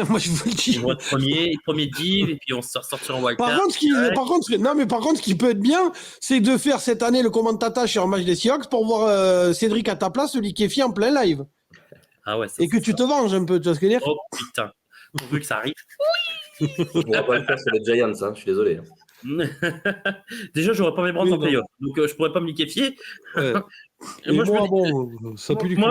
Speaker 1: Moi, je vous le dis.
Speaker 2: Ils vont être premier div et puis on se sortira en wildcard.
Speaker 1: Par contre, ce qui peut être bien, c'est de faire cette année le commentateur sur un match des Seahawks pour voir Cédric à ta place se liquéfier en plein live.
Speaker 2: Ah ouais,
Speaker 1: et que tu te venges un peu, tu vois ce que je veux dire?
Speaker 2: Oh putain, pourvu que ça arrive.
Speaker 3: On va pas le faire sur les Giants, je suis désolé.
Speaker 2: Déjà, j'aurais pas mes bras en playoff, donc je pourrais pas me liquéfier.
Speaker 1: Ouais. Ça pue du cul.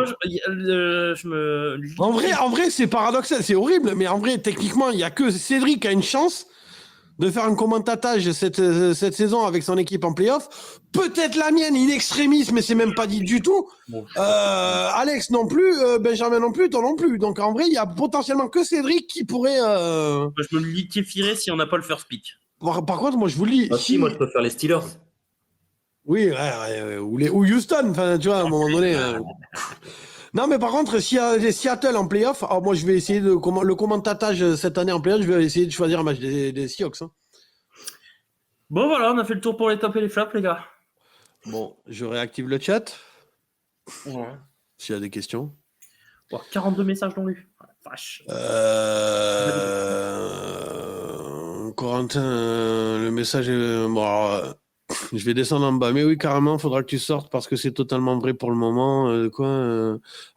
Speaker 1: En vrai, c'est paradoxal, c'est horrible, mais en vrai, techniquement, il y a que Cédric qui a une chance de faire un commentatage cette saison avec son équipe en playoff. Peut-être la mienne, in extremis, mais c'est même pas dit du tout. Bon, Alex non plus, Benjamin non plus, toi non plus. Donc en vrai, il y a potentiellement que Cédric qui pourrait...
Speaker 2: Je me liquéfierais si on n'a pas le first pick.
Speaker 1: Par contre, moi je vous le dis...
Speaker 3: moi je peux faire les Steelers.
Speaker 1: Oui, ou Houston, enfin tu vois, à un moment donné... Non, mais par contre, s'il y a Seattle en playoff, alors moi je vais essayer le commentatage cette année en playoff, je vais essayer de choisir un match des Seahawks. Hein.
Speaker 2: Bon voilà, on a fait le tour pour les tops et les flops, les gars.
Speaker 1: Bon, je réactive le chat.
Speaker 2: Ouais.
Speaker 1: S'il y a des questions.
Speaker 2: 42 messages non lus. Vache.
Speaker 1: Corentin, le message est... Bon, alors, je vais descendre en bas. Mais oui, carrément, il faudra que tu sortes parce que c'est totalement vrai pour le moment.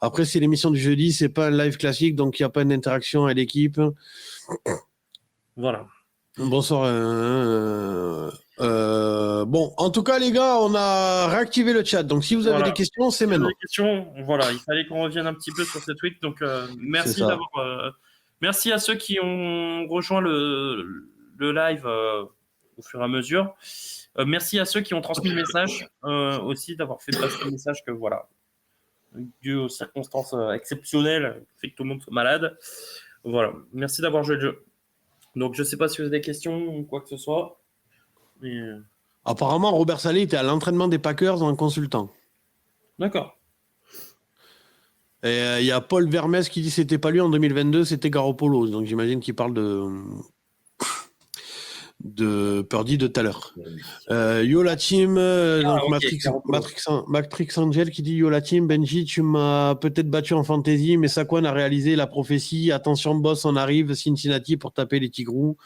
Speaker 1: Après, c'est l'émission du jeudi, c'est pas un live classique, donc il n'y a pas d'interaction à l'équipe.
Speaker 2: Voilà.
Speaker 1: Bonsoir. Bon, en tout cas, les gars, on a réactivé le chat. Donc, si vous avez
Speaker 2: Voilà.
Speaker 1: des questions, c'est
Speaker 2: Si vous avez
Speaker 1: maintenant.
Speaker 2: des questions, voilà, il fallait qu'on revienne un petit peu sur cette week. Donc, merci
Speaker 1: ça.
Speaker 2: d'avoir. Merci à ceux qui ont rejoint le live au fur et à mesure. Merci à ceux qui ont transmis le message aussi, d'avoir fait passer le message que voilà, dû aux circonstances exceptionnelles, fait que tout le monde soit malade. Voilà, merci d'avoir joué le jeu. Donc, je ne sais pas si vous avez des questions ou quoi que ce soit. Mais...
Speaker 1: Apparemment, Robert Salé était à l'entraînement des Packers en consultant.
Speaker 2: D'accord.
Speaker 1: Et il y a Paul Vermès qui dit que c'était pas lui en 2022, c'était Garoppolo. Donc j'imagine qu'il parle de Purdy de tout à l'heure. Yo la team, donc
Speaker 2: okay,
Speaker 1: Matrix Angel qui dit Yo la team, Benji, tu m'as peut-être battu en fantasy, mais Saquon a réalisé la prophétie. Attention, boss, on arrive, Cincinnati pour taper les Tigrous.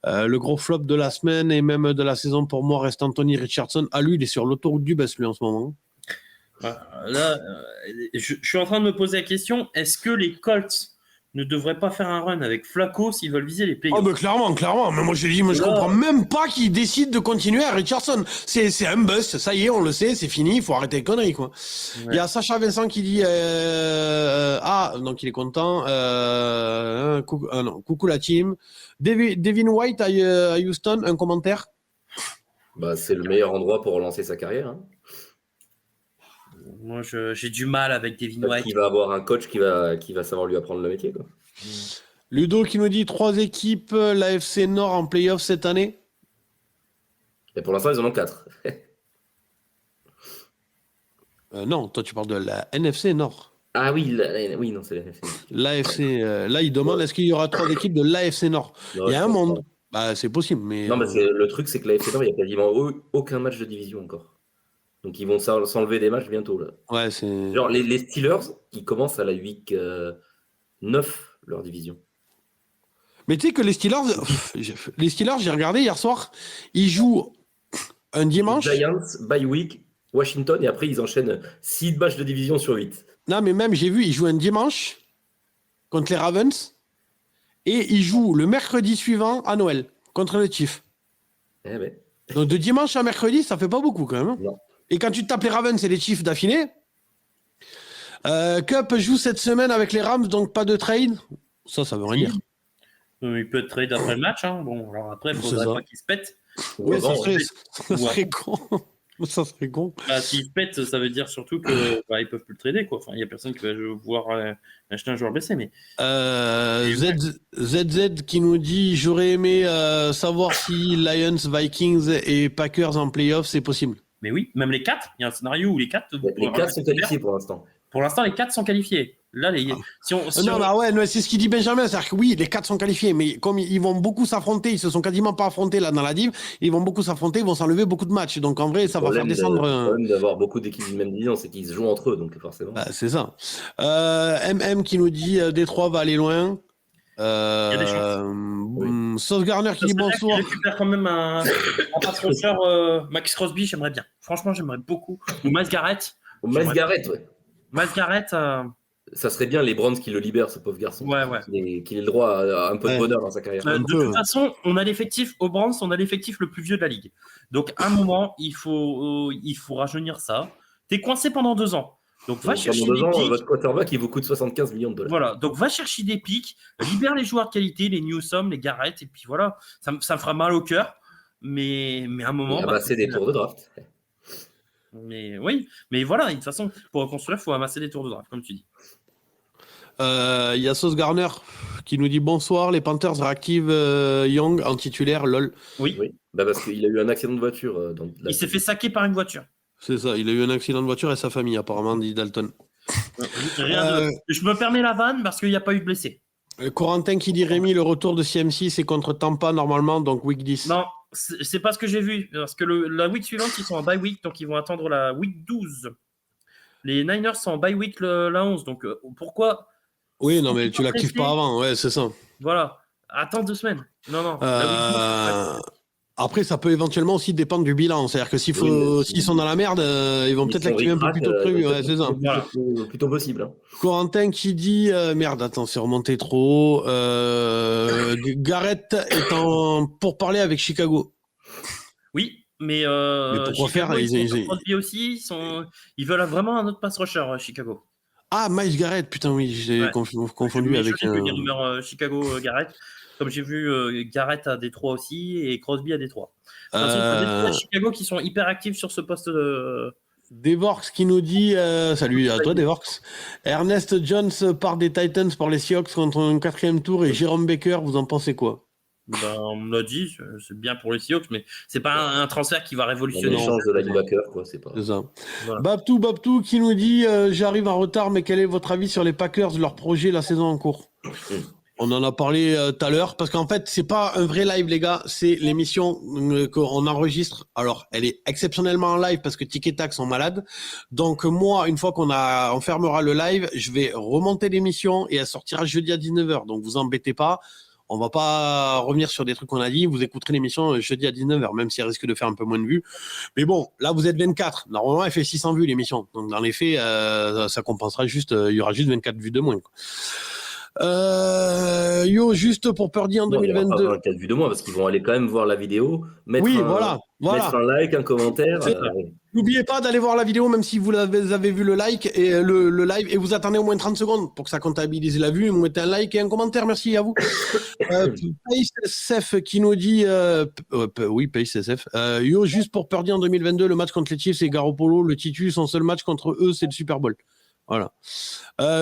Speaker 1: Le gros flop de la semaine et même de la saison pour moi reste Anthony Richardson. Ah, lui, il est sur l'autoroute du best, lui, en ce moment.
Speaker 2: Là, je suis en train de me poser la question, est-ce que les Colts ne devraient pas faire un run avec Flacco s'ils veulent viser les playoffs?
Speaker 1: Oh, mais clairement. Mais moi, je dis, je comprends même pas qu'ils décident de continuer à Richardson. C'est un bust. Ça y est, on le sait, c'est fini. Il faut arrêter les conneries, quoi. Il y a Sacha Vincent qui dit, donc il est content. Coucou la team. Devin White à Houston, un commentaire?
Speaker 3: Bah, c'est le meilleur endroit pour relancer sa carrière. Hein.
Speaker 2: Moi, j'ai du mal avec Devin White.
Speaker 3: Il va avoir un coach qui va savoir lui apprendre le métier. Quoi.
Speaker 1: Ludo qui nous dit 3 équipes, l'AFC Nord en playoff cette année.
Speaker 3: Et pour l'instant, ils en ont 4.
Speaker 1: Non, toi tu parles de la NFC Nord.
Speaker 3: Ah oui, non, c'est l'AFC.
Speaker 1: L'AFC, là il demande est-ce qu'il y aura 3 équipes de l'AFC Nord? Il y a un monde. Bah, c'est possible, mais...
Speaker 3: Non, mais le truc, c'est que l'AFC Nord, il n'y a quasiment aucun match de division encore. Donc, ils vont s'enlever des matchs bientôt. Là.
Speaker 1: Ouais, c'est...
Speaker 3: Genre, les Steelers, ils commencent à la week 9, leur division.
Speaker 1: Mais tu sais que les Steelers, j'ai regardé hier soir, ils jouent un dimanche.
Speaker 3: Giants, bye week, Washington, et après, ils enchaînent 6 matchs de division sur 8.
Speaker 1: Non, mais même, j'ai vu, ils jouent un dimanche contre les Ravens, et ils jouent le mercredi suivant à Noël contre les Chiefs.
Speaker 3: Eh ben.
Speaker 1: Donc, de dimanche à mercredi, ça fait pas beaucoup quand même.
Speaker 3: Non.
Speaker 1: Et quand tu tapes les Ravens et les Chiefs d'affilée, Cup joue cette semaine avec les Rams, donc pas de trade. Ça veut rien dire.
Speaker 2: Il peut être trade après le match. Hein. Bon, alors après, il faudrait pas qu'il se pète.
Speaker 1: Ouais, ça serait con. Ça serait con.
Speaker 2: Bah, s'il se pète, ça veut dire surtout que ils peuvent plus le trader. Quoi. Enfin, il n'y a personne qui va pouvoir acheter un joueur blessé. Mais...
Speaker 1: ZZ qui nous dit j'aurais aimé savoir si Lions, Vikings et Packers en playoff, c'est possible.
Speaker 2: Mais oui, même les 4. Il y a un scénario où les 4...
Speaker 3: Les 4 sont qualifiés pour l'instant.
Speaker 2: Pour l'instant, les 4 sont qualifiés. Là,
Speaker 1: c'est ce qu'il dit Benjamin, c'est-à-dire que oui, les 4 sont qualifiés, mais comme ils vont beaucoup s'affronter, ils se sont quasiment pas affrontés là dans la div, ils vont beaucoup s'affronter, ils vont s'enlever beaucoup de matchs, donc en vrai, ça va faire descendre.
Speaker 3: Le problème d'avoir beaucoup d'équipes d'une même division, c'est qu'ils se jouent entre eux, donc forcément.
Speaker 1: Bah, c'est ça. MM qui nous dit Détroit va aller loin.
Speaker 2: Il y a des chances.
Speaker 1: Sauce Garner qui dit bonsoir.
Speaker 2: Je récupère quand même un pass rusher, Max Crosby, j'aimerais bien. Franchement, j'aimerais beaucoup. Ou Miles Garrett.
Speaker 3: Miles Garrett, ouais.
Speaker 2: Miles Garrett.
Speaker 3: Ça serait bien les Browns qui le libèrent, ce pauvre garçon.
Speaker 2: Ouais.
Speaker 3: Qu'il ait le droit à un peu de bonheur dans sa carrière.
Speaker 2: De toute façon, on a l'effectif au Browns, on a l'effectif le plus vieux de la ligue. Donc, à un moment, il faut rajeunir ça. T'es coincé pendant 2 ans. Donc, va chercher des pics.
Speaker 3: Votre quarterback, il vous coûte 75 millions de dollars.
Speaker 2: Voilà, donc va chercher des pics, libère les joueurs de qualité, les Newsome, les Garrett, et puis voilà. Ça me fera mal au cœur, mais à un moment...
Speaker 3: amasser des tours de draft.
Speaker 2: Mais oui, mais voilà, de toute façon, pour reconstruire, il faut amasser des tours de draft, comme tu dis.
Speaker 1: Il y a Sauce Garner qui nous dit bonsoir, les Panthers réactivent Young en titulaire, lol.
Speaker 2: Oui.
Speaker 3: Bah parce qu'il a eu un accident de voiture.
Speaker 2: Il s'est fait saquer par une voiture.
Speaker 1: C'est ça, il a eu un accident de voiture et sa famille, apparemment, dit Dalton.
Speaker 2: Je me permets la vanne parce qu'il n'y a pas eu de blessés.
Speaker 1: Corentin qui dit Rémi, le retour de CMC, c'est contre Tampa normalement, donc week 10.
Speaker 2: Non, c'est pas ce que j'ai vu. Parce que la week suivante, ils sont en bye week, donc ils vont attendre la week 12. Les Niners sont en bye week la 11, donc pourquoi...
Speaker 1: Oui, non, mais tu l'actives pas avant, ouais, c'est ça.
Speaker 2: Voilà. Attends 2 semaines. Non. La week 10,
Speaker 1: Après, ça peut éventuellement aussi dépendre du bilan. C'est-à-dire que s'ils sont dans la merde, ils vont peut-être l'activer un peu plus tôt que prévu. Ouais, c'est ça.
Speaker 3: Voilà. Plutôt possible. Hein.
Speaker 1: Corentin qui dit merde, attends, c'est remonté trop. Garrett est en pour parler avec Chicago.
Speaker 2: Oui, mais
Speaker 1: pourquoi
Speaker 2: Chicago,
Speaker 1: faire
Speaker 2: ils sont Crosby aussi. Ils veulent vraiment un autre pass rusher, Chicago.
Speaker 1: Ah, Miles Garrett, putain, oui, j'ai confondu avec.
Speaker 2: J'ai vu les rumeurs Chicago Garrett. Comme j'ai vu Garrett à Détroit aussi et Crosby à Détroit. De toute façon, c'est Chicago qui sont hyper actifs sur ce poste de.
Speaker 1: Devorx qui nous dit salut à toi Devorx. Ernest Jones part des Titans pour les Seahawks contre un 4e tour et Jérôme Baker, vous en pensez quoi?
Speaker 2: On me l'a dit, c'est bien pour les Seahawks, mais c'est pas un transfert qui va révolutionner.
Speaker 3: L'échange de linebacker, quoi, c'est pas.
Speaker 1: C'est ça.
Speaker 2: Voilà.
Speaker 1: Babtou qui nous dit j'arrive en retard, mais quel est votre avis sur les Packers, leur projet, la saison en cours? On en a parlé tout à l'heure, parce qu'en fait, c'est pas un vrai live, les gars, c'est l'émission qu'on enregistre. Alors, elle est exceptionnellement en live parce que Tic et Tac sont malades. Donc, moi, une fois on fermera le live, je vais remonter l'émission et elle sortira jeudi à 19h. Donc, vous embêtez pas. On va pas revenir sur des trucs qu'on a dit. Vous écouterez l'émission jeudi à 19h, même si elle risque de faire un peu moins de vues. Mais bon, là, vous êtes 24. Normalement, elle fait 600 vues, l'émission. Donc, dans les faits, ça compensera juste, il y aura juste 24 vues de moins, quoi. Juste pour Purdy en 2022.
Speaker 3: Il y aura 24 vues de moins parce qu'ils vont aller quand même voir la vidéo, mettre
Speaker 1: mettre
Speaker 3: un like, un commentaire.
Speaker 1: N'oubliez pas d'aller voir la vidéo, même si vous avez vu le like et le live, et vous attendez au moins 30 secondes pour que ça comptabilise la vue. Vous mettez un like et un commentaire. Merci à vous. PaceSF qui nous dit oui, PaceSF. Juste pour Purdy en 2022, le match contre les Chiefs et Garoppolo, le titu, son seul match contre eux, c'est le Super Bowl. Voilà.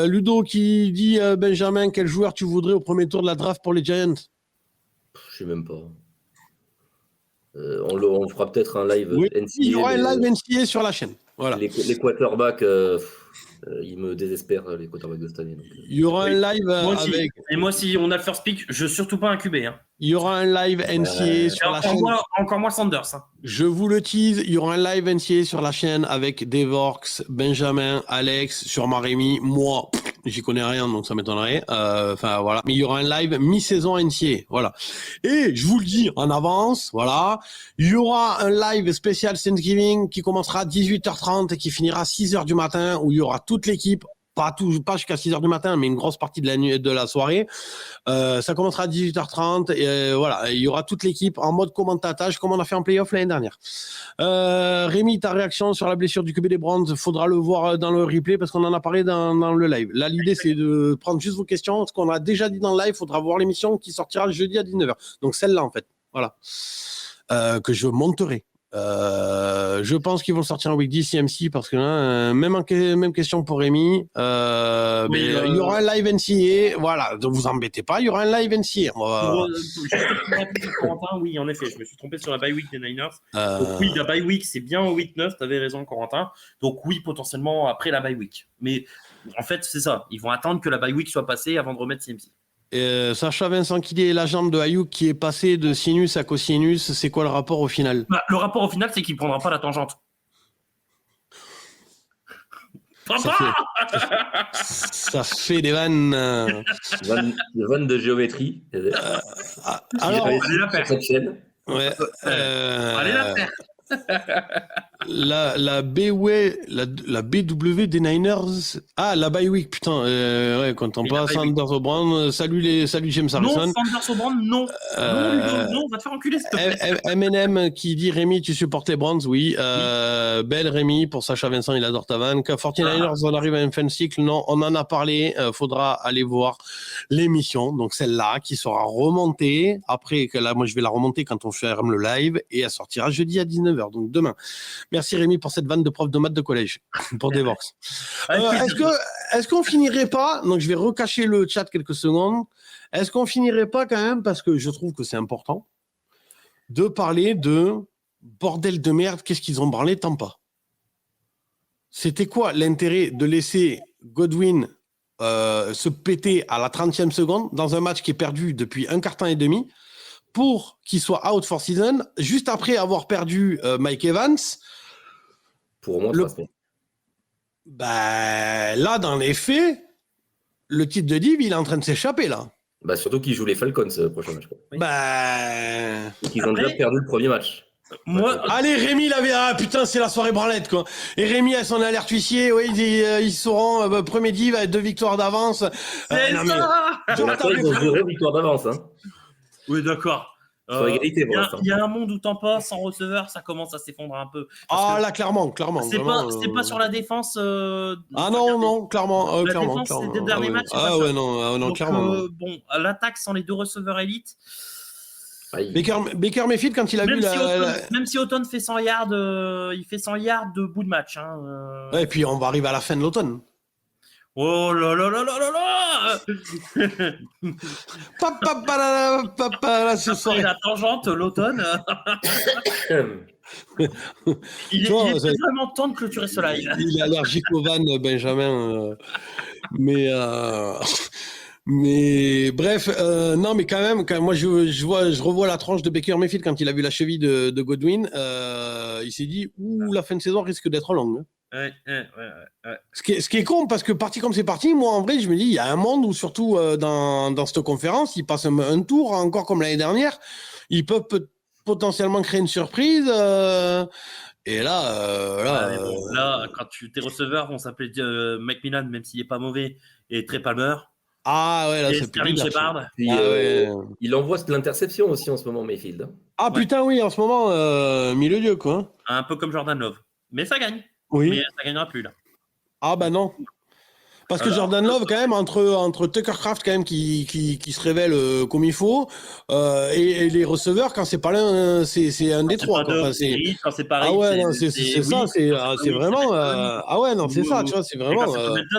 Speaker 1: Ludo qui dit Benjamin, quel joueur tu voudrais au premier tour de la draft pour les Giants?
Speaker 3: Je sais même pas. On fera peut-être un live NCAA.
Speaker 1: Il y aura un live NCAA sur la chaîne. Voilà.
Speaker 3: Les quarterbacks, ils me désespèrent, les quarterbacks de cette année. Donc.
Speaker 1: Il y aura un live avec.
Speaker 2: Et moi, si on a le first pick, je veux surtout pas un QB. Hein.
Speaker 1: Il y aura un live NCAA sur la chaîne.
Speaker 2: Encore moins Sanders. Hein.
Speaker 1: Je vous le tease, il y aura un live NCAA sur la chaîne avec Devorx, Benjamin, Alex, sur Rémi, moi. J'y connais rien, donc ça m'étonnerait. Enfin, voilà. Mais il y aura un live mi-saison NCAA. Voilà. Et je vous le dis en avance, voilà. Il y aura un live spécial Thanksgiving qui commencera à 18h30 et qui finira à 6h du matin où il y aura toute l'équipe. Pas jusqu'à 6h du matin, mais une grosse partie de la nuit, de la soirée. Ça commencera à 18h30 et voilà, il y aura toute l'équipe en mode commentatage comme on a fait en playoff l'année dernière. Rémi, ta réaction sur la blessure du QB des Browns, faudra le voir dans le replay parce qu'on en a parlé dans le live. Là, l'idée, c'est de prendre juste vos questions. Ce qu'on a déjà dit dans le live, faudra voir l'émission qui sortira jeudi à 19h. Donc celle-là, en fait. Voilà. Que je monterai. Je pense qu'ils vont sortir en week 10 CMC parce que là, même question pour Rémi. Mais il y aura un live NCA. Voilà, donc vous embêtez pas, il y aura un live NCA.
Speaker 2: Corentin, oui, en effet, je me suis trompé sur la bye week des Niners. Donc oui, la bye week, c'est bien au week 9, t'avais raison, Corentin. Donc oui, potentiellement après la bye week. Mais en fait, c'est ça. Ils vont attendre que la bye week soit passée avant de remettre CMC.
Speaker 1: Sacha Vincent qui dit la jambe de Ayuk qui est passée de sinus à cosinus, c'est quoi le rapport au final?
Speaker 2: Le rapport au final, c'est qu'il ne prendra pas la tangente.
Speaker 1: Ça fait des vannes.
Speaker 3: Vannes de géométrie.
Speaker 1: Alors,
Speaker 3: allez la faire. Cette chaîne.
Speaker 1: Ouais,
Speaker 2: allez la faire.
Speaker 1: La BW des Niners. Ah, la bye week, putain. Ouais, quand on passe Sanders au Brown. Salut James Harrison.
Speaker 2: Non, Sanders au Brown, non. Non, on va te faire enculer, s'il te plaît.
Speaker 1: M&M qui dit Rémi, tu supportes les Browns, oui. Belle Rémi, pour Sacha Vincent, il adore ta vanne. 49ers, on arrive à un fin cycle. Non, on en a parlé. Faudra aller voir l'émission. Donc celle-là qui sera remontée. Après, que là, moi, je vais la remonter quand on ferme le live et elle sortira jeudi à 19h. Donc demain. Merci Rémi pour cette vanne de prof de maths de collège pour Devorx. Est-ce qu'on finirait pas, donc je vais recacher le chat quelques secondes, est-ce qu'on finirait pas quand même, parce que je trouve que c'est important, de parler de bordel de merde, qu'est-ce qu'ils ont branlé Tampa? C'était quoi l'intérêt de laisser Godwin se péter à la 30e seconde dans un match qui est perdu depuis un quart-temps et demi pour qu'il soit out for season, juste après avoir perdu Mike Evans?
Speaker 3: Pour au moins 3 semaines.
Speaker 1: Bah, là, dans les faits, le titre de div, il est en train de s'échapper, là.
Speaker 3: Bah, surtout qu'ils jouent les Falcons prochain match. Quoi.
Speaker 2: Oui.
Speaker 1: Bah...
Speaker 3: Donc, ils ont déjà perdu le premier match.
Speaker 2: Moi,
Speaker 1: Allez, Rémi l'avait. Ah putain, c'est la soirée branlette quoi. Et Rémi a son alerte huissier. Oui, ils sauront premier div avec 2 victoires d'avance.
Speaker 2: c'est
Speaker 1: non,
Speaker 2: ça.
Speaker 3: Pour l'instant, ils ont 0 victoire d'avance. Hein.
Speaker 2: Oui, d'accord.
Speaker 3: Sur égalité pour l'instant.
Speaker 2: Il y a un monde où Tampa sans receveur, ça commence à s'effondrer un peu.
Speaker 1: Ah là, clairement.
Speaker 2: C'est
Speaker 1: vraiment,
Speaker 2: pas sur la défense.
Speaker 1: Ah non, clairement.
Speaker 2: La
Speaker 1: clairement,
Speaker 2: défense,
Speaker 1: clairement.
Speaker 2: ces 2 derniers matchs.
Speaker 1: Ah ouais, non,
Speaker 2: Donc,
Speaker 1: clairement.
Speaker 2: bon, l'attaque sans les 2 receveurs élites.
Speaker 1: Baker Mayfield, quand il a vu
Speaker 2: Même si Auton fait 100 yards, il fait 100 yards de bout de match. Hein,
Speaker 1: Ouais, et puis on va arriver à la fin de l'automne.
Speaker 2: Oh là là là là là là.
Speaker 1: Papa, ce soir.
Speaker 2: Après la tangente, l'automne. Il est vraiment temps de clôturer ce live.
Speaker 1: Il est allergique aux vannes, Benjamin. Mais bref, non, mais quand même, moi je revois la tranche de Baker Mayfield quand il a vu la cheville de Godwin. Il s'est dit, la fin de saison risque d'être longue. Hein.
Speaker 2: Ouais.
Speaker 1: Ce qui est con, parce que parti comme c'est parti, moi en vrai, je me dis, il y a un monde où surtout dans cette conférence, ils passent un tour, encore comme l'année dernière, ils peuvent potentiellement créer une surprise. Et là,
Speaker 2: quand tes receveurs vont s'appeler Macmillan, même s'il n'est pas mauvais, et Trey Palmer.
Speaker 1: Ah ouais, là,
Speaker 2: et
Speaker 1: c'est
Speaker 2: Sterling Shepard.
Speaker 3: Il envoie de l'interception aussi en ce moment, Mayfield. Hein.
Speaker 1: Ah putain, oui, en ce moment, milieu quoi.
Speaker 2: Un peu comme Jordan Love. Mais ça gagne.
Speaker 1: Oui.
Speaker 2: Mais ça gagnera plus là.
Speaker 1: Ah bah non. Parce que Jordan Love, quand même, entre Tucker Kraft, quand même, qui se révèle comme il faut, et les receveurs, quand c'est pas l'un, c'est un des trois.
Speaker 2: Quand c'est pareil.
Speaker 1: Ah ouais, non, c'est ça, c'est vraiment. Ah ouais, non, c'est ça, tu vois, c'est vraiment.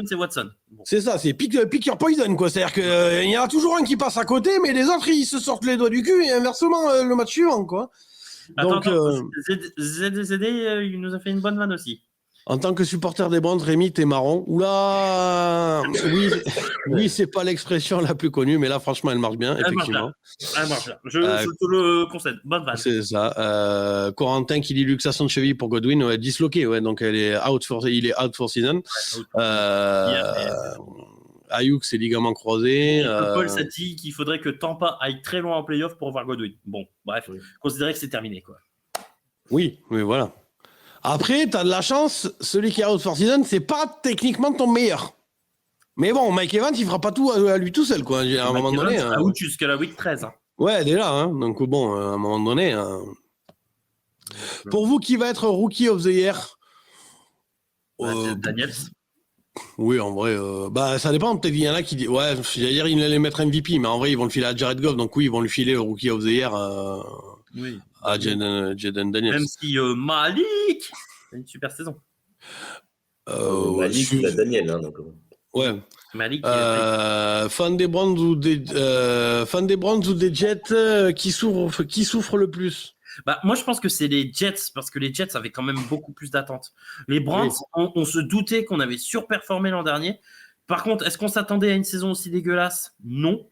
Speaker 2: C'est Watson. Bon.
Speaker 1: C'est ça, c'est pick your poison, quoi. C'est-à-dire qu'il y en a toujours un qui passe à côté, mais les autres, ils se sortent les doigts du cul, et inversement, le match suivant, quoi.
Speaker 2: Attends, ZD, il nous a fait une bonne vanne aussi.
Speaker 1: En tant que supporter des Browns, Rémi, t'es marron. Oula, oui, c'est pas l'expression la plus connue, mais là, franchement, elle marche bien, effectivement.
Speaker 2: Elle marche là. Je te le concède. Bonne vanne.
Speaker 1: C'est ça. Corentin qui dit luxation de cheville pour Godwin, ouais, disloqué, ouais, donc il est out for season. Ayuk, c'est ligament croisé.
Speaker 2: Paul s'est dit qu'il faudrait que Tampa aille très loin en playoff pour voir Godwin. Bon, bref, considérez que c'est terminé, quoi.
Speaker 1: Oui, mais voilà. Après, t'as de la chance, celui qui est out for season, c'est pas techniquement ton meilleur. Mais bon, Mike Evans, il fera pas tout à lui tout seul, quoi. À un moment donné.
Speaker 2: Out jusqu'à la week 13. Hein.
Speaker 1: Ouais, déjà, hein. Donc bon, à un moment donné. Pour vous, qui va être Rookie of the Year
Speaker 2: Daniels.
Speaker 1: Oui, en vrai, ça dépend. Peut-être qu'il y en a qui disent, ouais, j'allais dire, ils allaient mettre MVP, mais en vrai, ils vont le filer à Jared Goff, donc oui, ils vont lui filer le Rookie of the Year à Jaden Daniels.
Speaker 2: Même si Malik a une super saison.
Speaker 3: Malik, c'est Daniel, hein, donc.
Speaker 1: Ouais.
Speaker 2: Malik.
Speaker 1: Fan des Browns ou des Jets qui souffrent le plus.
Speaker 2: Bah, moi, je pense que c'est les Jets, parce que les Jets avaient quand même beaucoup plus d'attentes. Les Browns, on se doutait qu'on avait surperformé l'an dernier. Par contre, est-ce qu'on s'attendait à une saison aussi dégueulasse ? Non.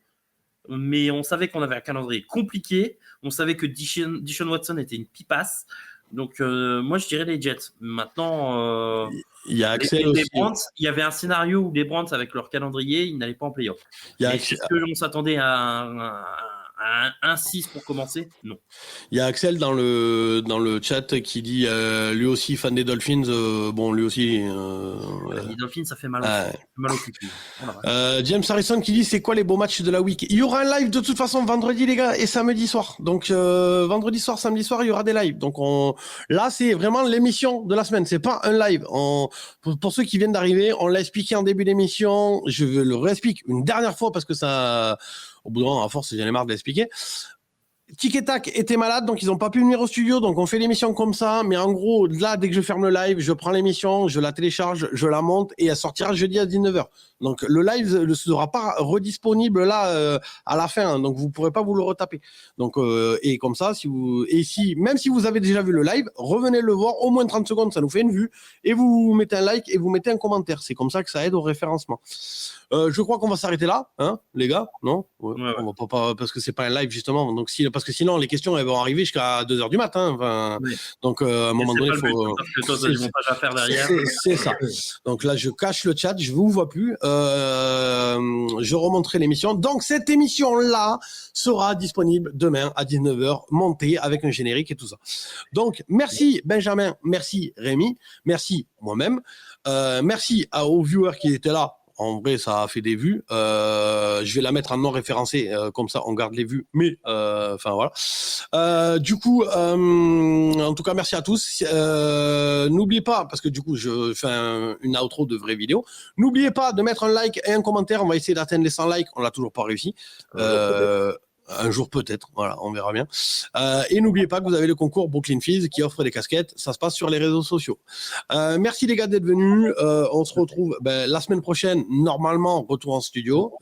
Speaker 2: Mais on savait qu'on avait un calendrier compliqué. On savait que Deshaun Watson était une pipasse. Donc, moi, je dirais les Jets. Maintenant,
Speaker 1: il y a Axel aussi.
Speaker 2: Browns, il y avait un scénario où les Browns, avec leur calendrier, ils n'allaient pas en play-off. Est-ce qu'on s'attendait à un 1-6 pour commencer ? Non.
Speaker 1: Il y a Axel dans le chat qui dit lui aussi fan des Dolphins. Lui aussi.
Speaker 2: Les Dolphins, ça fait mal au cul.
Speaker 1: James Harrison qui dit c'est quoi les beaux matchs de la week ? Il y aura un live de toute façon vendredi les gars et samedi soir. Donc vendredi soir, samedi soir, il y aura des lives. Donc là c'est vraiment l'émission de la semaine. C'est pas un live. Pour ceux qui viennent d'arriver, on l'a expliqué en début d'émission. Je le réexplique une dernière fois parce que ça. Au bout d'un moment, à force, j'en ai marre de l'expliquer. Tic et Tac était malade, donc ils n'ont pas pu venir au studio, donc on fait l'émission comme ça, mais en gros, là, dès que je ferme le live, je prends l'émission, je la télécharge, je la monte, et elle sortira jeudi à 19h. Donc le live ne sera pas redisponible là à la fin, donc vous ne pourrez pas vous le retaper. Donc, et comme ça, même si vous avez déjà vu le live, revenez le voir, au moins 30 secondes, ça nous fait une vue, et vous mettez un like et vous mettez un commentaire. C'est comme ça que ça aide au référencement. Je crois qu'on va s'arrêter là, hein, les gars, non ? Ouais. On va pas parce que c'est pas un live justement. Donc parce que sinon les questions elles vont arriver jusqu'à 2h du matin. Enfin, donc à un moment donné, il faut.
Speaker 2: Parce que toi, ils vont pas la faire derrière.
Speaker 1: C'est ça. Donc là, je cache le chat, je vous vois plus. je remonterai l'émission. Donc, cette émission-là sera disponible demain à 19h, montée avec un générique et tout ça. Donc, merci Benjamin, merci Rémi, merci moi-même, merci aux viewers qui étaient là. En vrai, ça a fait des vues. Je vais la mettre en non référencé, comme ça, on garde les vues. Mais, enfin voilà. Du coup, en tout cas, merci à tous. N'oubliez pas, parce que du coup, je fais une outro de vraie vidéo. N'oubliez pas de mettre un like et un commentaire. On va essayer d'atteindre les 100 likes. On l'a toujours pas réussi. Un jour peut-être, voilà, on verra bien. Et n'oubliez pas que vous avez le concours Brooklyn Fizz qui offre des casquettes. Ça se passe sur les réseaux sociaux. Merci les gars d'être venus. On se retrouve la semaine prochaine. Normalement, retour en studio.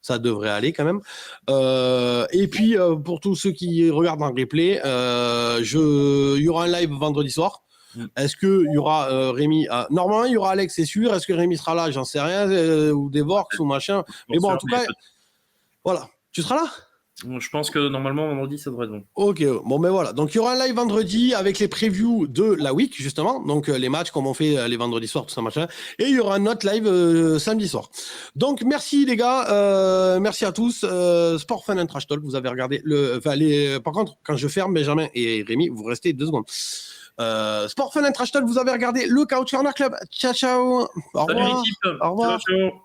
Speaker 1: Ça devrait aller quand même. Et puis pour tous ceux qui regardent en replay, il y aura un live vendredi soir. Est-ce que il y aura Rémi normalement, il y aura Alex, c'est sûr. Est-ce que Rémi sera là? J'en sais rien. Ou Devorx ou machin. Mais bon, en tout cas. Voilà. Tu seras là?
Speaker 2: Je pense que normalement, vendredi, ça devrait être bon.
Speaker 1: Ok, bon ben voilà. Donc il y aura un live vendredi avec les previews de la week, justement. Donc les matchs, comme on fait les vendredis soirs, tout ça, machin. Et il y aura un autre live samedi soir. Donc merci les gars. Merci à tous. Sport Fun and Trash Talk, vous avez regardé par contre, quand je ferme, Benjamin et Rémi, vous restez 2 secondes. Sport Fun and Trash Talk, vous avez regardé le Couch Corner Club. Ciao, ciao. Au revoir.
Speaker 2: Salut l'équipe.
Speaker 1: Au revoir.
Speaker 2: Ciao, ciao.